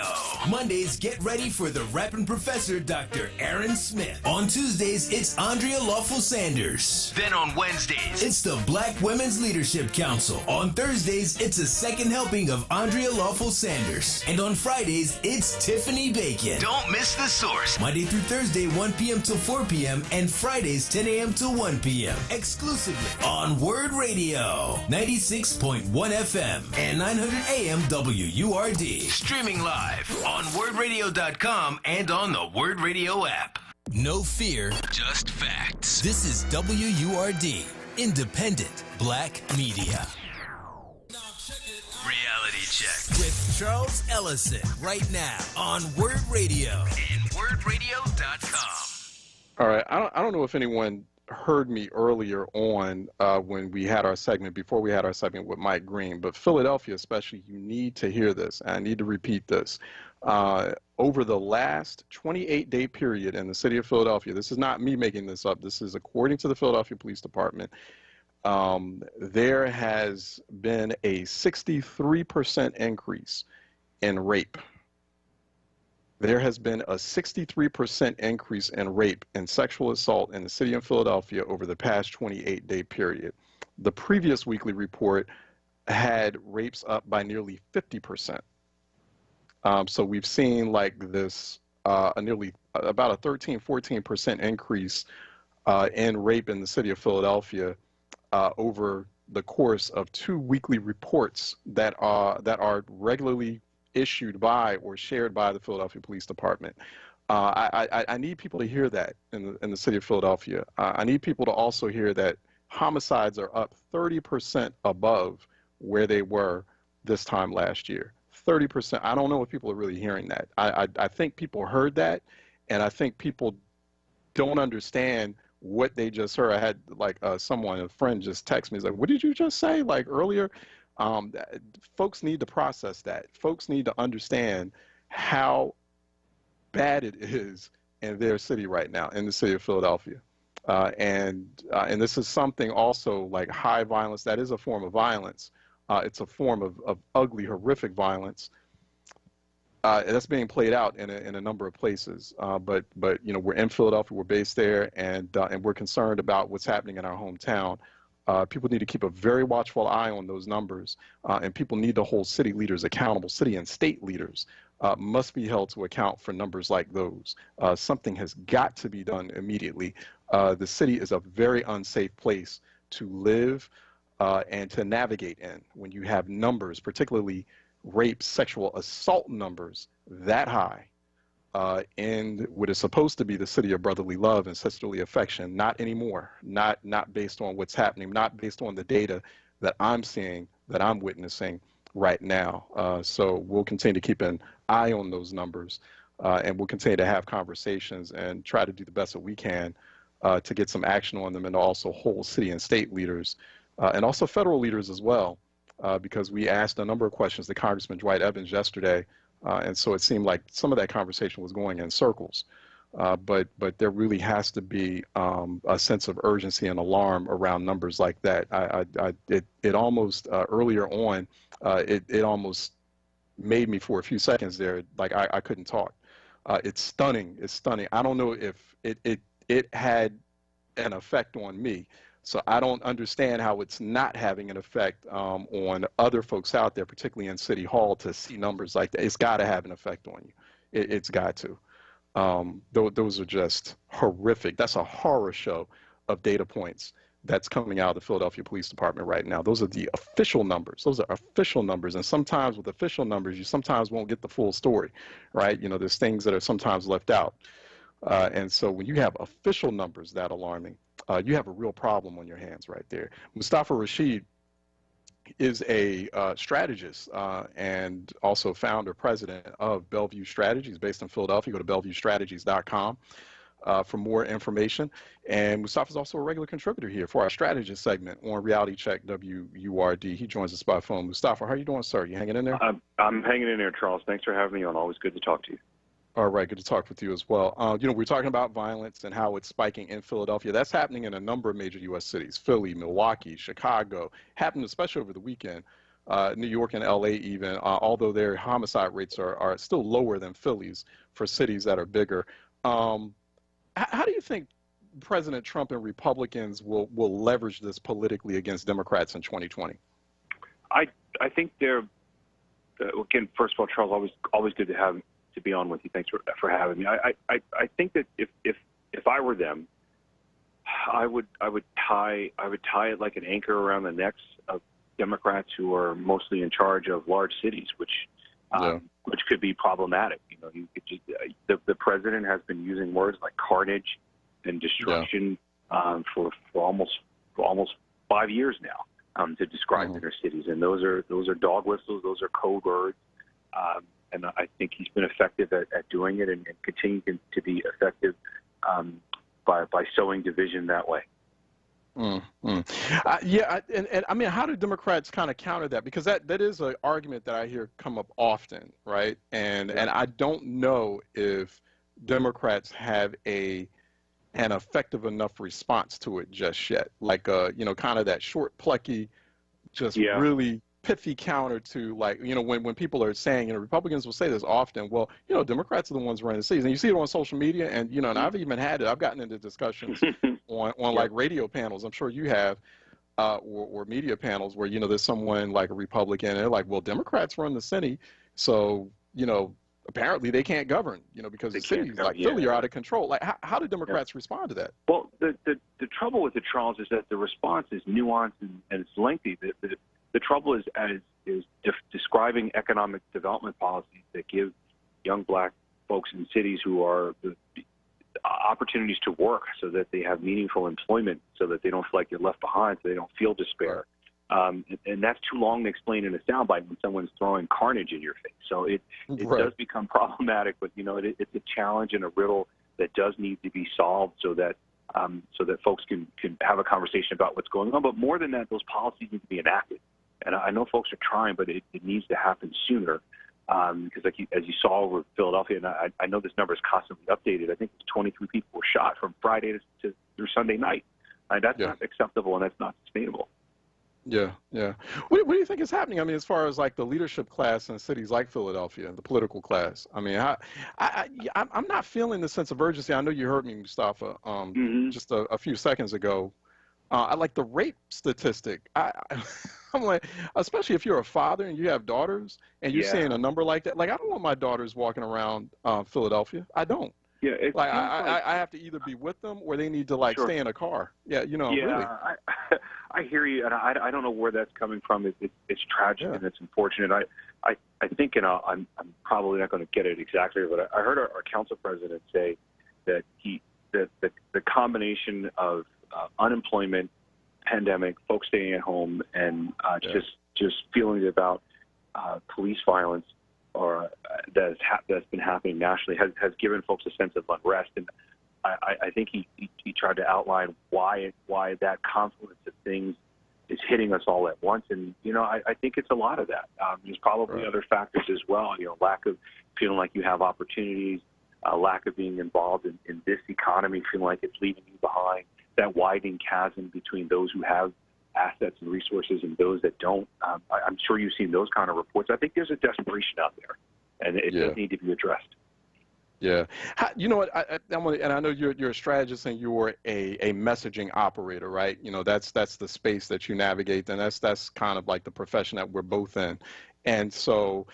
Mondays, get ready for the rapping professor, Dr. Aaron Smith. On Tuesdays, it's Andrea Lawful Sanders. Then on Wednesdays, it's the Black Women's Leadership Council. On Thursdays, it's a second helping of Andrea Lawful Sanders. And on Fridays, it's Tiffany Bacon. Don't miss the Source. Monday through Thursday, 1 p.m. till 4 p.m. and Fridays, 10 a.m. till 1 p.m. Exclusively on Word Radio, 96.1 FM and 900 AM WURD. Streaming live on wordradio.com and on the Word Radio app. No fear, just facts. This is WURD, independent black media. Reality Check with Charles Ellison right now on Word Radio and wordradio.com. All right. I don't know if anyone heard me earlier on when we had our segment, before we had our segment with Mike Green, but Philadelphia especially, you need to hear this. I need to repeat this. Over the last 28-day period in the city of Philadelphia, this is not me making this up, this is according to the Philadelphia Police Department, there has been a 63% increase in rape. There has been a 63% increase in rape and sexual assault in the city of Philadelphia over the past 28-day period. The previous weekly report had rapes up by nearly 50%. So we've seen like this nearly about a 13-14% increase in rape in the city of Philadelphia over the course of 2 weekly reports that are regularly issued by or shared by the Philadelphia Police Department. I need people to hear that in the city of Philadelphia. I need people to also hear that homicides are up 30% above where they were this time last year. 30%. I don't know if people are really hearing that. I think people heard that, and I think people don't understand what they just heard. I had like a friend just text me. He's like, "What did you just say?" Like earlier. Folks need to process that. Folks need to understand how bad it is in their city right now, in the city of Philadelphia. And this is something also like high violence. That is a form of violence. It's a form of ugly, horrific violence that's being played out in a number of places. But you know, we're in Philadelphia. We're based there, and we're concerned about what's happening in our hometown. People need to keep a very watchful eye on those numbers, and people need to hold city leaders accountable. City and state leaders must be held to account for numbers like those. Something has got to be done immediately. The city is a very unsafe place to live and to navigate in when you have numbers, particularly rape, sexual assault numbers that high. in what is supposed to be the city of brotherly love and sisterly affection. Not anymore. Not based on what's happening. Not based on the data that I'm seeing, that I'm witnessing right now. So we'll continue to keep an eye on those numbers, and we'll continue to have conversations and try to do the best that we can to get some action on them, and also hold city and state leaders and also federal leaders as well, because we asked a number of questions to Congressman Dwight Evans yesterday, and so it seemed like some of that conversation was going in circles. But there really has to be a sense of urgency and alarm around numbers like that. It almost earlier on, it almost made me for a few seconds there like I couldn't talk. It's stunning. It's stunning. I don't know if it had an effect on me. So I don't understand how it's not having an effect on other folks out there, particularly in City Hall, to see numbers like that. It's got to have an effect on you. It's got to. Those are just horrific. That's a horror show of data points that's coming out of the Philadelphia Police Department right now. Those are the official numbers. Those are official numbers. And sometimes with official numbers, you sometimes won't get the full story, right? You know, there's things that are sometimes left out. And so when you have official numbers that alarming, you have a real problem on your hands right there. Mustafa Rashid is a strategist and also founder, president of Bellevue Strategies, based in Philadelphia. Go to bellevuestrategies.com for more information. And Mustafa is also a regular contributor here for our strategist segment on Reality Check WURD. He joins us by phone. Mustafa, how are you doing, sir? You hanging in there? I'm hanging in there, Charles. Thanks for having me on. Always good to talk to you. All right, good to talk with you as well. You know, we're talking about violence and how it's spiking in Philadelphia. That's happening in a number of major U.S. cities: Philly, Milwaukee, Chicago. Happened especially over the weekend. New York and L.A. even, although their homicide rates are still lower than Philly's for cities that are bigger. How do you think President Trump and Republicans will leverage this politically against Democrats in 2020? I think they're again. First of all, Charles, always good to be on with you. Thanks for having me. I think that if I were them, I would tie it like an anchor around the necks of Democrats who are mostly in charge of large cities, which could be problematic. You know, you could just, the president has been using words like carnage and destruction for almost 5 years now to describe inner cities, and those are dog whistles, those are code words. And I think he's been effective at doing it and continuing to be effective by sowing division that way. Yeah, and I mean, how do Democrats kind of counter that? Because that is an argument that I hear come up often, right? And I don't know if Democrats have an effective enough response to it just yet. Like, you know, kind of that short, plucky, just really pithy counter to, like, you know, when people are saying, you know, Republicans will say this often, well, you know, Democrats are the ones running the cities. And you see it on social media, and, you know, and I've even had it. I've gotten into discussions on like radio panels. I'm sure you have, or media panels where, you know, there's someone like a Republican, and they're like, well, Democrats run the city, so, you know, apparently they can't govern, you know, because the cities like Philly are out of control. Like, how do Democrats respond to that? Well, the trouble with it, Charles, is that the response is nuanced and it's lengthy. The trouble is describing economic development policies that give young black folks in cities who are the opportunities to work so that they have meaningful employment, so that they don't feel like they're left behind, so they don't feel despair. And that's too long to explain in a soundbite when someone's throwing carnage in your face. So it does become problematic, but, you know, it's a challenge and a riddle that does need to be solved so that folks can have a conversation about what's going on. But more than that, those policies need to be enacted. And I know folks are trying, but it needs to happen sooner because, like as you saw over Philadelphia, and I know this number is constantly updated. I think 23 people were shot from Friday through Sunday night. That's not acceptable, and that's not sustainable. Yeah. What do you think is happening? I mean, as far as like the leadership class in cities like Philadelphia, the political class. I mean, I'm not feeling the sense of urgency. I know you heard me, Mustafa, just a few seconds ago. I like the rape statistic. I'm like, especially if you're a father and you have daughters and you're seeing a number like that. Like, I don't want my daughters walking around Philadelphia. I don't. Yeah, it Like feels I have to either be with them or they need to like Sure. stay in a car. Yeah, you know, yeah, really. I hear you, and I don't know where that's coming from. It's tragic and it's unfortunate. I think, and I'm probably not going to get it exactly, but I heard our council president say that the combination of unemployment, pandemic, folks staying at home, and just feelings about police violence or that's been happening nationally has given folks a sense of unrest. And I think he tried to outline why that confluence of things is hitting us all at once. And, you know, I think it's a lot of that. There's probably other factors as well, you know, lack of feeling like you have opportunities, lack of being involved in this economy, feeling like it's leaving you behind, that widening chasm between those who have assets and resources and those that don't. I'm sure you've seen those kind of reports. I think there's a desperation out there, and it does need to be addressed. Yeah, you know what? And I know you're a strategist and you're a messaging operator, right? You know, that's the space that you navigate, and that's kind of like the profession that we're both in, and so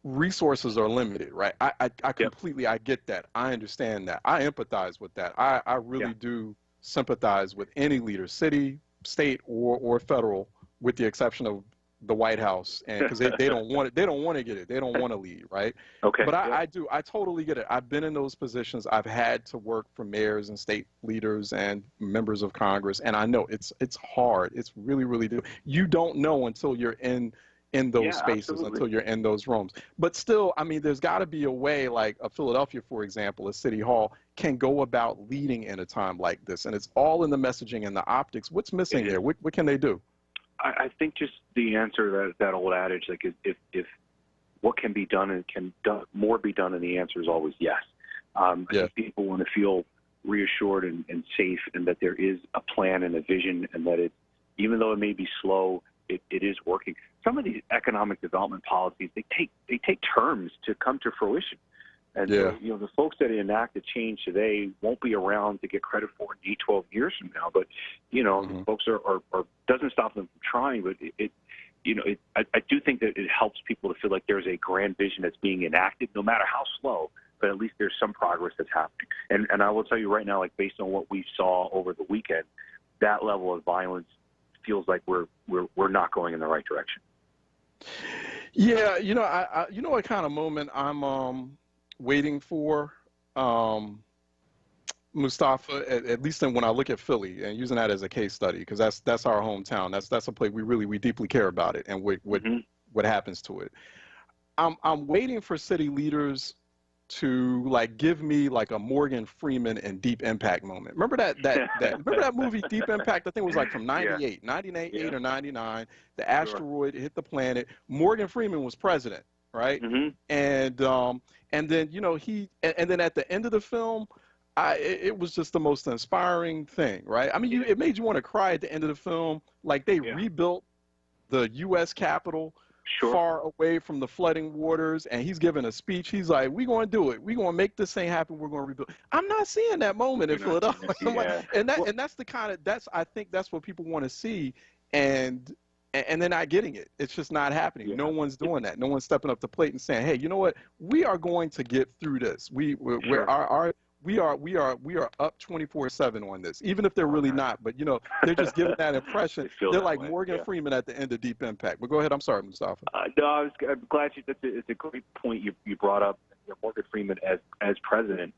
resources are limited, right? I completely I get that. I understand that. I empathize with that. I really do sympathize with any leader, city, state, or federal, with the exception of the White House, and because they don't want it, they don't want to get it, they don't want to lead, right? Okay. But I totally get it. I've been in those positions. I've had to work for mayors and state leaders and members of Congress, and I know it's hard. It's really, really do. You don't know until you're in those spaces, absolutely. until you're in those rooms. But still, I mean, there's got to be a way, like a Philadelphia, for example, a city hall can go about leading in a time like this, and it's all in the messaging and the optics. What's missing there? What can they do? I think just the answer, that old adage, like if what can be done and can more be done, and the answer is always yes. I think people want to feel reassured and safe, and that there is a plan and a vision, and that it, even though it may be slow, it is working. Some of these economic development policies, they take terms to come to fruition. And so, you know, the folks that enact the change today won't be around to get credit for in 12 years from now. But, you know, folks are doesn't stop them from trying. But I do think that it helps people to feel like there's a grand vision that's being enacted, no matter how slow. But at least there's some progress that's happening. And I will tell you right now, like based on what we saw over the weekend, that level of violence feels like we're not going in the right direction. Yeah, you know, I you know what kind of moment I'm waiting for, Mustafa, at least when I look at Philly and using that as a case study, because that's our hometown. That's a place we deeply care about it and what happens to it. I'm waiting for city leaders to like give me like a Morgan Freeman and Deep Impact moment. Remember that remember that movie Deep Impact? I think it was like from 98 or 99. The asteroid hit the planet. Morgan Freeman was president, right? And then, you know, and then at the end of the film, it was just the most inspiring thing, right? I mean, it made you want to cry at the end of the film. Like they rebuilt the U.S. Capitol far away from the flooding waters, and he's giving a speech. He's like, we're going to do it. We're going to make this thing happen. We're going to rebuild. I'm not seeing that moment in Philadelphia. I think that's what people want to see, and they're not getting it. It's just not happening. No one's doing that. No one's stepping up to the plate and saying, hey, you know what? We are going to get through this. We are up 24/7 on this, even if they're really not. But, you know, they're just giving that impression. They're like Morgan Freeman at the end of Deep Impact. But go ahead. I'm sorry, Mustafa. No, I'm glad it's a great point you brought up. You know, Morgan Freeman as president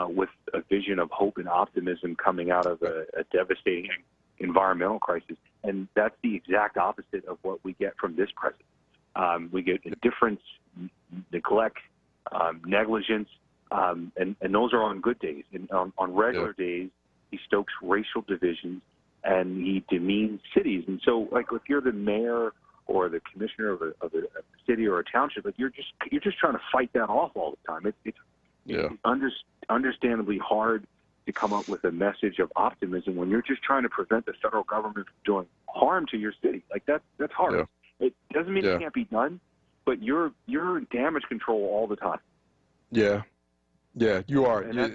with a vision of hope and optimism coming out of a devastating environmental crisis. And that's the exact opposite of what we get from this president. We get indifference, neglect, negligence. And those are on good days. And on regular days, he stokes racial divisions and he demeans cities. And so, like, if you're the mayor or the commissioner of a city or a township, like you're just trying to fight that off all the time. It's understandably hard to come up with a message of optimism when you're just trying to prevent the federal government from doing harm to your city. Like that's hard. It doesn't mean it can't be done, but you're in damage control all the time. Yeah, you are. And that's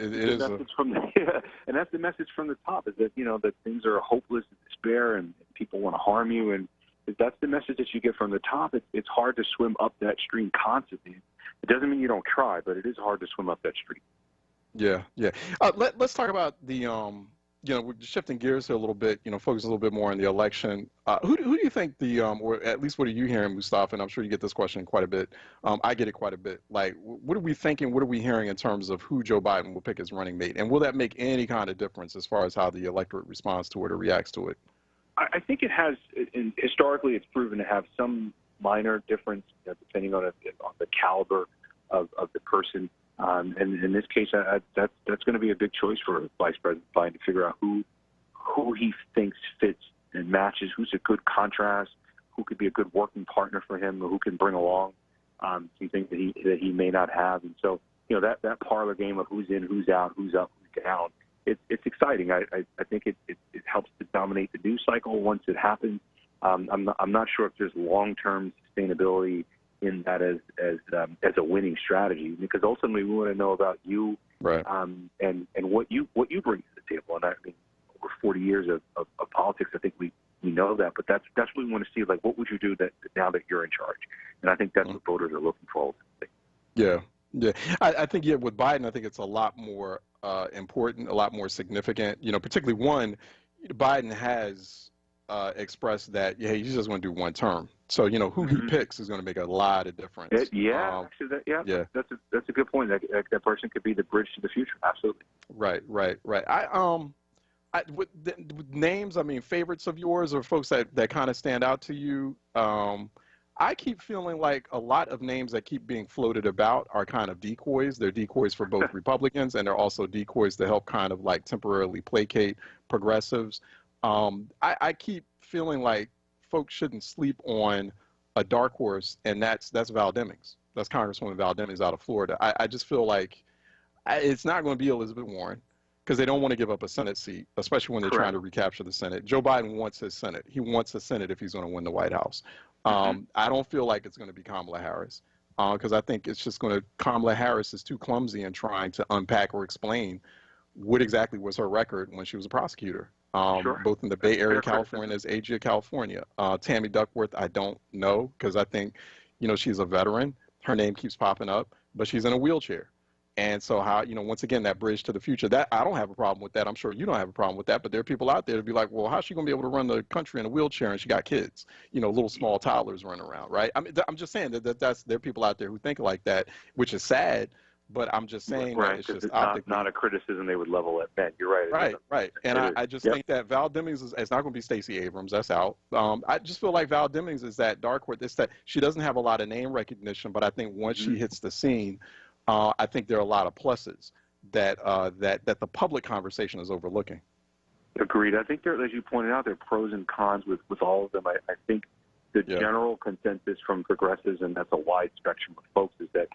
the message from the top, is that, you know, that things are hopeless and despair and people want to harm you. And if that's the message that you get from the top, it's hard to swim up that stream constantly. It doesn't mean you don't try, but it is hard to swim up that stream. Yeah, yeah. Let's talk about the we're shifting gears here a little bit. Focus a little bit more on the election. Who do you think or at least what are you hearing, Mustafa? And I'm sure you get this question quite a bit. I get it quite a bit. Like, what are we thinking? What are we hearing in terms of who Joe Biden will pick as running mate? And will that make any kind of difference as far as how the electorate responds to it or reacts to it? I think it has, and historically, it's proven to have some minor difference, depending on the caliber of the person. And in this case, that's going to be a big choice for Vice President Biden to figure out who he thinks fits and matches, who's a good contrast, who could be a good working partner for him, or who can bring along some things that he may not have. And so, that parlor game of who's in, who's out, who's up, who's down, it's exciting. I think it helps to dominate the news cycle once it happens. I'm not sure if there's long-term sustainability in that as a winning strategy, because ultimately we want to know about you, right? And what you bring to the table. And I mean, over 40 years of politics, I think we know that. But that's what we want to see. Like, what would you do now that you're in charge? And I think that's what voters are looking for. Yeah. Yeah, I think with Biden, I think it's a lot more important, a lot more significant. Particularly Biden has expressed that he just want to do one term. So who he picks is going to make a lot of difference. That's a good point. That person could be the bridge to the future. Absolutely. Right. With names, I mean, favorites of yours or folks that kind of stand out to you. I keep feeling like a lot of names that keep being floated about are kind of decoys. They're decoys for both Republicans, and they're also decoys to help kind of like temporarily placate progressives. I keep feeling like folks shouldn't sleep on a dark horse, and that's Val Demings. That's Congresswoman Val Demings out of Florida. I just feel like it's not going to be Elizabeth Warren, because they don't want to give up a Senate seat, especially when they're trying to recapture the Senate. Joe Biden wants his Senate. He wants a Senate if he's going to win the White House. I don't feel like it's going to be Kamala Harris, because I think it's just Kamala Harris is too clumsy in trying to unpack or explain what exactly was her record when she was a prosecutor, both in the Bay Area, California, as AG of California. Tammy Duckworth, I don't know, because I think, she's a veteran. Her name keeps popping up, but she's in a wheelchair. And so how, once again, that bridge to the future, that I don't have a problem with that. I'm sure you don't have a problem with that, but there are people out there to be like, well, how's she going to be able to run the country in a wheelchair and she got kids, little small toddlers running around, right? I mean, I'm just saying that there are people out there who think like that, which is sad, but I'm just saying that it's just not a criticism they would level at men. You're right. Right. And I just think that Val Demings it's not going to be Stacey Abrams. That's out. I just feel like Val Demings is that dark horse. It's that she doesn't have a lot of name recognition, but I think once she hits the scene, I think there are a lot of pluses that the public conversation is overlooking. Agreed. I think as you pointed out, there are pros and cons with all of them. I think the general consensus from progressives, and that's a wide spectrum of folks, is that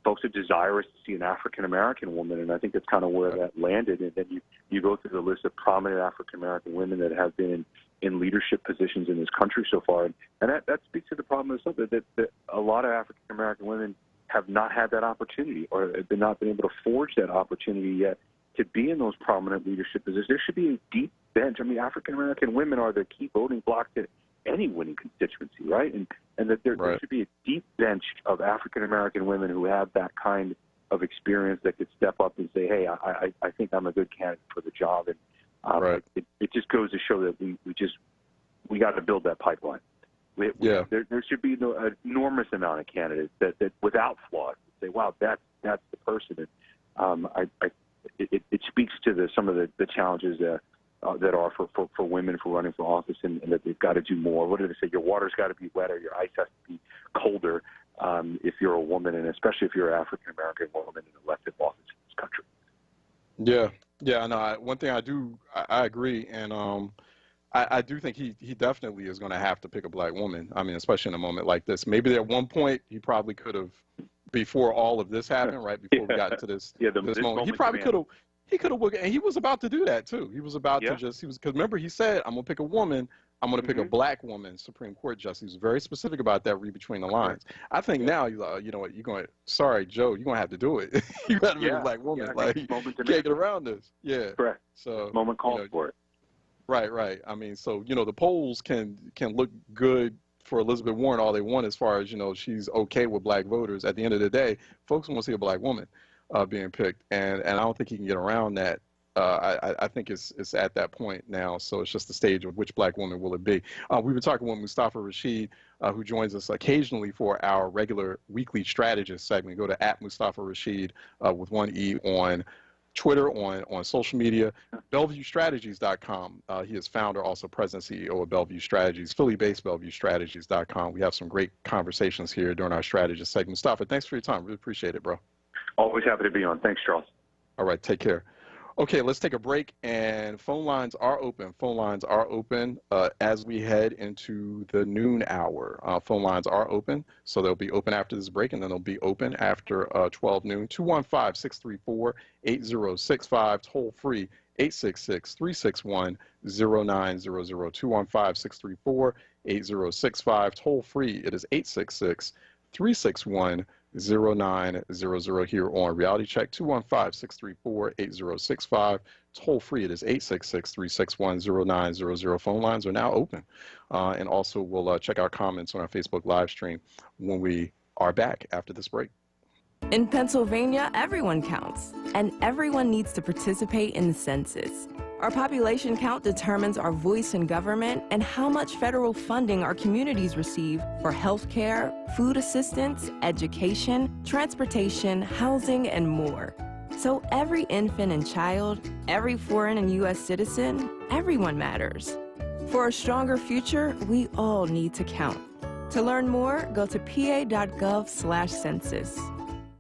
folks are desirous to see an African-American woman, and I think that's kind of where that landed. And then you go through the list of prominent African-American women that have been in leadership positions in this country so far. And that speaks to the problem that a lot of African-American women have not had that opportunity, or have not been able to forge that opportunity yet to be in those prominent leadership positions. There should be a deep bench. I mean, African-American women are the key voting bloc to any winning constituency, right? And that there should be a deep bench of African-American women who have that kind of experience that could step up and say, hey, I think I'm a good candidate for the job. And it just goes to show that we got to build that pipeline. There should be an enormous amount of candidates that without flaws say, wow, that's the person. And it speaks to some of the challenges that are for women for running for office, and that they've got to do more. What do they say? Your water's got to be wetter, your ice has to be colder if you're a woman, and especially if you're an African-American woman in elected office in this country. Yeah, no, one thing I agree, and I do think he definitely is going to have to pick a black woman. I mean, especially in a moment like this. Maybe at one point he probably could have, before all of this happened, right before we got into this moment, he probably could have. He could have, and he was about to do that too. He was about to because remember he said, "I'm gonna pick a woman. I'm gonna pick a black woman, Supreme Court justice." He was very specific about that. Read between the lines. I think now you know what, you're going. Sorry, Joe, you're gonna have to do it. You got to be a black woman. Like you can't get around this. Correct. So this moment calls for it. Right. I mean, so the polls can look good for Elizabeth Warren all they want as far as she's okay with black voters. At the end of the day, folks want to see a black woman. being picked, and I don't think he can get around that. I think it's at that point now, so it's just the stage of which black woman will it be. We were talking with Mustafa Rashid, who joins us occasionally for our regular weekly strategist segment. Go to @Mustafa Rashid with one E on Twitter, on social media, BellevueStrategies.com. He is founder, also president, CEO of Bellevue Strategies, Philly-based BellevueStrategies.com. We have some great conversations here during our strategist segment. Mustafa, thanks for your time. Really appreciate it, bro. Always happy to be on. Thanks, Charles. All right, take care. Okay, let's take a break, and phone lines are open. Phone lines are open as we head into the noon hour. Phone lines are open, so they'll be open after this break, and then they'll be open after 12 noon. 215-634-8065, toll free, 866-361-0900. 215-634-8065, toll free. It is 866-361-0900 here on Reality Check. 215-634-8065, toll free. It is 866-361-0900. Phone lines are now open, and also we'll check our comments on our Facebook live stream when we are back after this break. In Pennsylvania, everyone counts, and everyone needs to participate in the census. Our population count determines our voice in government and how much federal funding our communities receive for health care, food assistance, education, transportation, housing, and more. So every infant and child, every foreign and U.S. citizen, everyone matters. For a stronger future, we all need to count. To learn more, go to pa.gov/census.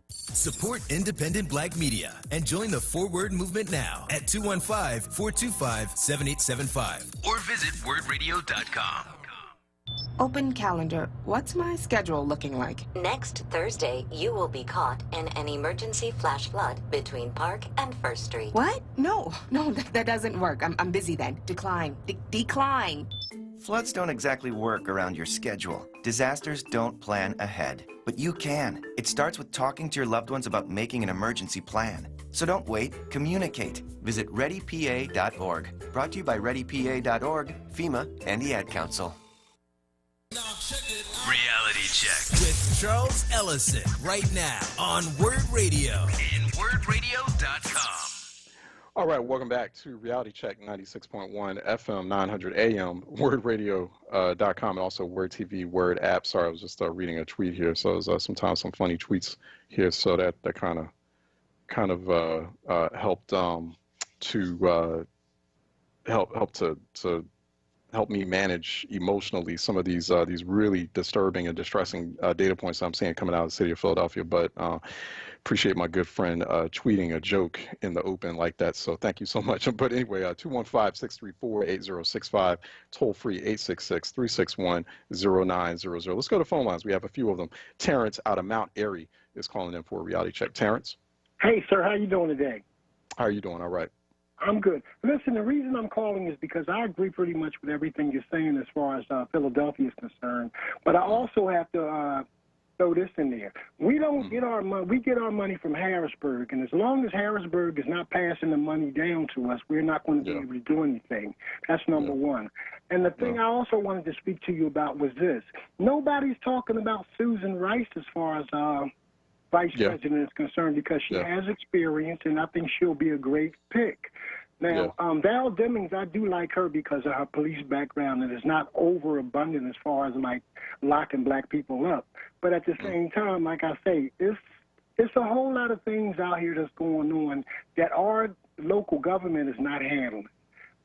Support independent black media and join the Forward movement now at 215-425-7875 or visit wordradio.com. Open calendar. What's my schedule looking like? Next Thursday, you will be caught in an emergency flash flood between Park and First Street. What? No, that doesn't work. I'm busy then. Decline. Decline. Floods don't exactly work around your schedule. Disasters don't plan ahead. But you can. It starts with talking to your loved ones about making an emergency plan. So don't wait, communicate. Visit readypa.org. Brought to you by readypa.org, FEMA, and the Ad Council. Reality Check with Charles Ellison right now on Word Radio and wordradio.com. All right, welcome back to Reality Check 96.1 FM 900 AM, wordradio.com, and also Word TV, Word app. Sorry, I was just reading a tweet here, so there's sometimes some funny tweets here, so that kind of helped to help me manage emotionally some of these really disturbing and distressing data points I'm seeing coming out of the city of Philadelphia. But appreciate my good friend tweeting a joke in the open like that. So thank you so much. But anyway, 215-634-8065, toll free 866-361-0900. Let's go to phone lines. We have a few of them. Terrence out of Mount Airy is calling in for a reality check. Terrence. Hey, sir, how you doing today? How are you doing? All right. I'm good. Listen, the reason I'm calling is because I agree pretty much with everything you're saying as far as Philadelphia is concerned. But I also have to throw this in there. We don't get our money. We get our money from Harrisburg, and as long as Harrisburg is not passing the money down to us, we're not going to be able to do anything. That's number one. And the thing I also wanted to speak to you about was this. Nobody's talking about Susan Rice as far as Vice President is concerned, because she has experience, and I think she'll be a great pick. Now, Val Demings, I do like her because of her police background, and it's not overabundant as far as like locking black people up. But at the same time, like I say, it's a whole lot of things out here that's going on that our local government is not handling.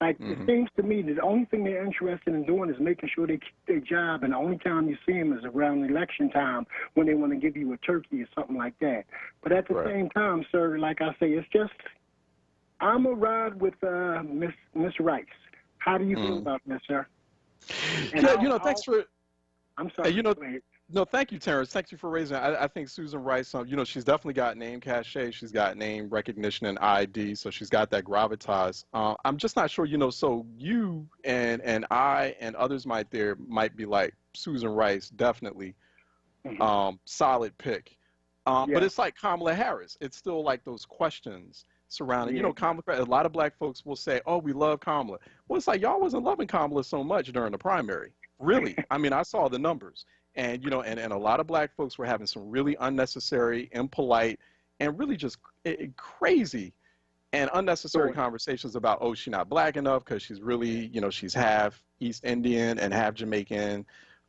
Like, it seems to me that the only thing they're interested in doing is making sure they keep their job, and the only time you see them is around election time when they want to give you a turkey or something like that. But at the same time, sir, like I say, it's just, I'm a ride with Miss Rice. How do you feel about that, sir? And thanks for... I'm sorry. No, thank you, Terrence. Thank you for raising it. I think Susan Rice, she's definitely got name cachet. She's got name recognition and ID, so she's got that gravitas. I'm just not sure, so you and I and others might be like, Susan Rice, definitely solid pick. But it's like Kamala Harris. It's still like those questions surrounding, Kamala, a lot of black folks will say, oh, we love Kamala. Well, it's like y'all wasn't loving Kamala so much during the primary. Really. I mean, I saw the numbers. And, and a lot of black folks were having some really unnecessary, impolite, and really just crazy and unnecessary conversations about, oh, she's not black enough because she's really, you know, she's half East Indian and half Jamaican,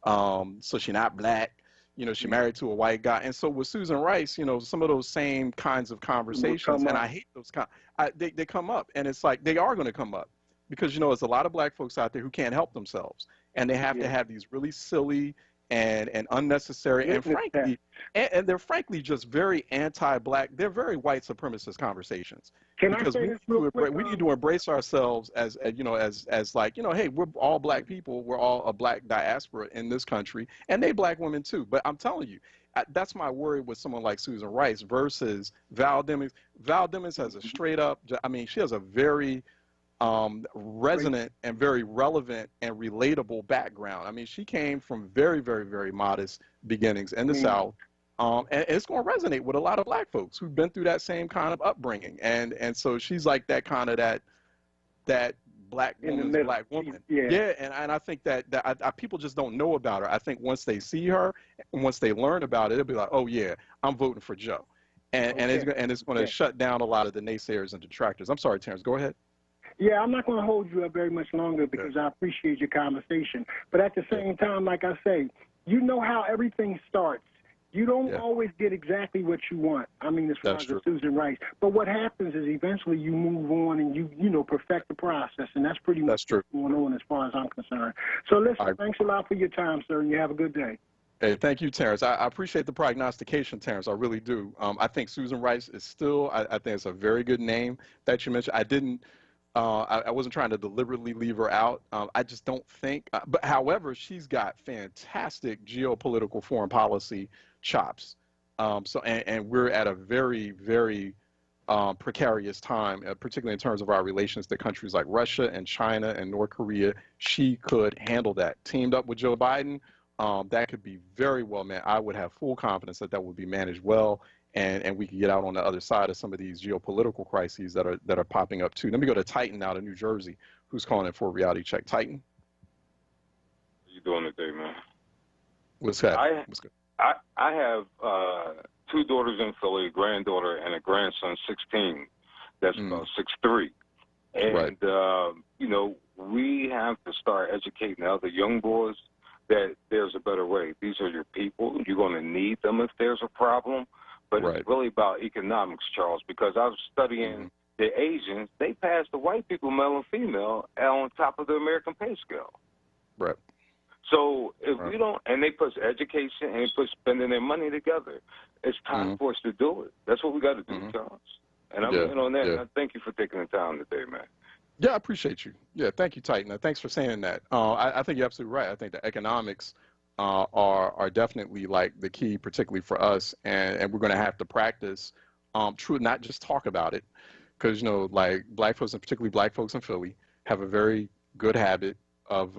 so she's not black. You know, she married to a white guy. And so with Susan Rice, you know, some of those same kinds of conversations, and I hate those they come up, and it's like they are going to come up because, you know, there's a lot of black folks out there who can't help themselves, and they have to have these really silly and unnecessary and frankly, and they're frankly just very anti-black. They're very white supremacist conversations. Because we need to embrace ourselves as you know, as like, you know, hey, we're all black people. We're all a black diaspora in this country, and they black women too. But I'm telling you, that's my worry with someone like Susan Rice versus Val Demings. Val Demings has a straight up, I mean, she has a very resonant and very relevant and relatable background. I mean, she came from very, very, very modest beginnings in the South. And it's going to resonate with a lot of black folks who've been through that same kind of upbringing. And so she's like that kind of that black woman's black woman. Yeah. And I think that people just don't know about her. I think once they see her and once they learn about it, they'll be like, oh yeah, I'm voting for Joe. And it's going to shut down a lot of the naysayers and detractors. I'm sorry, Terrence, go ahead. Yeah, I'm not going to hold you up very much longer because I appreciate your conversation. But at the same time, like I say, you know how everything starts. You don't always get exactly what you want. I mean, as far as Susan Rice. But what happens is eventually you move on and you perfect the process, and that's pretty much what's going on as far as I'm concerned. So listen, thanks a lot for your time, sir, and you have a good day. Hey, thank you, Terrence. I appreciate the prognostication, Terrence. I really do. I think Susan Rice is still, I think it's a very good name that you mentioned. I wasn't trying to deliberately leave her out. I just don't think, but however, she's got fantastic geopolitical foreign policy chops. And we're at a very, very precarious time, particularly in terms of our relations to countries like Russia and China and North Korea. She could handle that. Teamed up with Joe Biden, that could be very well, man. I would have full confidence that would be managed well. And we can get out on the other side of some of these geopolitical crises that are popping up too. Let me go to Titan out of New Jersey, who's calling in for a reality check. Titan, how you doing today, man? What's happening? I have 2 daughters in Philly, a granddaughter and a grandson, 16. That's about 6'3". And you know, we have to start educating the other young boys that there's a better way. These are your people. You're going to need them if there's a problem. But it's really about economics, Charles, because I was studying the Asians. They pass the white people, male and female, on top of the American pay scale. Right. So if we don't, and they put education and they put spending their money together, it's time for us to do it. That's what we got to do, Charles. And I'm in on that. And I thank you for taking the time today, man. Yeah, I appreciate you. Yeah, thank you, Titan. Thanks for saying that. I think you're absolutely right. I think the economics are definitely like the key, particularly for us, and we're going to have to practice not just talk about it, because, you know, like black folks, and particularly black folks in Philly, have a very good habit of,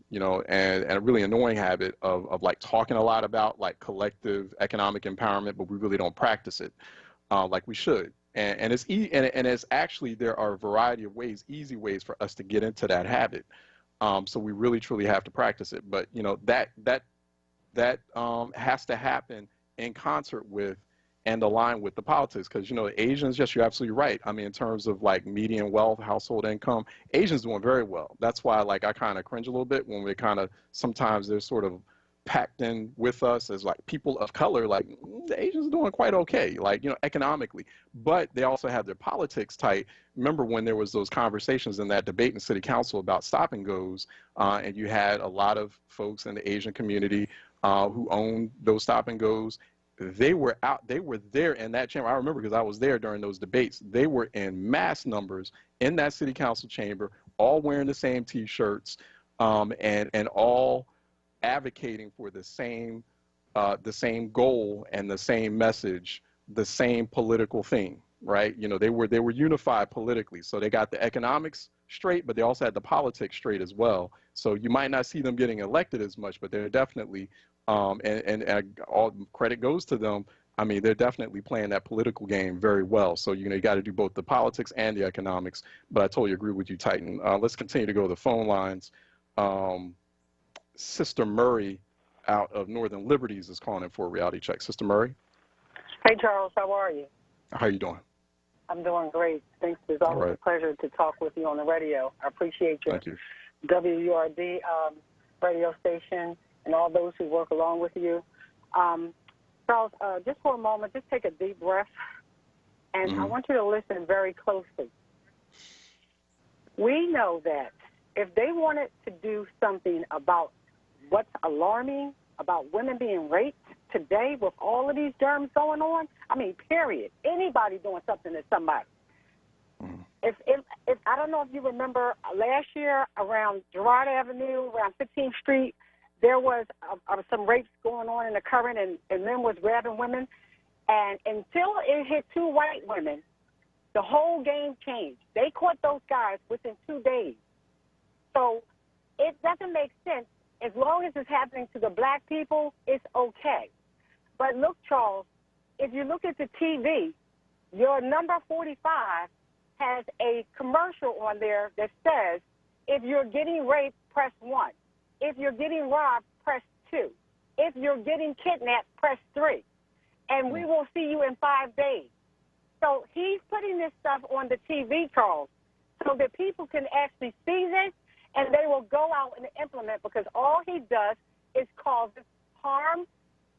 you know, and a really annoying habit of like talking a lot about like collective economic empowerment, but we really don't practice it like we should. And it's and it's actually, there are a variety of ways, easy ways for us to get into that habit. So we really, truly have to practice it. But, you know, that has to happen in concert with and align with the politics. Because, you know, Asians, yes, you're absolutely right. I mean, in terms of like median wealth, household income, Asians doing very well. That's why, like, I kind of cringe a little bit when we kind of, sometimes they're sort of packed in with us as like people of color, like the Asians are doing quite okay, like, you know, economically, but they also have their politics tight. Remember when there was those conversations in that debate in city council about stop and goes, and you had a lot of folks in the Asian community who owned those stop and goes. They were there in that chamber. I remember because I was there during those debates. They were in mass numbers in that city council chamber, all wearing the same T-shirts, and all advocating for the same goal and the same message, the same political thing, right? You know, they were unified politically. So they got the economics straight, but they also had the politics straight as well. So you might not see them getting elected as much, but they're definitely, and all credit goes to them. I mean, they're definitely playing that political game very well. So, you know, you got to do both the politics and the economics. But I totally agree with you, Titan. Let's continue to go to the phone lines. Sister Murray out of Northern Liberties is calling in for a reality check. Sister Murray. Hey, Charles, how are you? How you doing? I'm doing great. Thanks. It's always a pleasure to talk with you on the radio. I appreciate your WURD radio station and all those who work along with you. Charles, just for a moment, just take a deep breath, and I want you to listen very closely. We know that if they wanted to do something about what's alarming about women being raped today with all of these germs going on, I mean, period. Anybody doing something to somebody. If I don't know if you remember last year around Girard Avenue, around 15th Street, there was some rapes going on in the current, and men was grabbing women. And until it hit 2 white women, the whole game changed. They caught those guys within 2 days. So it doesn't make sense. As long as it's happening to the black people, it's okay. But look, Charles, if you look at the TV, your number 45 has a commercial on there that says, if you're getting raped, press 1. If you're getting robbed, press 2. If you're getting kidnapped, press 3. And we will see you in 5 days. So he's putting this stuff on the TV, Charles, so that people can actually see this and they will go out and implement, because all he does is cause harm,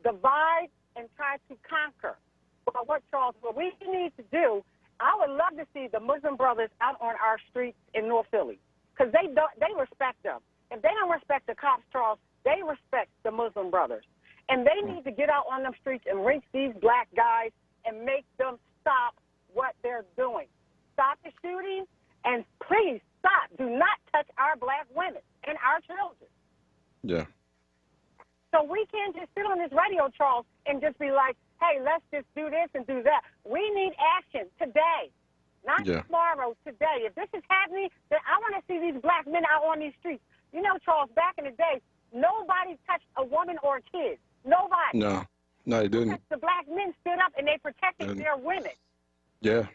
divide, and try to conquer. But what, Charles, what we need to do, I would love to see the Muslim brothers out on our streets in North Philly, because they respect them. If they don't respect the cops, Charles, they respect the Muslim brothers. And they need to get out on them streets and reach these black guys and make them stop what they're doing. Stop the shooting, and please stop. Do not touch our black women and our children. Yeah. So we can't just sit on this radio, Charles, and just be like, hey, let's just do this and do that. We need action today, not tomorrow, today. If this is happening, then I want to see these black men out on these streets. You know, Charles, back in the day, nobody touched a woman or a kid. Nobody. No, they didn't. Because the black men stood up and they protected their women. Yeah.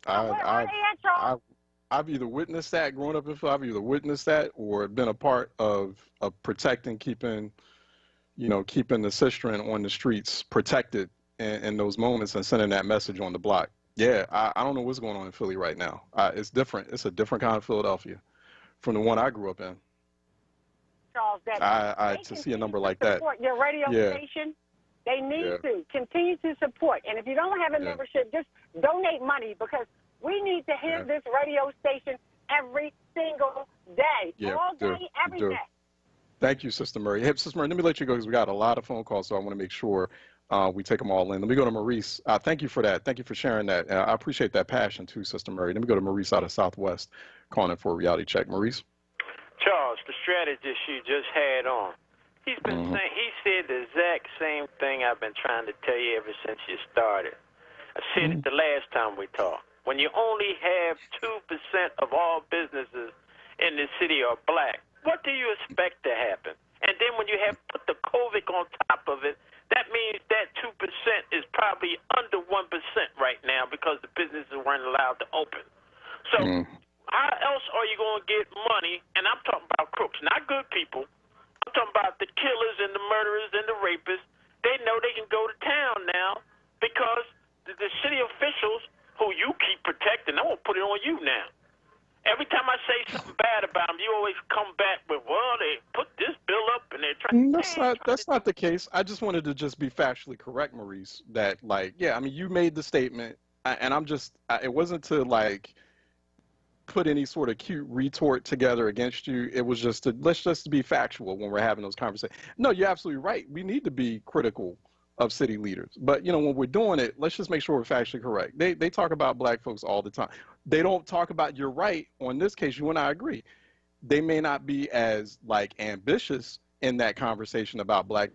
Where are they at, Charles? I've either witnessed that growing up in Philly, I've either witnessed that or been a part of protecting, keeping the sisterin on the streets protected in those moments and sending that message on the block. Yeah, I don't know what's going on in Philly right now. It's different. It's a different kind of Philadelphia from the one I grew up in. Charles, that to see a number like that. Support your radio station. They need to continue to support. And if you don't have a membership, just donate money, because we need to hear this radio station every single day, all day, every day. Thank you, Sister Murray. Hey, Sister Murray, let me let you go because we got a lot of phone calls, so I want to make sure we take them all in. Let me go to Maurice. Thank you for that. Thank you for sharing that. I appreciate that passion too, Sister Murray. Let me go to Maurice out of Southwest, calling in for a reality check. Maurice? Charles, the strategist you just had on, he's been saying, he said the exact same thing I've been trying to tell you ever since you started. I said it the last time we talked. When you only have 2% of all businesses in the city are black, what do you expect to happen? And then when you have put the COVID on top of it, that means that 2% is probably under 1% right now because the businesses weren't allowed to open. So how else are you going to get money? And I'm talking about crooks, not good people. I'm talking about the killers and the murderers and the rapists. They know they can go to town now because the city officials who you keep protecting, I'm going to put it on you now. Every time I say something bad about them, you always come back with, well, they put this bill up and they're trying to... That's not the case. I just wanted to just be factually correct, Maurice, that, you made the statement, and it wasn't to, put any sort of cute retort together against you. It was just let's just be factual when we're having those conversations. No, you're absolutely right. We need to be critical of city leaders. But, when we're doing it, let's just make sure we're factually correct. They talk about black folks all the time. They don't talk about, you're right, on this case, you and I agree. They may not be as, ambitious in that conversation about black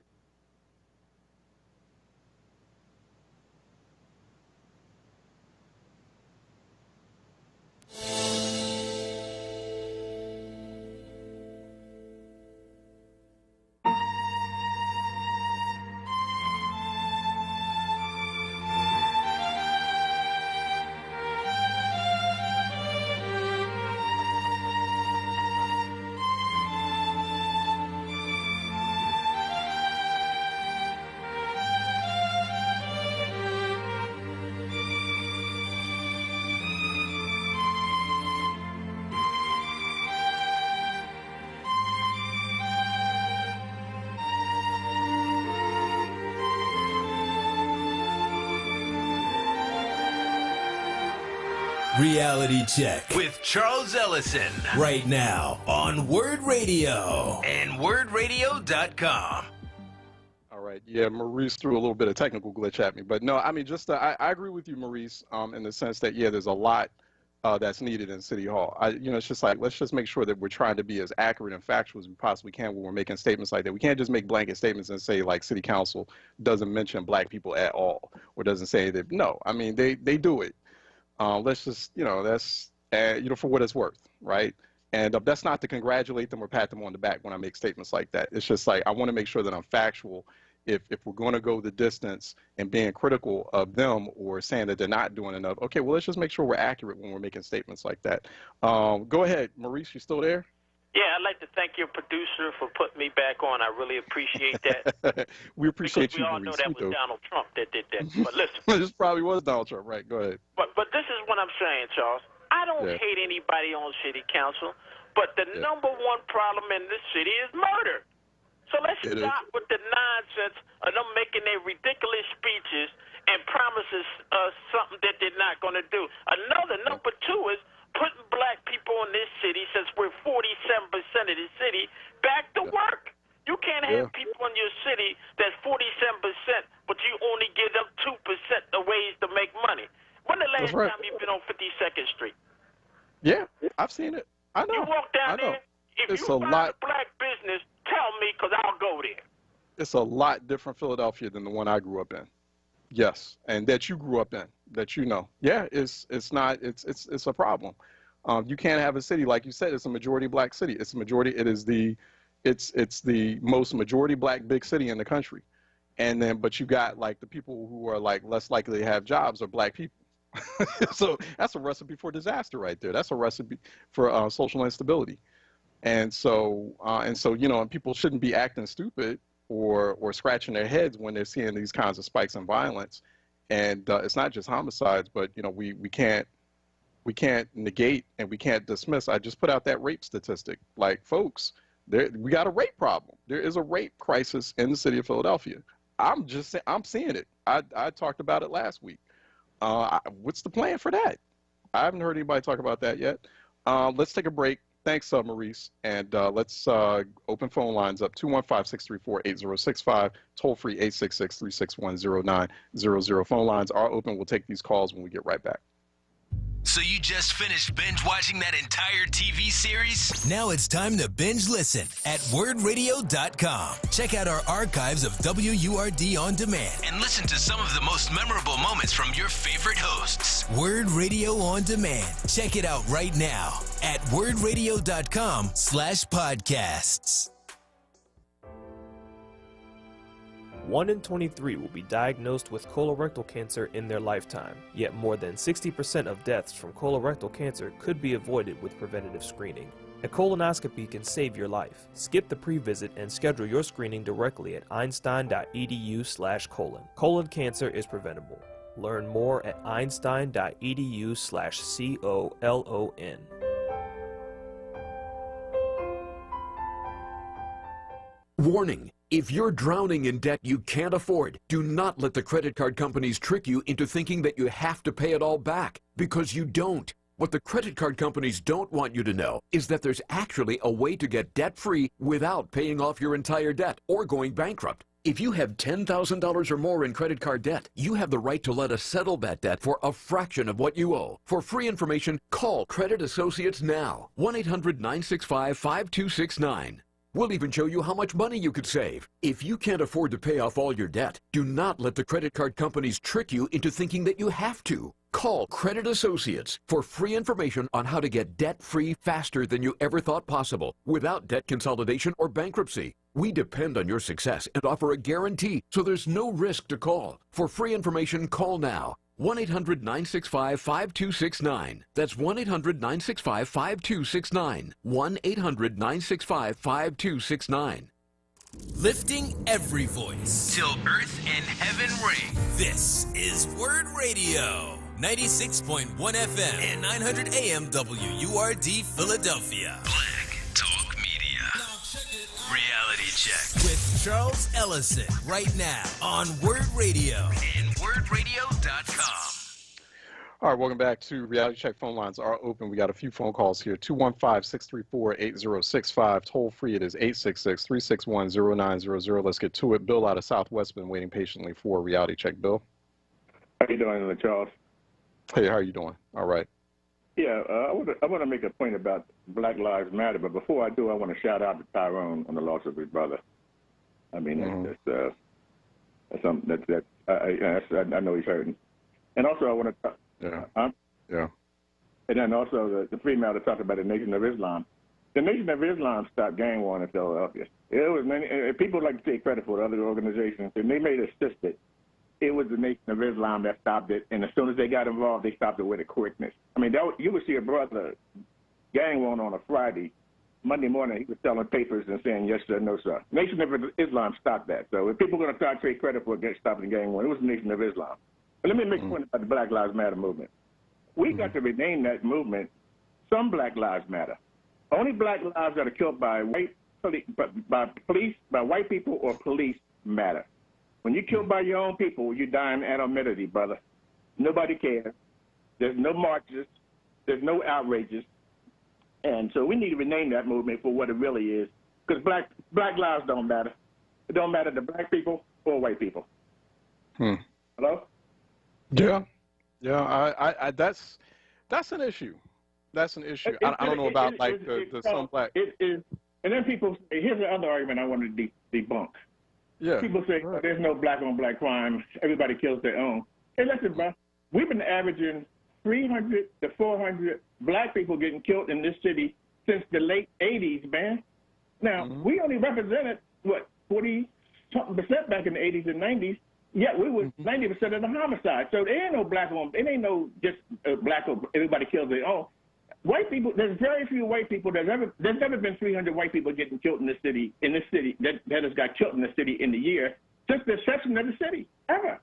Reality Check with Charles Ellison. Right now on Word Radio and WordRadio.com. All right. Yeah, Maurice threw a little bit of technical glitch at me. But no, I mean, I agree with you, Maurice, in the sense that, yeah, there's a lot that's needed in City Hall. It's just like, let's just make sure that we're trying to be as accurate and factual as we possibly can when we're making statements like that. We can't just make blanket statements and say, like, City Council doesn't mention black people at all or doesn't say that. No, I mean, they do it. Let's just, that's, for what it's worth, right? And that's not to congratulate them or pat them on the back when I make statements like that. It's just like, I want to make sure that I'm factual. If we're going to go the distance and being critical of them or saying that they're not doing enough, okay, well, let's just make sure we're accurate when we're making statements like that. Go ahead, Maurice, you still there? Yeah, I'd like to thank your producer for putting me back on. I really appreciate that. We appreciate you, Maurice. Because we all know that was Donald Trump that did that. But listen. This probably was Donald Trump, right? Go ahead. But this is what I'm saying, Charles. I don't hate anybody on city council, but the number one problem in this city is murder. So let's stop with the nonsense of them making their ridiculous speeches and promises us something that they're not going to do. Number two is putting black people in this city, since we're 47% of the city, back to work. You can't have people in your city that's 47%, but you only give them 2% of ways to make money. When the last time you've been on 52nd Street? Yeah, I've seen it. I know. You walk down there. If you find a black business, tell me, because I'll go there. It's a lot different Philadelphia than the one I grew up in. Yes, and that you grew up in, that you know. Yeah, it's a problem. You can't have a city, like you said, it's a majority black city. It's the most majority black big city in the country. And then, but you got like the people who are like less likely to have jobs are black people. So that's a recipe for disaster right there. That's a recipe for social instability. And so, and people shouldn't be acting stupid or scratching their heads when they're seeing these kinds of spikes in violence. And it's not just homicides, but, we can't negate and we can't dismiss. I just put out that rape statistic. Like, folks, we got a rape problem. There is a rape crisis in the city of Philadelphia. I'm seeing it. I talked about it last week. What's the plan for that? I haven't heard anybody talk about that yet. Let's take a break. Thanks, Maurice. And let's open phone lines up, 215-634-8065, toll-free 866-361-0900. Phone lines are open. We'll take these calls when we get right back. So you just finished binge watching that entire TV series? Now it's time to binge listen at WordRadio.com. Check out our archives of WURD on demand and listen to some of the most memorable moments from your favorite hosts. Word Radio on demand. Check it out right now at WordRadio.com/podcasts. 1 in 23 will be diagnosed with colorectal cancer in their lifetime, yet more than 60% of deaths from colorectal cancer could be avoided with preventative screening. A colonoscopy can save your life. Skip the pre-visit and schedule your screening directly at einstein.edu/colon. Colon cancer is preventable. Learn more at einstein.edu/colon. Warning. If you're drowning in debt you can't afford, do not let the credit card companies trick you into thinking that you have to pay it all back, because you don't. What the credit card companies don't want you to know is that there's actually a way to get debt-free without paying off your entire debt or going bankrupt. If you have $10,000 or more in credit card debt, you have the right to let us settle that debt for a fraction of what you owe. For free information, call Credit Associates now. 1-800-965-5269. We'll even show you how much money you could save. If you can't afford to pay off all your debt, do not let the credit card companies trick you into thinking that you have to. Call Credit Associates for free information on how to get debt-free faster than you ever thought possible, without debt consolidation or bankruptcy. We depend on your success and offer a guarantee, so there's no risk to call. For free information, call now. 1-800-965-5269. That's 1-800-965-5269. 1-800-965-5269. Lifting every voice till earth and heaven ring. This is Word Radio. 96.1 FM and 900 AM WURD Philadelphia. Black Talk Media. Reality Check with Charles Ellison right now on Word Radio and WordRadio.com. All right, welcome back to Reality Check. Phone lines are open. We got a few phone calls here. 215-634-8065. Toll free, it is 866-361-0900. Let's get to it. Bill out of Southwest been waiting patiently for Reality Check. Bill. How you doing, Charles? Hey, how are you doing? All right. Yeah, I want to make a point about Black Lives Matter, but before I do, I want to shout out to Tyrone on the loss of his brother. I mean, that's something I know he's hurting. And also, I want to yeah. And then also the female that talked about the Nation of Islam. The Nation of Islam stopped gang war in Philadelphia. It was people like to take credit for other organizations, and they made it assisted. It was the Nation of Islam that stopped it, and as soon as they got involved, they stopped it with a quickness. I mean, you would see a brother gang war on a Friday. Monday morning, he was selling papers and saying yes sir, no sir. Nation of Islam stopped that. So if people are going to try to take credit for stopping the gang war, it was the Nation of Islam. But let me make a point about the Black Lives Matter movement. We got to rename that movement Some Black Lives Matter. Only black lives that are killed by white people or police matter. When you're killed by your own people, you die in anonymity, brother. Nobody cares. There's no marches. There's no outrages. And so we need to rename that movement for what it really is, because black lives don't matter. It don't matter to black people or white people. Hello? Yeah. That's an issue. That's an issue. I don't know about some black. It is. And then people say, here's the other argument I want to debunk. Yeah. People say, oh, there's no black-on-black crime. Everybody kills their own. Hey, listen, bro. We've been averaging 300 to 400 black people getting killed in this city since the late 80s, man. Now, we only represented, 40-something% back in the 80s and 90s, yet we were 90% of the homicide. So there ain't no it ain't no just black or everybody kills their own. White people, there's very few white people, there's never been 300 white people getting killed in this city that has got killed in the city in the year since the inception of the city, ever.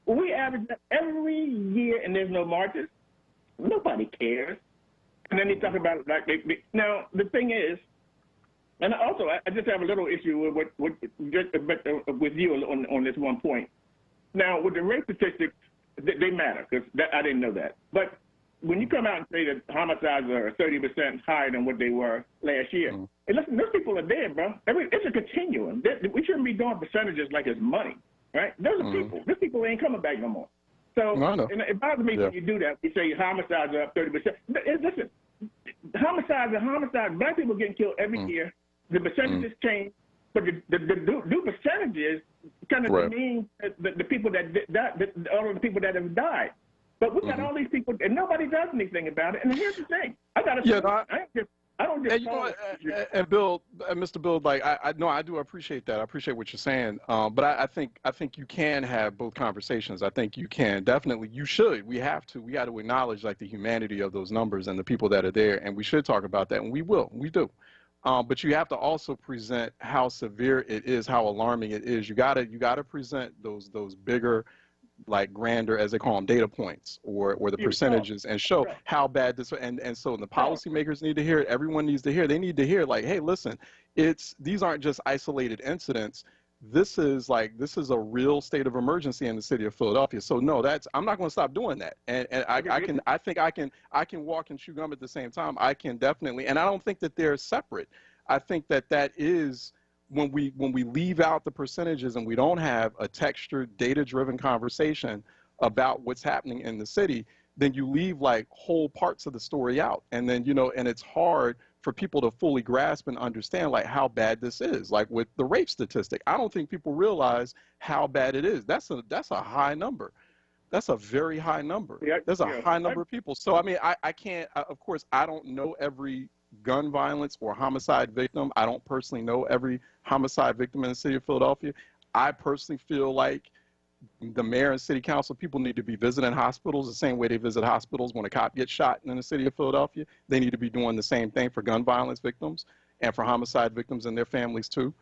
We average that every year, and there's no marches. Nobody cares. And then they talk about now the thing is, and also I just have a little issue with you on this one point. Now with the rape statistics, they matter because I didn't know that. But when you come out and say that homicides are 30% higher than what they were last year, and listen, those people are dead, bro. It's a continuum. We shouldn't be doing percentages like it's money, right? Those are people. Those people ain't coming back no more. So and it bothers me when you do that. You say homicides are up 30%. Listen, homicides are homicides. Black people getting killed every year. The percentages change, but the new percentages kind of mean the people that all of the people that have died. But we got all these people, and nobody does anything about it. And here's the thing: I got to. I don't just. And Bill, Mr. Bill, I do appreciate that. I appreciate what you're saying. But I think you can have both conversations. I think you can definitely. You should. We have to. We got to acknowledge the humanity of those numbers and the people that are there, and we should talk about that, and we will. We do. But you have to also present how severe it is, how alarming it is. You gotta present those bigger, grander, as they call them, data points or the percentages, and show how bad this, and so the policymakers need to hear it. Everyone needs to hear. They need to hear hey, listen, these aren't just isolated incidents. This is a real state of emergency in the city of Philadelphia. So no, I'm not going to stop doing that. And I think I can walk and chew gum at the same time. I can definitely, and I don't think that they're separate. I think that is when we leave out the percentages and we don't have a textured, data-driven conversation about what's happening in the city, then you leave whole parts of the story out. And then, and it's hard for people to fully grasp and understand how bad this is. With the rape statistic, I don't think people realize how bad it is. That's a high number. That's a very high number. There's a high number of people. So I mean, I can't. Of course, I don't know every gun violence or homicide victim. I don't personally know every homicide victim in the city of Philadelphia. I personally feel like the mayor and city council people need to be visiting hospitals the same way they visit hospitals when a cop gets shot in the city of Philadelphia. They need to be doing the same thing for gun violence victims and for homicide victims and their families too.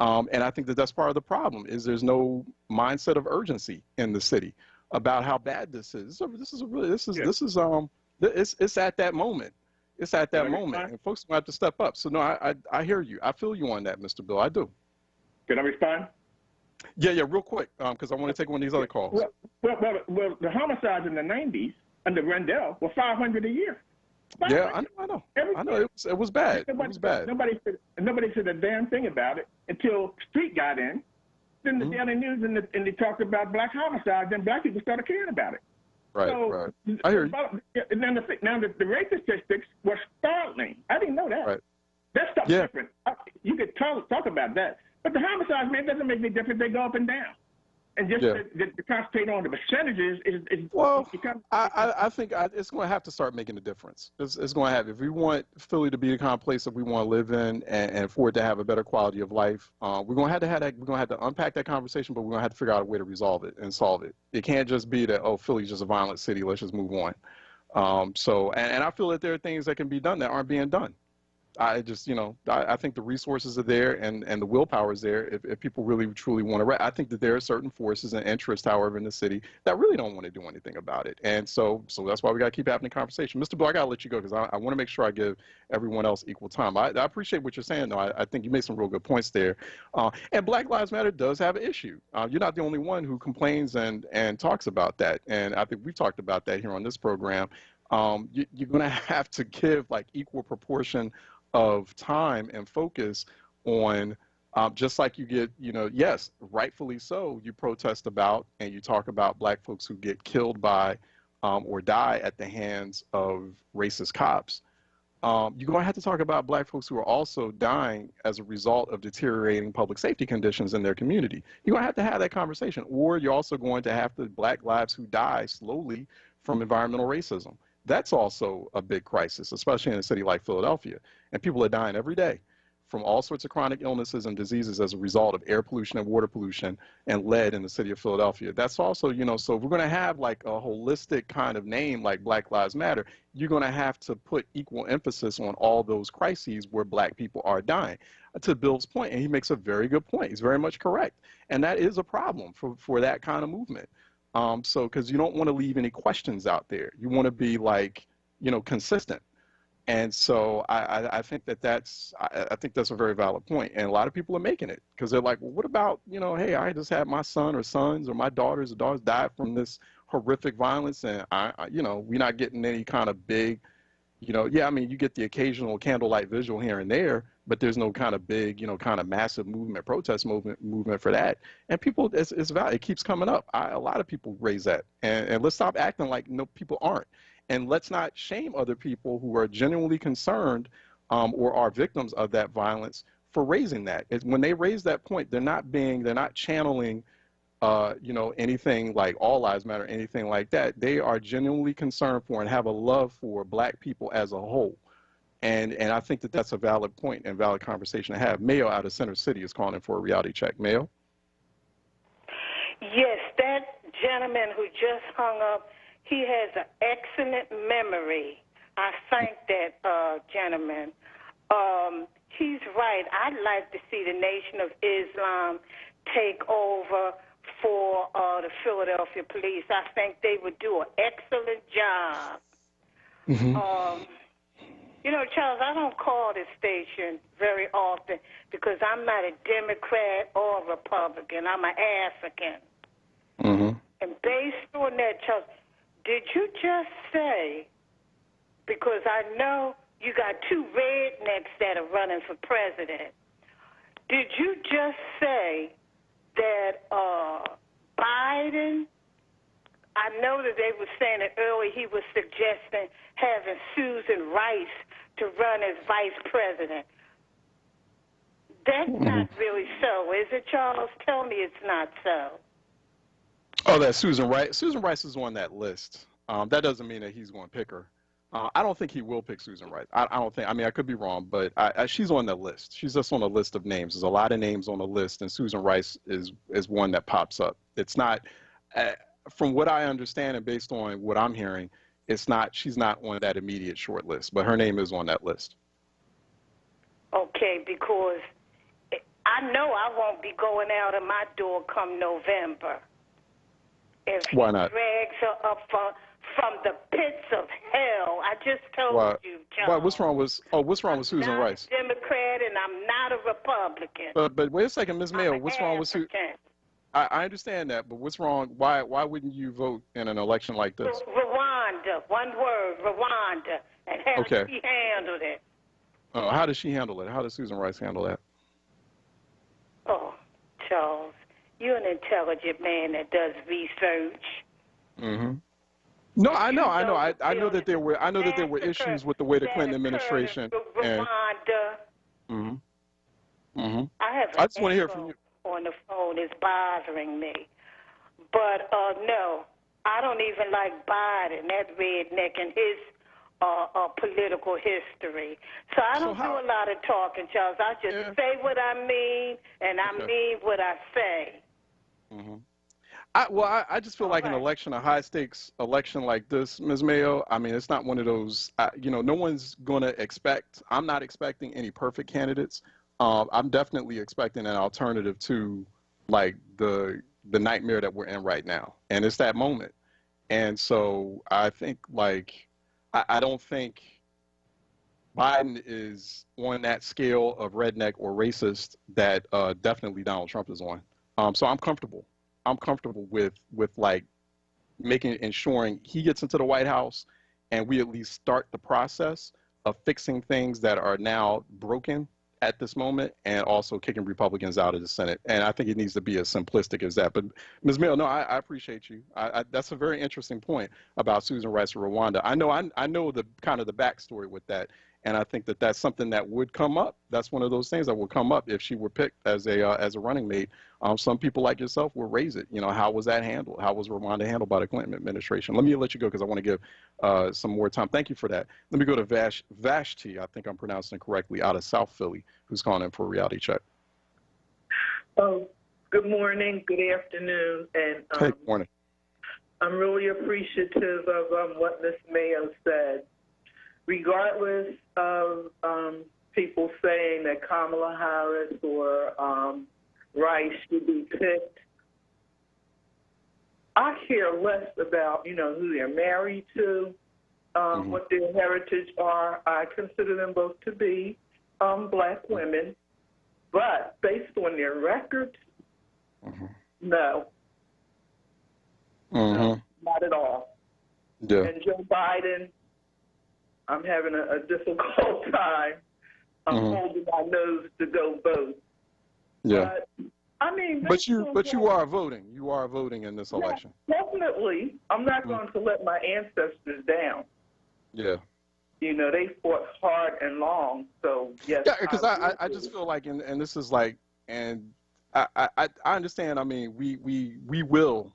And I think that's part of the problem is there's no mindset of urgency in the city about how bad this is. It's at that moment. It's at that moment, and folks will have to step up. So no, I hear you. I feel you on that, Mr. Bill. I do. Can I respond? Yeah, real quick, because I want to take one of these other calls. Well, the homicides in the 90s under Rendell were $500 a year. Yeah, I know. I know it was bad. It was bad. Nobody said a damn thing about it until Street got in. Then the Daily News and they talked about black homicide. Then black people started caring about it. Right, so, right. I hear you. And then the rape statistics were startling. I didn't know that. Right. That's something different. You could talk about that. But the homicides, man, doesn't make any difference. They go up and down. And just to concentrate on the percentages is well. I think it's going to have to start making a difference. It's going to have. If we want Philly to be the kind of place that we want to live in, and for it to have a better quality of life, we're going to have to have that. We're going to have to unpack that conversation, but we're going to have to figure out a way to resolve it and solve it. It can't just be that Philly's just a violent city. Let's just move on. And I feel that there are things that can be done that aren't being done. I just, I think the resources are there and the willpower is there if people really truly want to. I think that there are certain forces and interests, however, in the city that really don't want to do anything about it. And so that's why we got to keep having the conversation. Mr. Black, I got to let you go because I want to make sure I give everyone else equal time. I appreciate what you're saying, though. I think you made some real good points there. And Black Lives Matter does have an issue. You're not the only one who complains and talks about that. And I think we've talked about that here on this program. You're going to have to give like equal proportion of time and focus on just like you get, yes, rightfully so, you protest about and you talk about black folks who get killed by or die at the hands of racist cops. You're going to have to talk about black folks who are also dying as a result of deteriorating public safety conditions in their community. You're going to have that conversation. Or you're also going to have the black lives who die slowly from environmental racism. That's also a big crisis, especially in a city like Philadelphia. And people are dying every day from all sorts of chronic illnesses and diseases as a result of air pollution and water pollution and lead in the city of Philadelphia. That's also, so if we're going to have like a holistic kind of name like Black Lives Matter, you're going to have to put equal emphasis on all those crises where black people are dying. To Bill's point, and he makes a very good point. He's very much correct. And that is a problem for that kind of movement. Because you don't want to leave any questions out there. You want to be like, consistent. And so I think that's a very valid point. And a lot of people are making it because they're like, well, what about, hey, I just had my son or sons or my daughters died from this horrific violence. And we're not getting any kind of big, you get the occasional candlelight visual here and there, but there's no kind of big, kind of massive protest movement for that. And people, it's valid. It keeps coming up. A lot of people raise that. And let's stop acting like people aren't. And let's not shame other people who are genuinely concerned or are victims of that violence for raising that. When they raise that point, they're not channeling, anything like All Lives Matter, anything like that. They are genuinely concerned for and have a love for black people as a whole. And I think that's a valid point and valid conversation to have. Mayo out of Center City is calling in for a reality check. Mayo? Yes, that gentleman who just hung up, he has an excellent memory. I thank that gentleman. He's right. I'd like to see the Nation of Islam take over for the Philadelphia police. I think they would do an excellent job. Mm-hmm. Charles, I don't call this station very often because I'm not a Democrat or a Republican. I'm an African. Mm-hmm. And based on that, Charles, did you just say, because I know you got two rednecks that are running for president, did you just say that Biden, I know that they were saying that earlier he was suggesting having Susan Rice to run as vice president. That's not really so, is it, Charles? Tell me it's not so. Oh, that's Susan Rice. Susan Rice is on that list. That doesn't mean that he's going to pick her. I don't think he will pick Susan Rice. I don't think. I mean, I could be wrong, but she's on the list. She's just on a list of names. There's a lot of names on the list, and Susan Rice is one that pops up. It's not, from what I understand and based on what I'm hearing, she's not on that immediate short list, but her name is on that list. Okay, because I know I won't be going out of my door come November. If he Why not? Drags her up from the pits of hell. I just told you, John. Why? What's wrong with Susan Rice? I'm not a Democrat and I'm not a Republican. But wait a second, Ms. Mayo. What's wrong with Susan? I understand that, but what's wrong? Why wouldn't you vote in an election like this? Rwanda. One word, Rwanda. And how Okay. she handled it. How does she handle it? How does Susan Rice handle that? Oh, Charles, you're an intelligent man that does research. Mm-hmm. No, I know. I know that there were issues with the way the Clinton administration and. Rwanda. Mm-hmm. I have I just want to hear from you. On the phone is bothering me. But no, I don't even like Biden, that redneck, and his political history. So I don't do a lot of talking, Charles. I just say what I mean, and I mean what I say. Mm-hmm. I just feel like an election, a high-stakes election like this, Ms. Mayo, I mean, it's not one of those, no one's going to expect, I'm not expecting any perfect candidates. I'm definitely expecting an alternative to, like, the nightmare that we're in right now. And it's that moment. And so I think, like, I don't think Biden is on that scale of redneck or racist that definitely Donald Trump is on. So I'm comfortable. I'm comfortable with like ensuring he gets into the White House and we at least start the process of fixing things that are now broken at this moment and also kicking Republicans out of the Senate. And I think it needs to be as simplistic as that. But Ms. Mill, no, I appreciate you. That's a very interesting point about Susan Rice of Rwanda. I know the kind of the backstory with that. And I think that that's something that would come up. That's one of those things that would come up if she were picked as a running mate. Some people like yourself will raise it. How was that handled? How was Rwanda handled by the Clinton administration? Let me let you go because I want to give some more time. Thank you for that. Let me go to Vashti, I think I'm pronouncing it correctly, out of South Philly, who's calling in for a reality check. Oh, good morning, good afternoon. And hey, good morning. I'm really appreciative of what Ms. Mayo said. Regardless of people saying that Kamala Harris or Rice should be picked, I care less about, who they're married to, what their heritage are. I consider them both to be black women. But based on their records, no. No, not at all. Yeah. And Joe Biden, I'm having a difficult time. I'm holding my nose to go vote. Yeah. But, I mean, but you are voting. You are voting in this election. Definitely. I'm not going to let my ancestors down. Yeah. They fought hard and long. So yes. Yeah, because I just feel like, and this is like, and I understand. I mean, we will.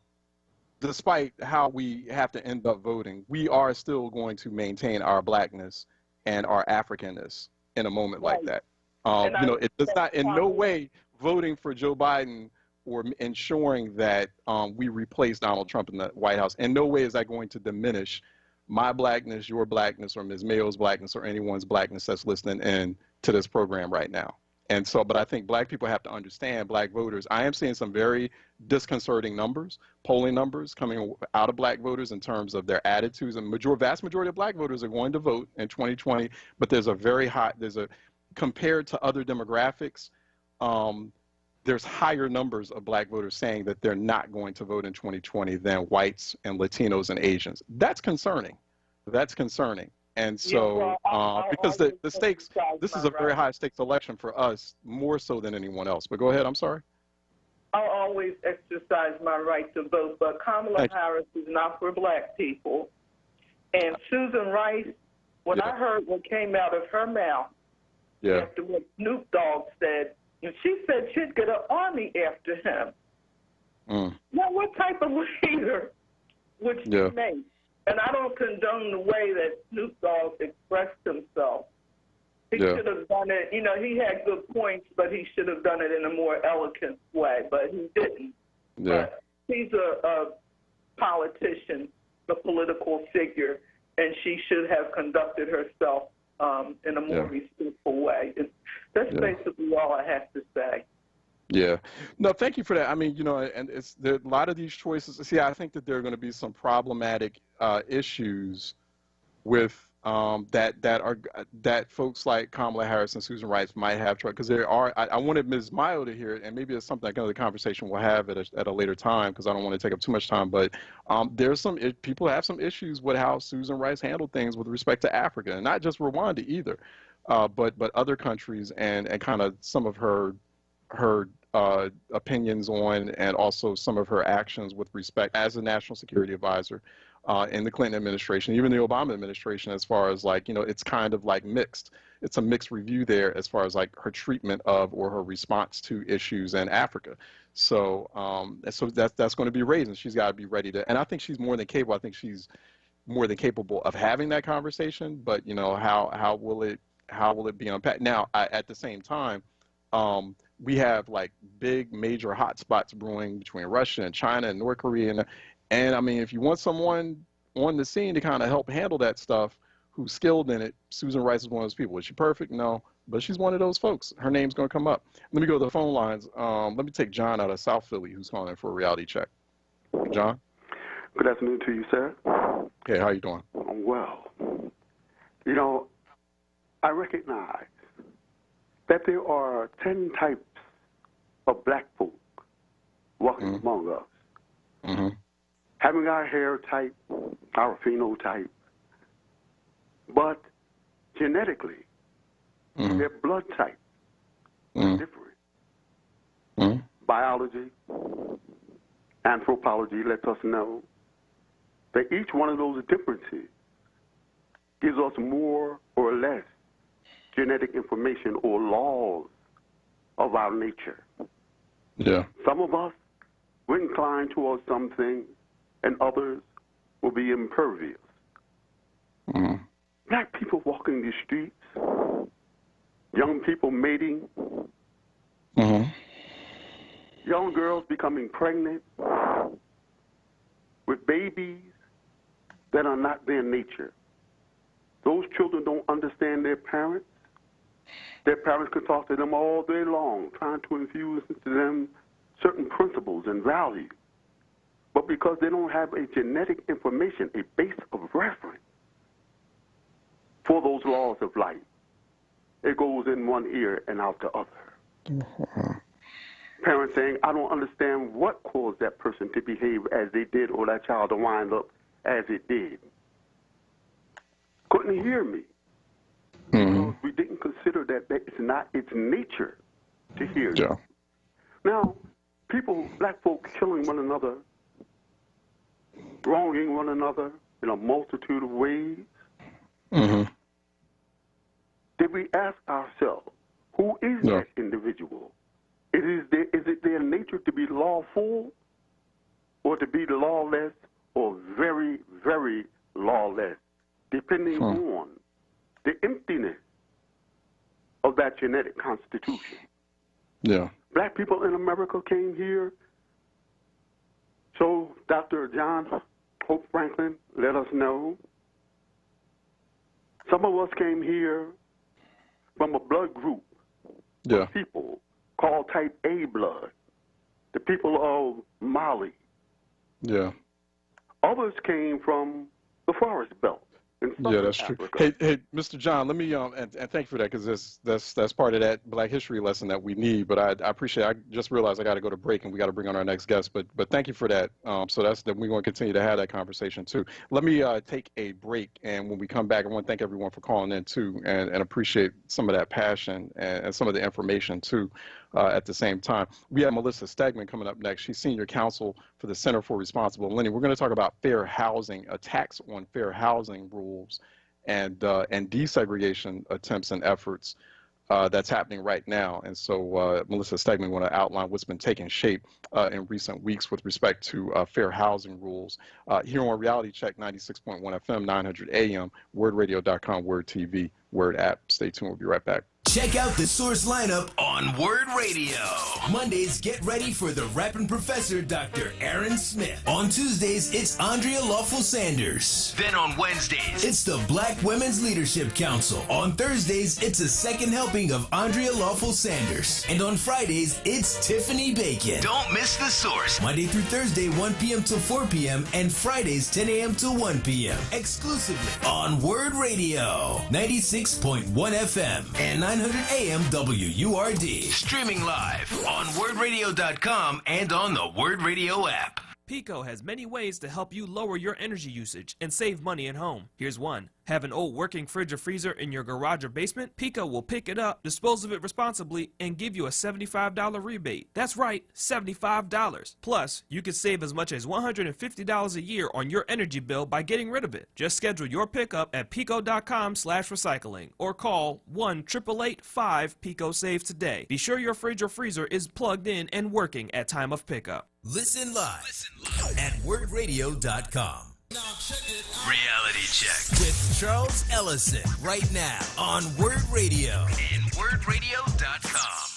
Despite how we have to end up voting, we are still going to maintain our blackness and our Africanness in a moment like that. It does not in no way voting for Joe Biden or ensuring that we replace Donald Trump in the White House. In no way is that going to diminish my blackness, your blackness, or Ms. Mayo's blackness, or anyone's blackness that's listening in to this program right now. And so, but I think black people have to understand, black voters, I am seeing some very disconcerting numbers, polling numbers coming out of black voters in terms of their attitudes. And vast majority of black voters are going to vote in 2020, but there's compared to other demographics, there's higher numbers of black voters saying that they're not going to vote in 2020 than whites and Latinos and Asians. That's concerning. That's concerning. And so, because the stakes, this is a very high stakes election for us, more so than anyone else. But go ahead, I'm sorry. I'll always exercise my right to vote, but Kamala Harris is not for black people. And Susan Rice, when I heard what came out of her mouth after what Snoop Dogg said, and she said she'd get an army after him. Now, what type of leader would she make? And I don't condone the way that Snoop Dogg expressed himself. He should have done it, he had good points, but he should have done it in a more eloquent way, but he didn't. Yeah. But he's a politician, a political figure, and she should have conducted herself in a more respectful way. That's basically all I have to say. Yeah. No, thank you for that. I mean, and a lot of these choices. See, I think that there are going to be some problematic issues with that folks like Kamala Harris and Susan Rice might have tried, because there are. I wanted Ms. Mayo to hear it, and maybe it's something like another conversation we'll have at a later time, because I don't want to take up too much time. But there's people have some issues with how Susan Rice handled things with respect to Africa, and not just Rwanda either, but other countries, and kind of some of her opinions on, and also some of her actions with respect as a national security advisor in the Clinton administration, even the Obama administration, as far as like, it's kind of like mixed. It's a mixed review there as far as like her treatment of or her response to issues in Africa. So that's going to be raised, and she's got to be ready to. And I think she's more than capable. I think she's more than capable of having that conversation. But how will it be unpacked? Now, at the same time, we have like big major hotspots brewing between Russia and China and North Korea, and I mean, if you want someone on the scene to kind of help handle that stuff, who's skilled in it, Susan Rice is one of those people. Is she perfect? No, but she's one of those folks. Her name's going to come up. Let me go to the phone lines. Let me take John out of South Philly, who's calling in for a reality check. John? Good afternoon to you, sir. Hey, how you doing? I'm well. I recognize that there are 10 types of black folk walking among us. Mm-hmm. Having our hair type, our phenotype, but genetically, their blood type is different. Biology, anthropology lets us know that each one of those differences gives us more or less genetic information or laws of our nature. Yeah. Some of us will incline towards some things, and others will be impervious. Black people walking the streets, young people mating, young girls becoming pregnant with babies that are not their nature. Those children don't understand their parents. Their parents can talk to them all day long, trying to infuse into them certain principles and values. But because they don't have a genetic information, a base of reference for those laws of life, it goes in one ear and out the other. Parents saying, I don't understand what caused that person to behave as they did or that child to wind up as it did. Couldn't hear me. Because we didn't consider that it's not its nature to hear you. Now, people, black folks killing one another, wronging one another in a multitude of ways. Did we ask ourselves, who is that individual? Is it their nature to be lawful or to be lawless or very, very lawless, depending on the emptiness of that genetic constitution? Yeah. Black people in America came here. So Dr. John Hope Franklin let us know. Some of us came here from a blood group of people called type A blood, the people of Mali. Yeah. Others came from the forest belt. Yeah, that's true. Hey, Mr. John, let me and thank you for that, because that's part of that Black history lesson that we need. But I appreciate it. I just realized I got to go to break, and we got to bring on our next guest. But thank you for that. So that's that we're going to continue to have that conversation too. Let me take a break, and when we come back, I want to thank everyone for calling in too, and appreciate some of that passion and some of the information too. At the same time, we have Melissa Stegman coming up next. She's Senior Counsel for the Center for Responsible Lending. We're going to talk about fair housing, attacks on fair housing rules, and desegregation attempts and efforts that's happening right now. And so Melissa Stegman want to outline what's been taking shape in recent weeks with respect to fair housing rules here on Reality Check 96.1 FM, 900 AM, wordradio.com, Word TV, Word app. Stay tuned. We'll be right back. Check out the Source lineup on Word Radio. Mondays, get ready for the rapping professor, Dr. Aaron Smith. On Tuesdays, it's Andrea Lawful Sanders. Then on Wednesdays, it's the Black Women's Leadership Council. On Thursdays, it's a second helping of Andrea Lawful Sanders. And on Fridays, it's Tiffany Bacon. Don't miss the Source. Monday through Thursday, 1 p.m. till 4 p.m. and Fridays, 10 a.m. till 1 p.m. Exclusively on Word Radio, 96.1 FM and 900 AM WURD. Streaming live on wordradio.com and on the Word Radio app. Pico has many ways to help you lower your energy usage and save money at home. Here's one. Have an old working fridge or freezer in your garage or basement? Pico will pick it up, dispose of it responsibly, and give you a $75 rebate. That's right, $75. Plus, you can save as much as $150 a year on your energy bill by getting rid of it. Just schedule your pickup at pico.com/recycling or call 1-888-5-PICO-SAVE today. Be sure your fridge or freezer is plugged in and working at time of pickup. Listen live at wordradio.com. Reality Check with Charles Ellison right now on Word Radio and wordradio.com.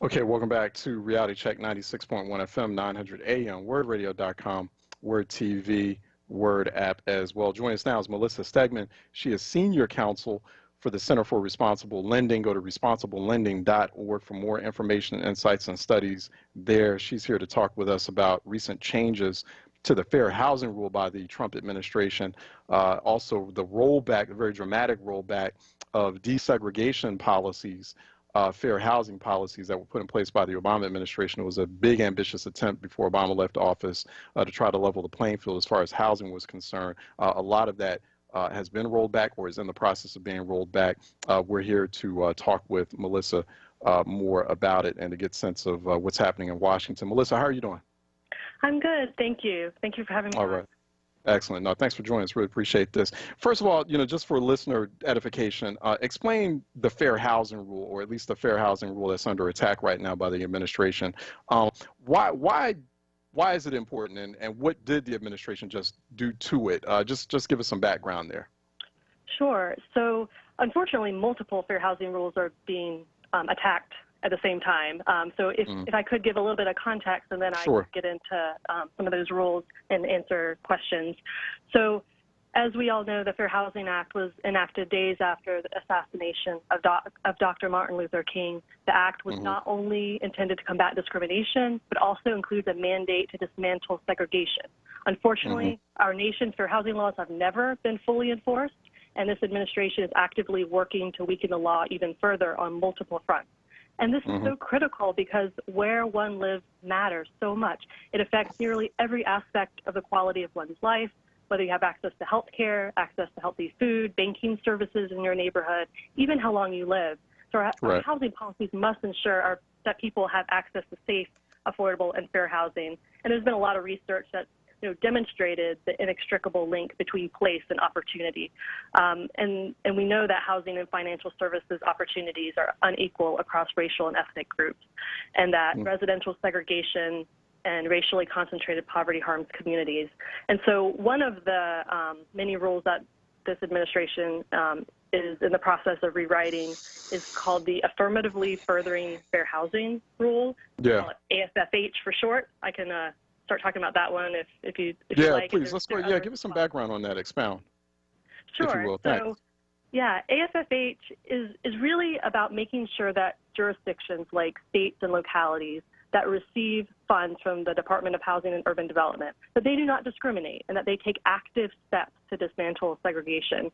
Okay, welcome back to Reality Check 96.1 FM, 900 AM, wordradio.com, Word TV, Word app as well. Joining us now is Melissa Stegman. She is Senior Counsel for the Center for Responsible Lending. Go to responsiblelending.org for more information, insights, and studies there. She's here to talk with us about recent changes to the Fair Housing Rule by the Trump administration. Also, the rollback, the very dramatic rollback of desegregation policies, fair housing policies that were put in place by the Obama administration. It was a big, ambitious attempt before Obama left office to try to level the playing field as far as housing was concerned. A lot of that has been rolled back or is in the process of being rolled back. We're here to talk with Melissa more about it and to get a sense of what's happening in Washington. Melissa, how are you doing? I'm good, thank you. Thank you for having me. All right. Excellent. No, thanks for joining us. Really appreciate this. First of all, just for listener edification, explain the Fair Housing Rule, or at least the Fair Housing Rule that's under attack right now by the administration. Why is it important, and what did the administration just do to it? Just give us some background there. Sure. So, unfortunately, multiple fair housing rules are being attacked at the same time. So if I could give a little bit of context, and then I could get into some of those rules and answer questions. So as we all know, the Fair Housing Act was enacted days after the assassination of Dr. Martin Luther King. The act was not only intended to combat discrimination, but also includes a mandate to dismantle segregation. Unfortunately, our nation's fair housing laws have never been fully enforced, and this administration is actively working to weaken the law even further on multiple fronts. And this is so critical because where one lives matters so much. It affects nearly every aspect of the quality of one's life, whether you have access to health care, access to healthy food, banking services in your neighborhood, even how long you live. So our housing policies must ensure that people have access to safe, affordable, and fair housing. And there's been a lot of research that demonstrated the inextricable link between place and opportunity. And we know that housing and financial services opportunities are unequal across racial and ethnic groups, and that residential segregation and racially concentrated poverty harms communities. And so one of the many rules that this administration is in the process of rewriting is called the Affirmatively Furthering Fair Housing Rule, AFFH for short. I can start talking about that one if you like. Please, let's go. Give us some background on that. Expound. Sure. If you will. Thanks. So, AFFH is really about making sure that jurisdictions like states and localities that receive funds from the Department of Housing and Urban Development, that they do not discriminate and that they take active steps to dismantle segregation.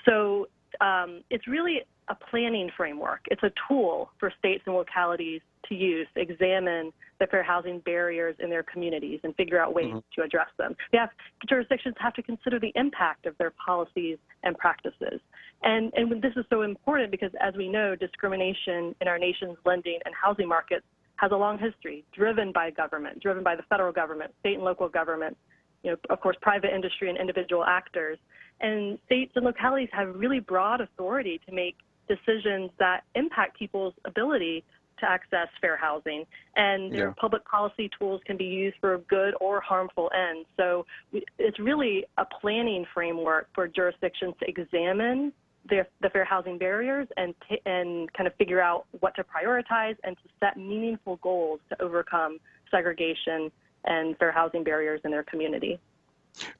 So it's really a planning framework. It's a tool for states and localities to use to examine the fair housing barriers in their communities and figure out ways to address them. Jurisdictions have to consider the impact of their policies and practices. And this is so important because, as we know, discrimination in our nation's lending and housing markets has a long history, driven by government, driven by the federal government, state and local government, of course, private industry and individual actors. And states and localities have really broad authority to make decisions that impact people's ability to access fair housing. And their public policy tools can be used for good or harmful ends. So it's really a planning framework for jurisdictions to examine the fair housing barriers and kind of figure out what to prioritize and to set meaningful goals to overcome segregation and fair housing barriers in their community.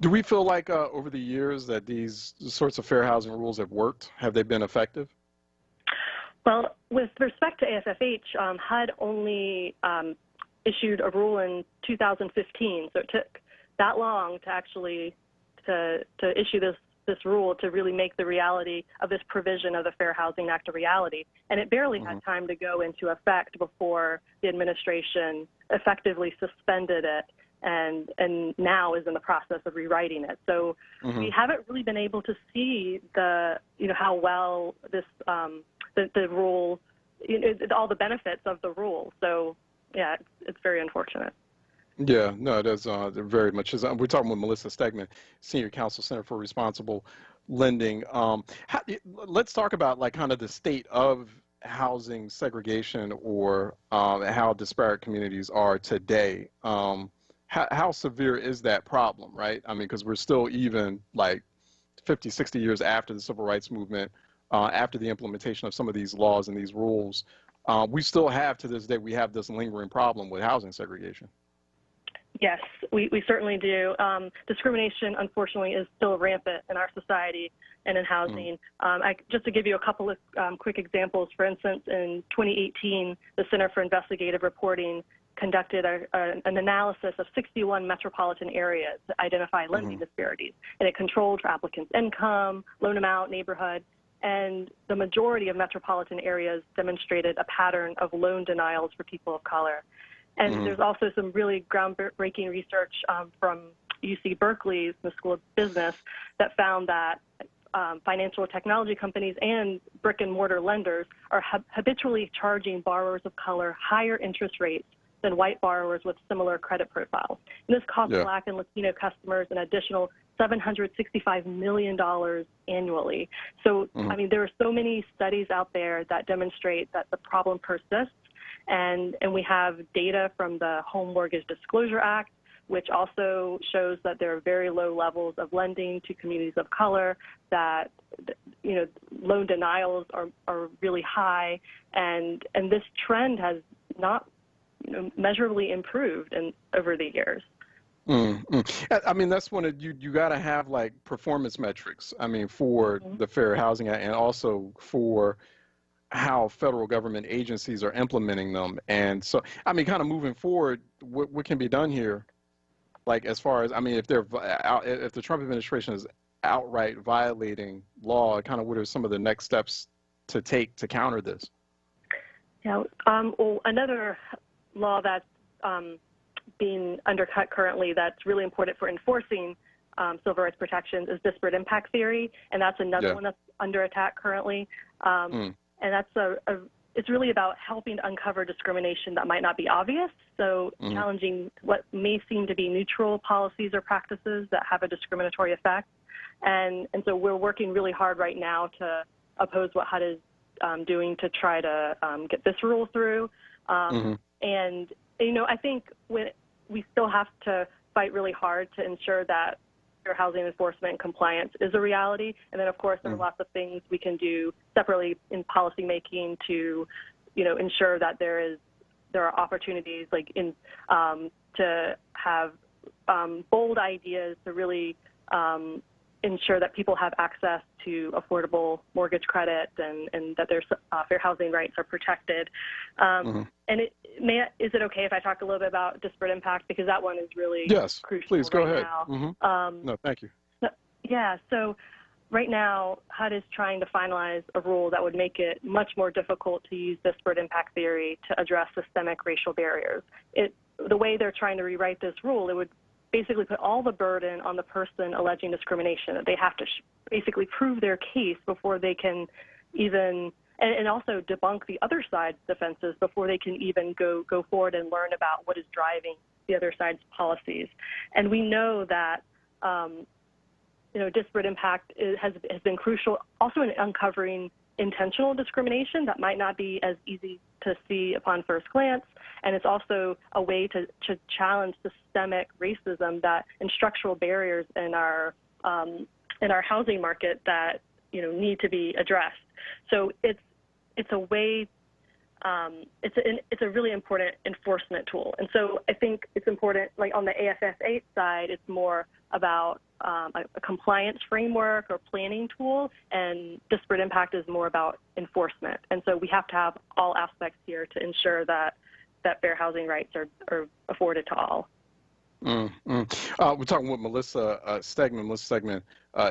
Do we feel like over the years that these sorts of fair housing rules have worked? Have they been effective? Well, with respect to AFFH, HUD only issued a rule in 2015, so it took that long to actually to issue this rule to really make the reality of this provision of the Fair Housing Act a reality. And it barely had time to go into effect before the administration effectively suspended it and now is in the process of rewriting it. So we haven't really been able to see how well this the rule, all the benefits of the rule. So yeah, it's very unfortunate. Yeah, no, it is very much. We're talking with Melissa Stegman, Senior Counsel, Center for Responsible Lending. Let's talk about like kind of the state of housing segregation or how disparate communities are today. How severe is that problem, right? I mean, because we're still even like 50, 60 years after the Civil Rights Movement, after the implementation of some of these laws and these rules, we still have to this day, we have this lingering problem with housing segregation. Yes, we certainly do. Discrimination, unfortunately, is still rampant in our society and in housing. Just to give you a couple of quick examples, for instance, in 2018, the Center for Investigative Reporting conducted an analysis of 61 metropolitan areas to identify lending disparities, and it controlled for applicants' income, loan amount, neighborhood, and the majority of metropolitan areas demonstrated a pattern of loan denials for people of color. And there's also some really groundbreaking research from UC Berkeley's the School of Business that found that financial technology companies and brick and mortar lenders are habitually charging borrowers of color higher interest rates than white borrowers with similar credit profiles. And this costs Black and Latino customers an additional $765 million annually. So, I mean, there are so many studies out there that demonstrate that the problem persists. And we have data from the Home Mortgage Disclosure Act, which also shows that there are very low levels of lending to communities of color, that loan denials are really high, and this trend has not measurably improved over the years. I mean, that's when you got to have like performance metrics. I mean, for the Fair Housing Act and also for how federal government agencies are implementing them. And so, I mean, kind of moving forward, what can be done here? Like, as far as, I mean, if the Trump administration is outright violating law, kind of what are some of the next steps to take to counter this? Yeah, well, another law that's being undercut currently that's really important for enforcing civil rights protections is disparate impact theory, and that's another one that's under attack currently. And that's it's really about helping to uncover discrimination that might not be obvious, so challenging what may seem to be neutral policies or practices that have a discriminatory effect. And so we're working really hard right now to oppose what HUD is doing to try to get this rule through. And, I think we still have to fight really hard to ensure that fair housing enforcement and compliance is a reality. And then, of course, there are lots of things we can do separately in policymaking to, ensure that there are opportunities like to have bold ideas to really ensure that people have access to affordable mortgage credit and that their fair housing rights are protected. And is it okay if I talk a little bit about disparate impact, because that one is really crucial. Please go right ahead. Now. No, thank you. So right now HUD is trying to finalize a rule that would make it much more difficult to use disparate impact theory to address systemic racial barriers. The way they're trying to rewrite this rule, it would basically put all the burden on the person alleging discrimination. They have to basically prove their case before they can even, and also debunk the other side's defenses before they can even go forward and learn about what is driving the other side's policies. And we know that disparate impact has been crucial also in uncovering intentional discrimination that might not be as easy to see upon first glance. And it's also a way to challenge systemic racism and structural barriers in our housing market that need to be addressed. So it's a way. It's a really important enforcement tool. And so I think it's important, like on the AFF8 side, it's more about a compliance framework or planning tool, and disparate impact is more about enforcement. And so we have to have all aspects here to ensure that fair housing rights are afforded to all. We're talking with Melissa Stegman. Melissa Stegman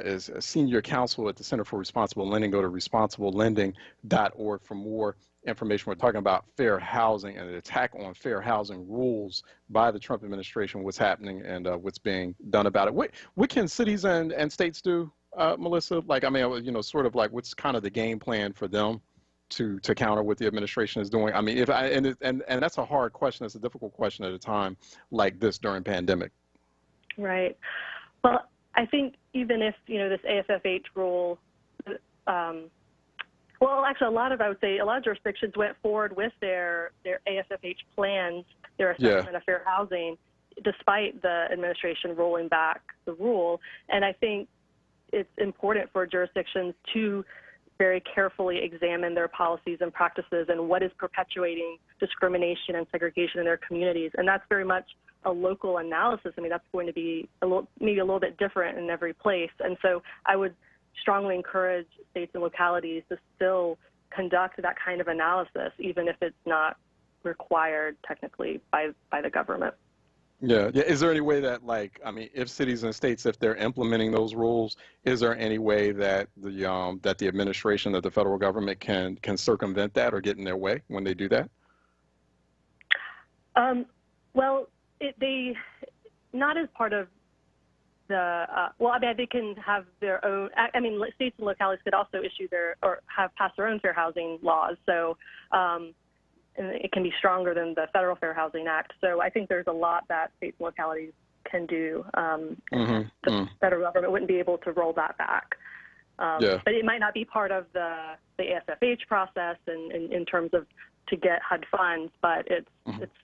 is a senior counsel at the Center for Responsible Lending. Go to responsiblelending.org for more information. We're talking about fair housing and an attack on fair housing rules by the Trump administration, what's happening and what's being done about it. What can cities and states do, Melissa? Like, I mean, sort of like what's kind of the game plan for them to counter what the administration is doing? I mean, and that's a hard question. It's a difficult question at a time like this during pandemic. Right. Well, I think even if, this AFF8 rule, well, actually, I would say a lot of jurisdictions went forward with their AFFH plans, their assessment of fair housing, despite the administration rolling back the rule. And I think it's important for jurisdictions to very carefully examine their policies and practices and what is perpetuating discrimination and segregation in their communities. And that's very much a local analysis. I mean, that's going to be maybe a little bit different in every place. And so I would strongly encourage states and localities to still conduct that kind of analysis, even if it's not required technically by the government. Yeah. Is there any way that, like, I mean, if cities and states, if they're implementing those rules, is there any way that the administration, that the federal government can circumvent that or get in their way when they do that? Well, they not as part of the well, I mean, they can have their own. I mean, states and localities could also issue or have passed their own fair housing laws. So. And it can be stronger than the Federal Fair Housing Act. So I think there's a lot that states and localities can do. The federal government wouldn't be able to roll that back. But it might not be part of the AFFH process in terms of to get HUD funds, but it's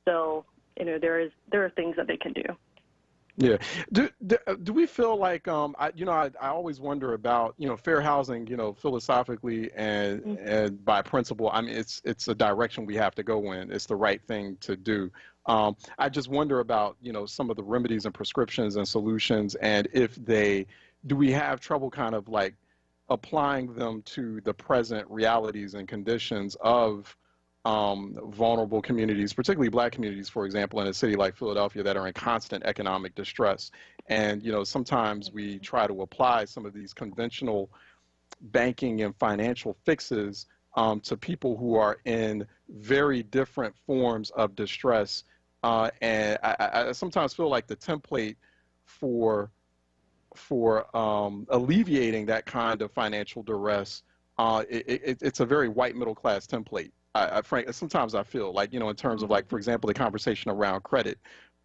still, there are things that they can do. Yeah. Do we feel like, I always wonder about, fair housing, philosophically and by principle. I mean, it's a direction we have to go in. It's the right thing to do. I just wonder about, some of the remedies and prescriptions and solutions, and do we have trouble kind of like applying them to the present realities and conditions of vulnerable communities, particularly Black communities, for example, in a city like Philadelphia that are in constant economic distress. And, sometimes we try to apply some of these conventional banking and financial fixes to people who are in very different forms of distress. And I sometimes feel like the template for alleviating that kind of financial duress, it's a very white middle class template. Frankly, sometimes I feel like, in terms of, like, for example, the conversation around credit,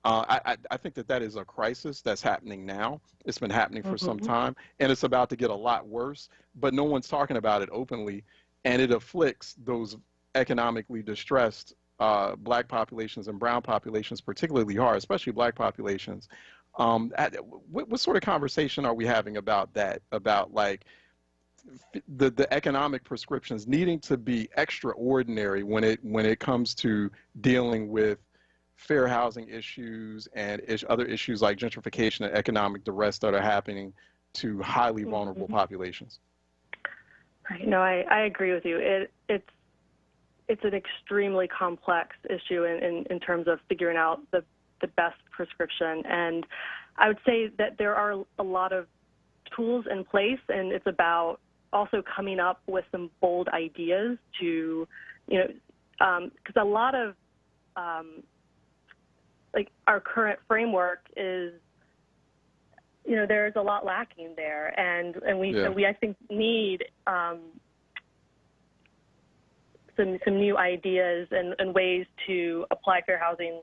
I think that is a crisis that's happening now. It's been happening for some time, and it's about to get a lot worse, but no one's talking about it openly, and it afflicts those economically distressed Black populations and brown populations particularly hard, especially Black populations. What sort of conversation are we having about that, about, like, the economic prescriptions needing to be extraordinary when it comes to dealing with fair housing issues and other issues like gentrification and economic duress that are happening to highly vulnerable populations? Right. No, I agree with you. It's an extremely complex issue in terms of figuring out the best prescription. And I would say that there are a lot of tools in place, and it's about also coming up with some bold ideas to, because a lot of like our current framework is, there's a lot lacking there, and we I think need some new ideas and ways to apply fair housing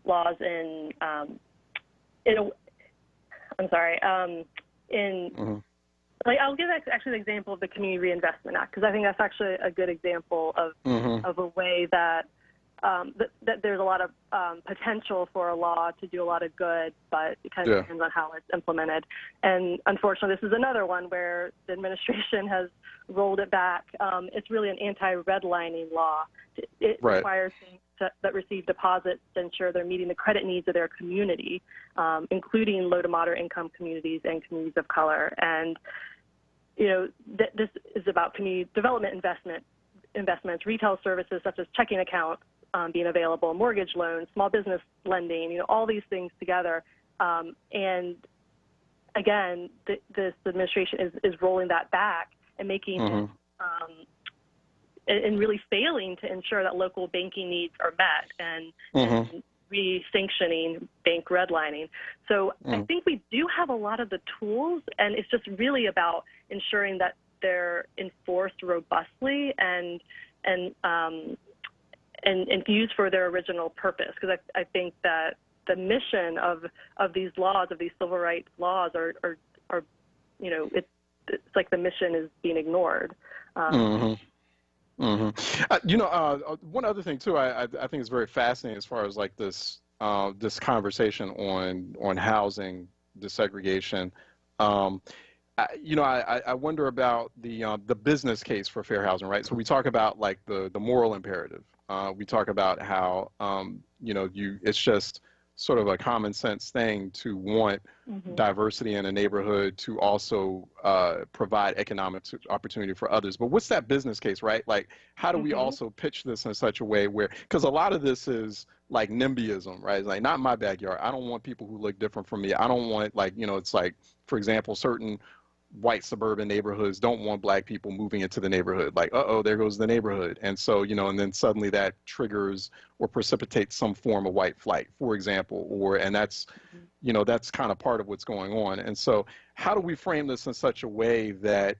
laws in like, I'll give actually an example of the Community Reinvestment Act, because I think that's actually a good example of a way that that there's a lot of potential for a law to do a lot of good, but it kind of depends on how it's implemented. And unfortunately, this is another one where the administration has rolled it back. It's really an anti-redlining law. It requires things that receive deposits to ensure they're meeting the credit needs of their community, including low to moderate income communities and communities of color. And, this is about community development investments, retail services such as checking accounts being available, mortgage loans, small business lending, all these things together. And again, this administration is rolling that back and making it, and really failing to ensure that local banking needs are met and re-sanctioning bank redlining. So I think we do have a lot of the tools, and it's just really about ensuring that they're enforced robustly and used for their original purpose. Because I think that the mission of these laws, of these civil rights laws, are it's like the mission is being ignored. One other thing too, I think is very fascinating as far as like this conversation on housing desegregation. I wonder about the business case for fair housing, right? So we talk about like the moral imperative. We talk about how it's just sort of a common sense thing to want diversity in a neighborhood, to also provide economic opportunity for others. But what's that business case, right? Like, how do we also pitch this in such a way where, because a lot of this is like NIMBYism, right? It's like, not my backyard. I don't want people who look different from me. I don't want, it's like, for example, certain white suburban neighborhoods don't want black people moving into the neighborhood. Like, there goes the neighborhood. And so, and then suddenly that triggers or precipitates some form of white flight, for example, and that's, that's kind of part of what's going on. And so how do we frame this in such a way that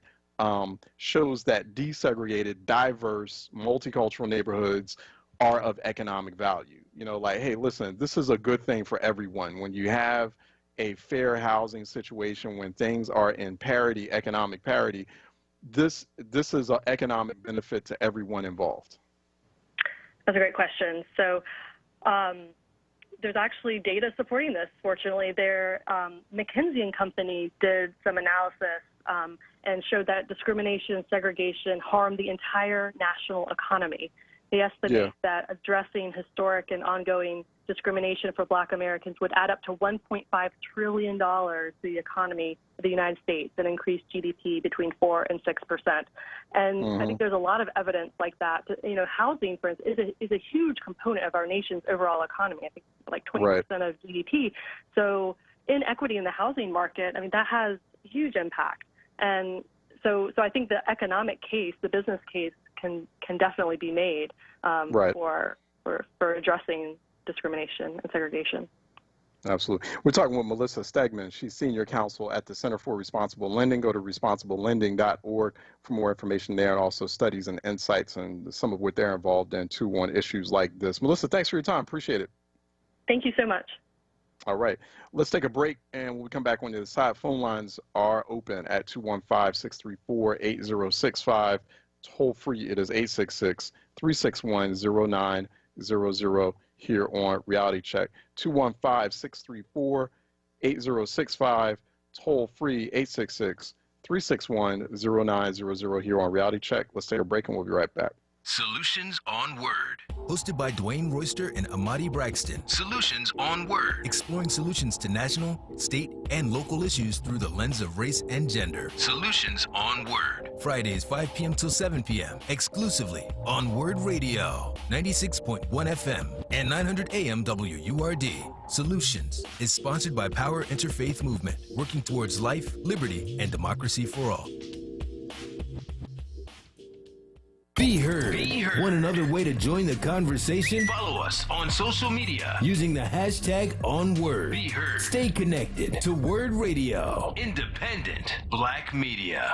shows that desegregated, diverse, multicultural neighborhoods are of economic value? Like, hey, listen, this is a good thing for everyone. When you have a fair housing situation, when things are in parity, economic parity, this is an economic benefit to everyone involved. That's a great question. So there's actually data supporting this. Fortunately, McKinsey & Company did some analysis and showed that discrimination and segregation harm the entire national economy. They estimate that addressing historic and ongoing discrimination for Black Americans would add up to $1.5 trillion to the economy of the United States and increase GDP between 4% and 6%. And I think there's a lot of evidence like that. Housing, for instance, is a huge component of our nation's overall economy. I think like 20% of GDP. So inequity in the housing market, that has huge impact. And so I think the economic case, the business case, can definitely be made for addressing discrimination and segregation. Absolutely. We're talking with Melissa Stegman. She's senior counsel at the Center for Responsible Lending. Go to responsiblelending.org for more information there, and also studies and insights and some of what they're involved in too on issues like this. Melissa, thanks for your time. Appreciate it. Thank you so much. All right. Let's take a break, and when we come back on the other side, phone lines are open at 215-634-8065. Toll free, it is 866-361-0900 here on Reality Check. 215-634-8065. Toll free, 866-361-0900 here on Reality Check. Let's take a break and we'll be right back. Solutions on Word. Hosted by Dwayne Royster and Amadi Braxton. Solutions on Word. Exploring solutions to national, state, and local issues through the lens of race and gender. Solutions on Word. Fridays 5 p.m. till 7 p.m. exclusively on onWURD Radio. 96.1 FM and 900 AM WURD. Solutions is sponsored by Power Interfaith Movement, working towards life, liberty, and democracy for all. Be heard. Want another way to join the conversation? Follow us on social media using the hashtag onWURD. Be heard. Stay connected to onWURD Radio. Independent Black Media.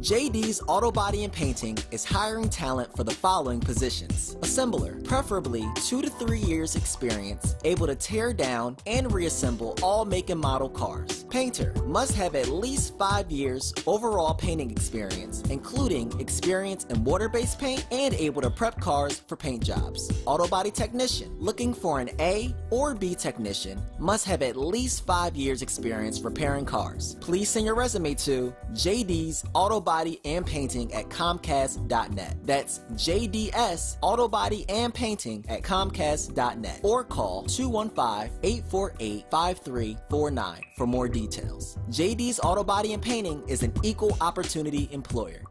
JD's Auto Body and Painting is hiring talent for the following positions. Assembler, preferably 2 to 3 years experience, able to tear down and reassemble all make and model cars. Painter, must have at least 5 years overall painting experience, including experience in water-based paint and able to prep cars for paint jobs. Auto Body Technician, looking for an A or B technician, must have at least 5 years experience repairing cars. Please send your resume to JD's Auto Body and Painting at Comcast.net. That's JDS Auto Body and Painting at Comcast.net. Or call 215-848-5349 for more details. JD's Auto Body and Painting is an equal opportunity employer.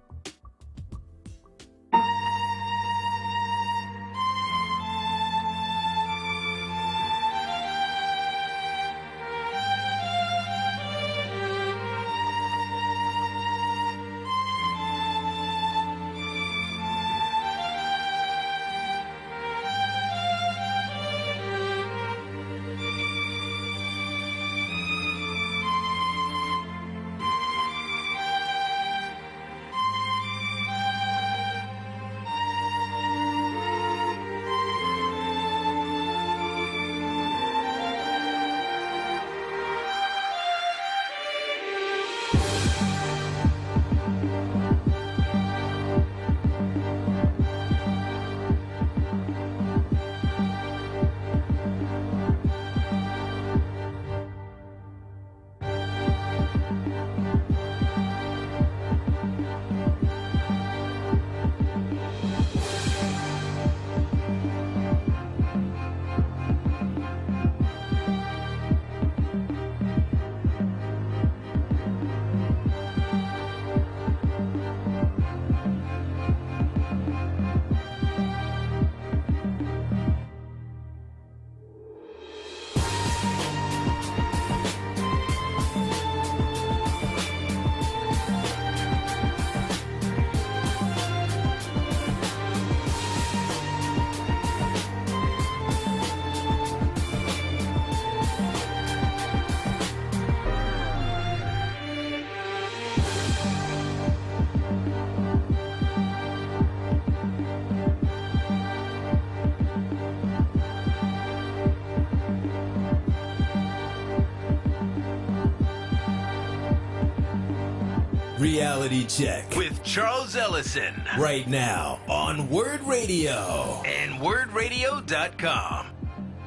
Reality Check with Charles Ellison. Right now on Word Radio and WordRadio.com.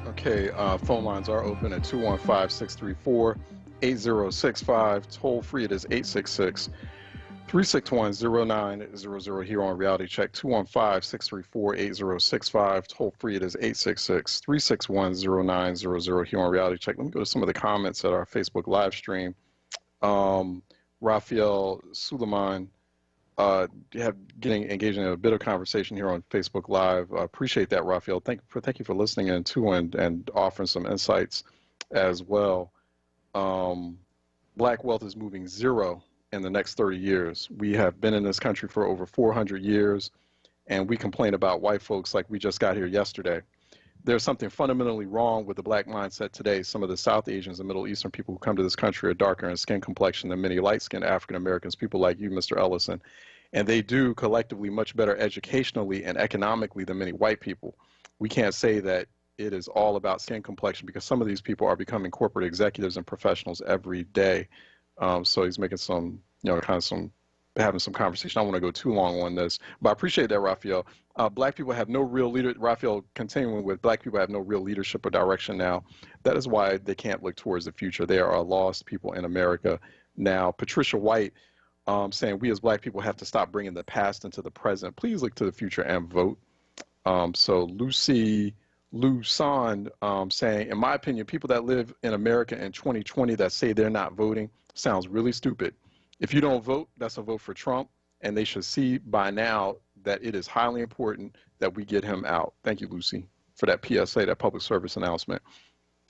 Okay, phone lines are open at 215-634-8065. Toll free, it is 866-361-0900 here on Reality Check. 215-634-8065. Toll free, it is 866-361-0900 here on Reality Check. Let me go to some of the comments at our Facebook live stream. Raphael Suleiman getting engaged in a bit of conversation here on Facebook Live. Appreciate that, Raphael. Thank you for listening in too, and offering some insights as well. Black wealth is moving zero in the next 30 years. We have been in this country for over 400 years, and we complain about white folks like we just got here yesterday. There's something fundamentally wrong with the black mindset today. Some of the South Asians and Middle Eastern people who come to this country are darker in skin complexion than many light-skinned African Americans, people like you, Mr. Ellison. And they do collectively much better educationally and economically than many white people. We can't say that it is all about skin complexion because some of these people are becoming corporate executives and professionals every day. So he's making some, having some conversation. I don't want to go too long on this, but I appreciate that, Raphael. Black people have no real leader. Raphael, continuing with, black people have no real leadership or direction now. That is why they can't look towards the future. They are lost people in America now. Patricia White saying we as black people have to stop bringing the past into the present. Please look to the future and vote. So Lucy Lusan saying, in my opinion, people that live in America in 2020 that say they're not voting sounds really stupid. If you don't vote, that's a vote for Trump, and they should see by now that it is highly important that we get him out. Thank you, Lucy, for that PSA, that public service announcement.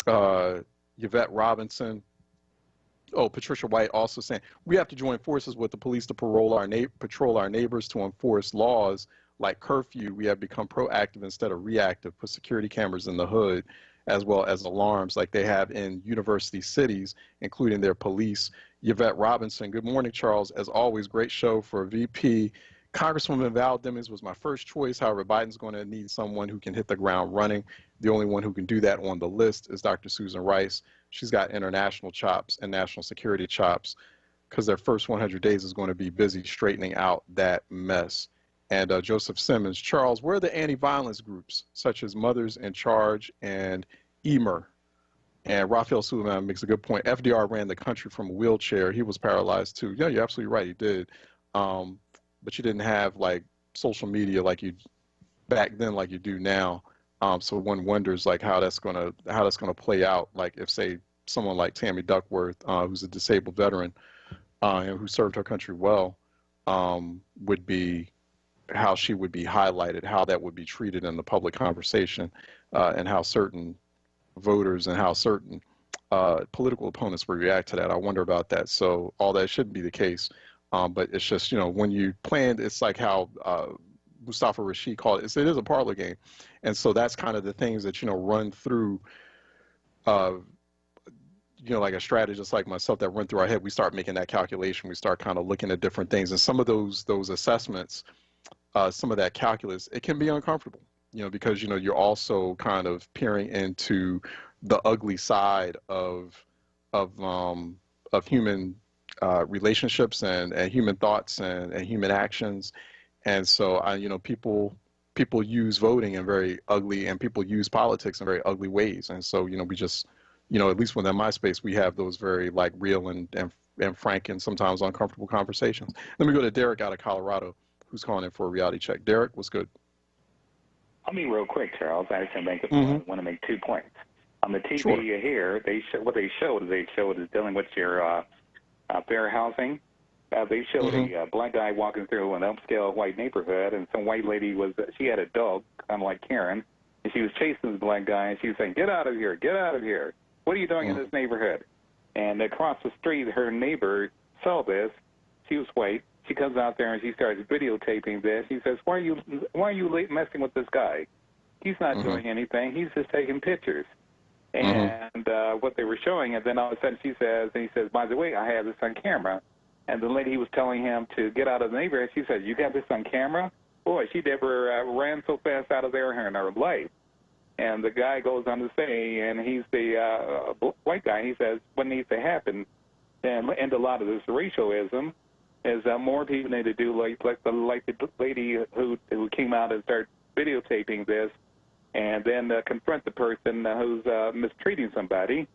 Yvette Robinson. Oh, Patricia White also saying, we have to join forces with the police to patrol our neighbors to enforce laws like curfew. We have become proactive instead of reactive, put security cameras in the hood, as well as alarms like they have in university cities, including their police. Yvette Robinson. Good morning, Charles. As always, great show for VP. Congresswoman Val Demings was my first choice. However, Biden's going to need someone who can hit the ground running. The only one who can do that on the list is Dr. Susan Rice. She's got international chops and national security chops, because their first 100 days is going to be busy straightening out that mess. And Joseph Simmons, Charles, where are the anti-violence groups such as Mothers in Charge and EMER? And Raphael Suleiman makes a good point. FDR ran the country from a wheelchair. He was paralyzed too. Yeah, you're absolutely right. He did. But you didn't have like social media like you back then, like you do now. So one wonders like how that's gonna play out. Like if say someone like Tammy Duckworth, who's a disabled veteran, who served her country well, would be how she would be highlighted, how that would be treated in the public conversation, and how certain voters and how certain political opponents would react to that. I wonder about that. So all that shouldn't be the case. But it's just, when you plan, it's like how Mustafa Rashid called it. It is a parlor game. And so that's kind of the things that, run through, like a strategist like myself that run through our head. We start making that calculation. We start kind of looking at different things. And some of those assessments, some of that calculus, it can be uncomfortable, because, you're also kind of peering into the ugly side of human relationships and human thoughts and human actions. And so people use voting in very ugly, and people use politics in very ugly ways. And so we just at least within my space, we have those very like real and frank and sometimes uncomfortable conversations. Let me go to Derek out of Colorado, who's calling in for a reality check. Derek, what's good? I'll be real quick, Charles. I just want to make 2 points. On the TV Sure. here, they showed is dealing with your fair housing. They showed a black guy walking through an upscale white neighborhood, and some white lady she had a dog, kind of like Karen, and she was chasing the black guy, and she was saying, "Get out of here, get out of here. What are you doing in this neighborhood?" And across the street, her neighbor saw this. She was white. She comes out there and she starts videotaping this. She says, "Why are you messing with this guy? He's not doing anything. He's just taking pictures." And what they were showing, and then all of a sudden he says, "By the way, I have this on camera." And the lady was telling him to get out of the neighborhood. She said, "You got this on camera?" Boy, she never ran so fast out of there in her life. And the guy goes on to say, and he's the white guy, he says, what needs to happen and end a lot of this racialism is more people need to do like the lady who came out and started videotaping this, and then confront the person who's mistreating somebody.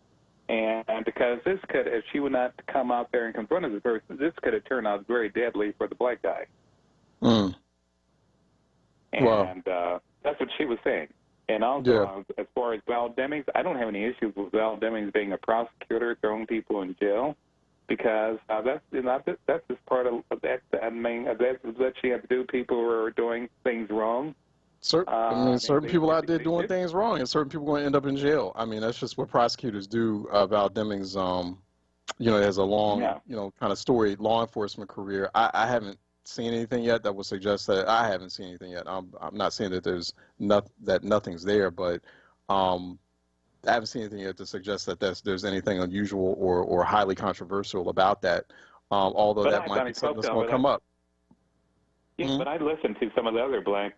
And because this could, if she would not come out there and confront the person, this could have turned out very deadly for the black guy. And that's what she was saying. And also, as far as Val Demings, I don't have any issues with Val Demings being a prosecutor, throwing people in jail, because that's just part of that. I mean, that's what she had to do. People who are doing things wrong. Certain people out there doing things wrong, and certain people going to end up in jail. I mean, that's just what prosecutors do. Val Demings, has a long, kind of storied law enforcement career. I haven't seen anything yet that would suggest that. I haven't seen anything yet. I'm not saying that that nothing's there, but I haven't seen anything yet to suggest that there's anything unusual or highly controversial about that. Although that might be something that's going to come up. Yeah, but I listened to some of the other black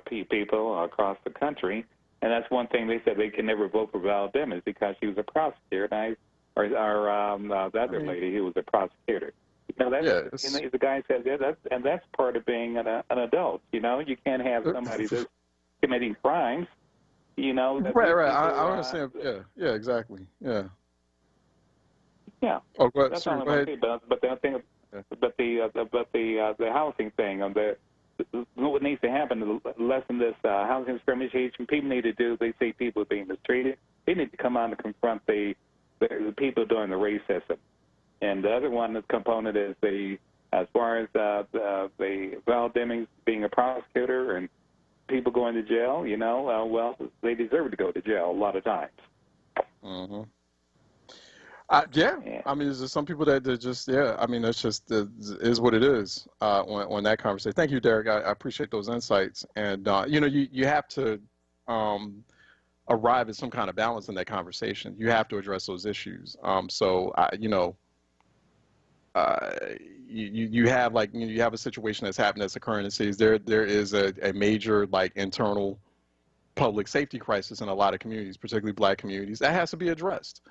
people across the country, and that's one thing they said they can never vote for Val Demings because she was a prosecutor, or the other lady who was a prosecutor. The guy said, that's part of being an adult. You can't have somebody that's committing crimes. Right. I understand. Yeah, exactly. Yeah. Yeah. Oh, go ahead. That's Sorry, all go I'm ahead. But the thing, the housing thing, what needs to happen to lessen this housing discrimination? People need to do. They say people are being mistreated. They need to come out and confront the people doing the racism. And the other one, the component is as far as the Val Demings being a prosecutor and people going to jail. Well, they deserve to go to jail a lot of times. I mean, there's some people that just, I mean, that's just is what it is on that conversation. Thank you, Derek. I appreciate those insights. And, you have to arrive at some kind of balance in that conversation. You have to address those issues. So, you have like you have a situation that's happened that's occurring in cities. There is a major like internal public safety crisis in a lot of communities, particularly black communities, that has to be addressed.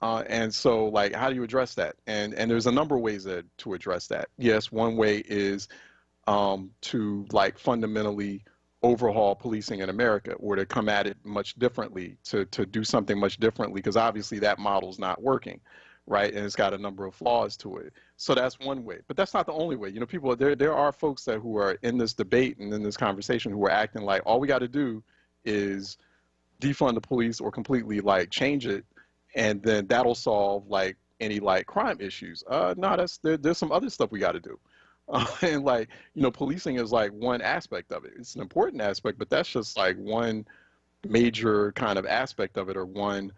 And so, like, how do you address that? And there's a number of ways to address that. Yes, one way is to like fundamentally overhaul policing in America, or to come at it much differently, to do something much differently, because obviously that model's not working, right? And it's got a number of flaws to it. So that's one way, but that's not the only way. You know, people, there are folks who are in this debate and in this conversation who are acting like all we got to do is defund the police or completely like change it, and then that'll solve like any like crime issues. No, there's some other stuff we got to do. And like, you know, policing is like one aspect of it. It's an important aspect, but that's just like one major kind of aspect of it, or one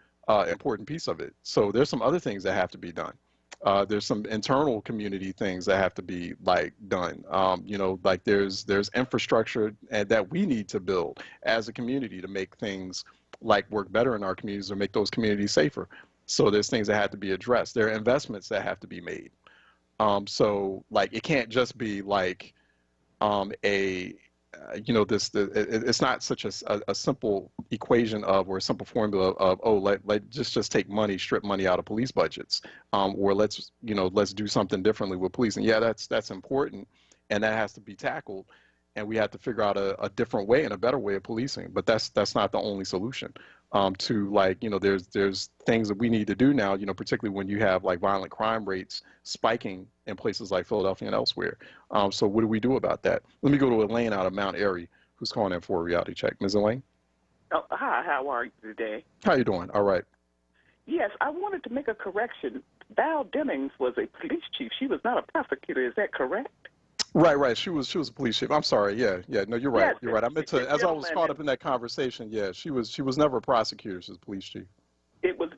important piece of it. So there's some other things that have to be done. There's some internal community things that have to be like done. You know, like there's infrastructure that we need to build as a community to make things like work better in our communities or make those communities safer. So there's things that have to be addressed. There are investments that have to be made. So like it can't just be like you know, it's not such a simple equation of, or a simple formula of, oh, let just take money, strip money out of police budgets, or let's do something differently with policing. Yeah, that's important, and that has to be tackled, and we have to figure out a different way and a better way of policing. But that's not the only solution. To like, you know, there's things that we need to do now, you know, particularly when you have like violent crime rates spiking in places like Philadelphia and elsewhere. So what do we do about that? Let me go to Elaine out of Mount Airy, who's calling in for a reality check. Ms. Elaine? Oh, hi, how are you today? How you doing? All right. Yes, I wanted to make a correction. Val Demings was a police chief. She was not a prosecutor. Is that correct? Right. She was a police chief. I'm sorry. Yeah. No, you're right. Yes, You're right. I meant to, as I was caught up in that conversation. Yeah, she was never a prosecutor. She was a police chief. It was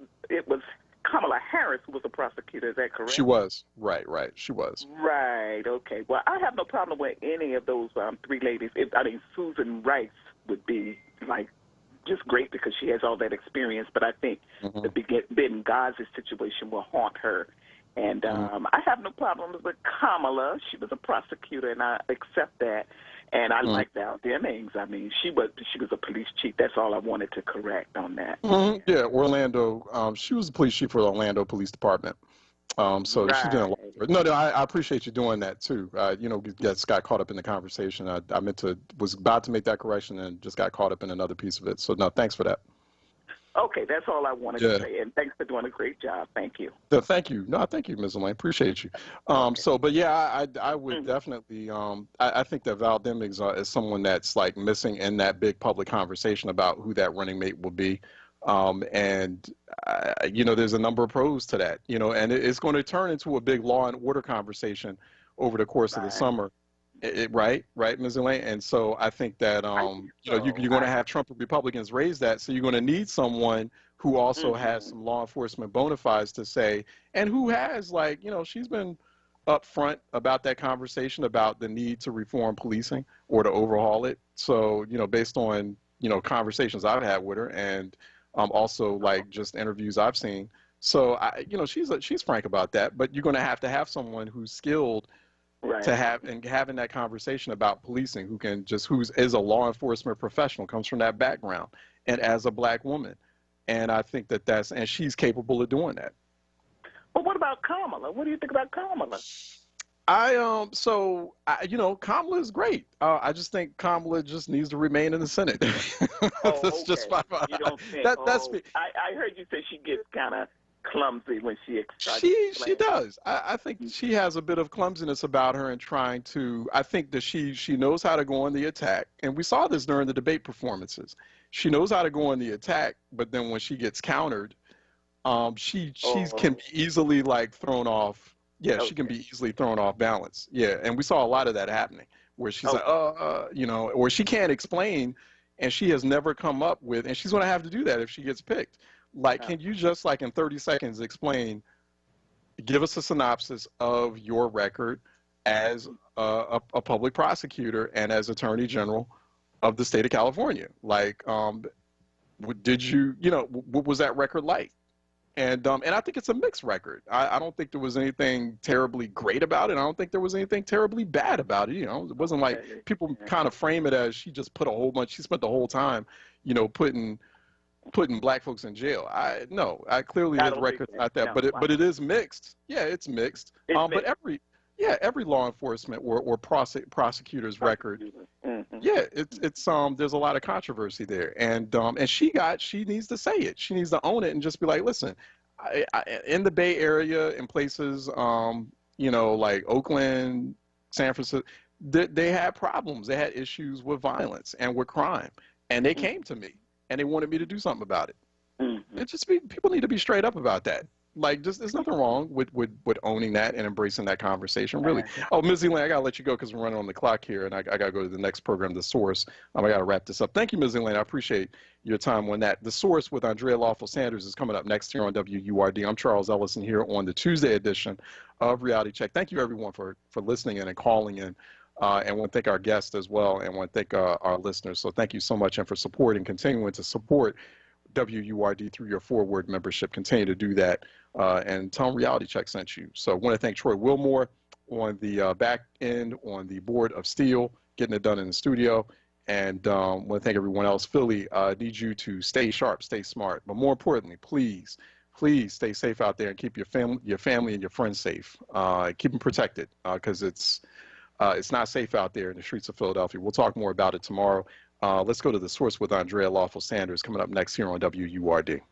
Kamala Harris who was a prosecutor. Is that correct? She was. Right. She was. Right. Okay. Well, I have no problem with any of those three ladies. Susan Rice would be like just great because she has all that experience. But I think the Benghazi situation will haunt her. And I have no problems with Kamala. She was a prosecutor, and I accept that. And I like Val Demings. I mean, she was a police chief. That's all I wanted to correct on that. Yeah, Orlando. She was the police chief for the Orlando Police Department. So right. She did a lot. No, I appreciate you doing that too. You know, just got caught up in the conversation. I was about to make that correction and just got caught up in another piece of it. So no, thanks for that. Okay, that's all I wanted to say, and thanks for doing a great job. Thank you. Thank you. No, thank you, Ms. Elaine. Appreciate you. So, but yeah, I would definitely, I think that Val Demings is someone that's like missing in that big public conversation about who that running mate will be. And, you know, there's a number of pros to that, you know, and it's going to turn into a big law and order conversation over the course of the summer. Right, Ms. Elaine. And so I think that, you know, you're going to have Trump Republicans raise that. So you're going to need someone who also has some law enforcement bona fides to say, and who has, like, you know, she's been upfront about that conversation about the need to reform policing or to overhaul it. So, you know, based on, you know, conversations I've had with her, and also like just interviews I've seen. So, you know, she's frank about that. But you're going to have someone who's skilled to having that conversation about policing, who is a law enforcement professional, comes from that background, and as a black woman. And I think and she's capable of doing that. But what about Kamala? What do you think about Kamala? You know, Kamala is great. I just think Kamala just needs to remain in the Senate. That's just my. You don't think? I heard you say she gets kind of clumsy when she excites. She does. I think she has a bit of clumsiness about her in trying to. I think that she knows how to go on the attack, and we saw this during the debate performances. She knows how to go on the attack, but then when she gets countered, she can be easily like thrown off. Yeah, she can be easily thrown off balance. Yeah, and we saw a lot of that happening, where she's like, you know, or she can't explain, and she has never come up with, and she's going to have to do that if she gets picked. Like, can you just, like, in 30 seconds explain, give us a synopsis of your record as a public prosecutor and as Attorney General of the state of California? Like, did you, you know, what was that record like? And I think it's a mixed record. I don't think there was anything terribly great about it. I don't think there was anything terribly bad about it. You know, it wasn't like people kind of frame it as she just put a whole bunch. She spent the whole time, you know, putting black folks in jail. I clearly his record's not that, but it is mixed. Yeah, it's mixed. But every law enforcement or prosecutor's record, yeah, it's there's a lot of controversy there, and she needs to say it. She needs to own it and just be like, listen, in the Bay Area, in places, you know, like Oakland, San Francisco, they had problems. They had issues with violence and with crime, and they came to me and they wanted me to do something about it. People need to be straight up about that. Like, just there's nothing wrong with owning that and embracing that conversation, really. Oh, Ms. Elaine, I got to let you go because we're running on the clock here, and I got to go to the next program, The Source. I got to wrap this up. Thank you, Ms. Elaine. I appreciate your time on that. The Source with Andrea Lawful Sanders is coming up next here on WURD. I'm Charles Ellison here on the Tuesday edition of Reality Check. Thank you, everyone, for listening in and calling in. And want to thank our guests as well, and want to thank our listeners. So thank you so much, and for continuing to support WURD through your forward membership. Continue to do that, and tell them Reality Check sent you. So I want to thank Troy Wilmore on the back end, on the board of steel, getting it done in the studio, and want to thank everyone else. Philly, need you to stay sharp, stay smart, but more importantly, please stay safe out there and keep your family and your friends safe. Keep them protected, because it's not safe out there in the streets of Philadelphia. We'll talk more about it tomorrow. Let's go to The Source with Andrea Lawful Sanders coming up next here on WURD.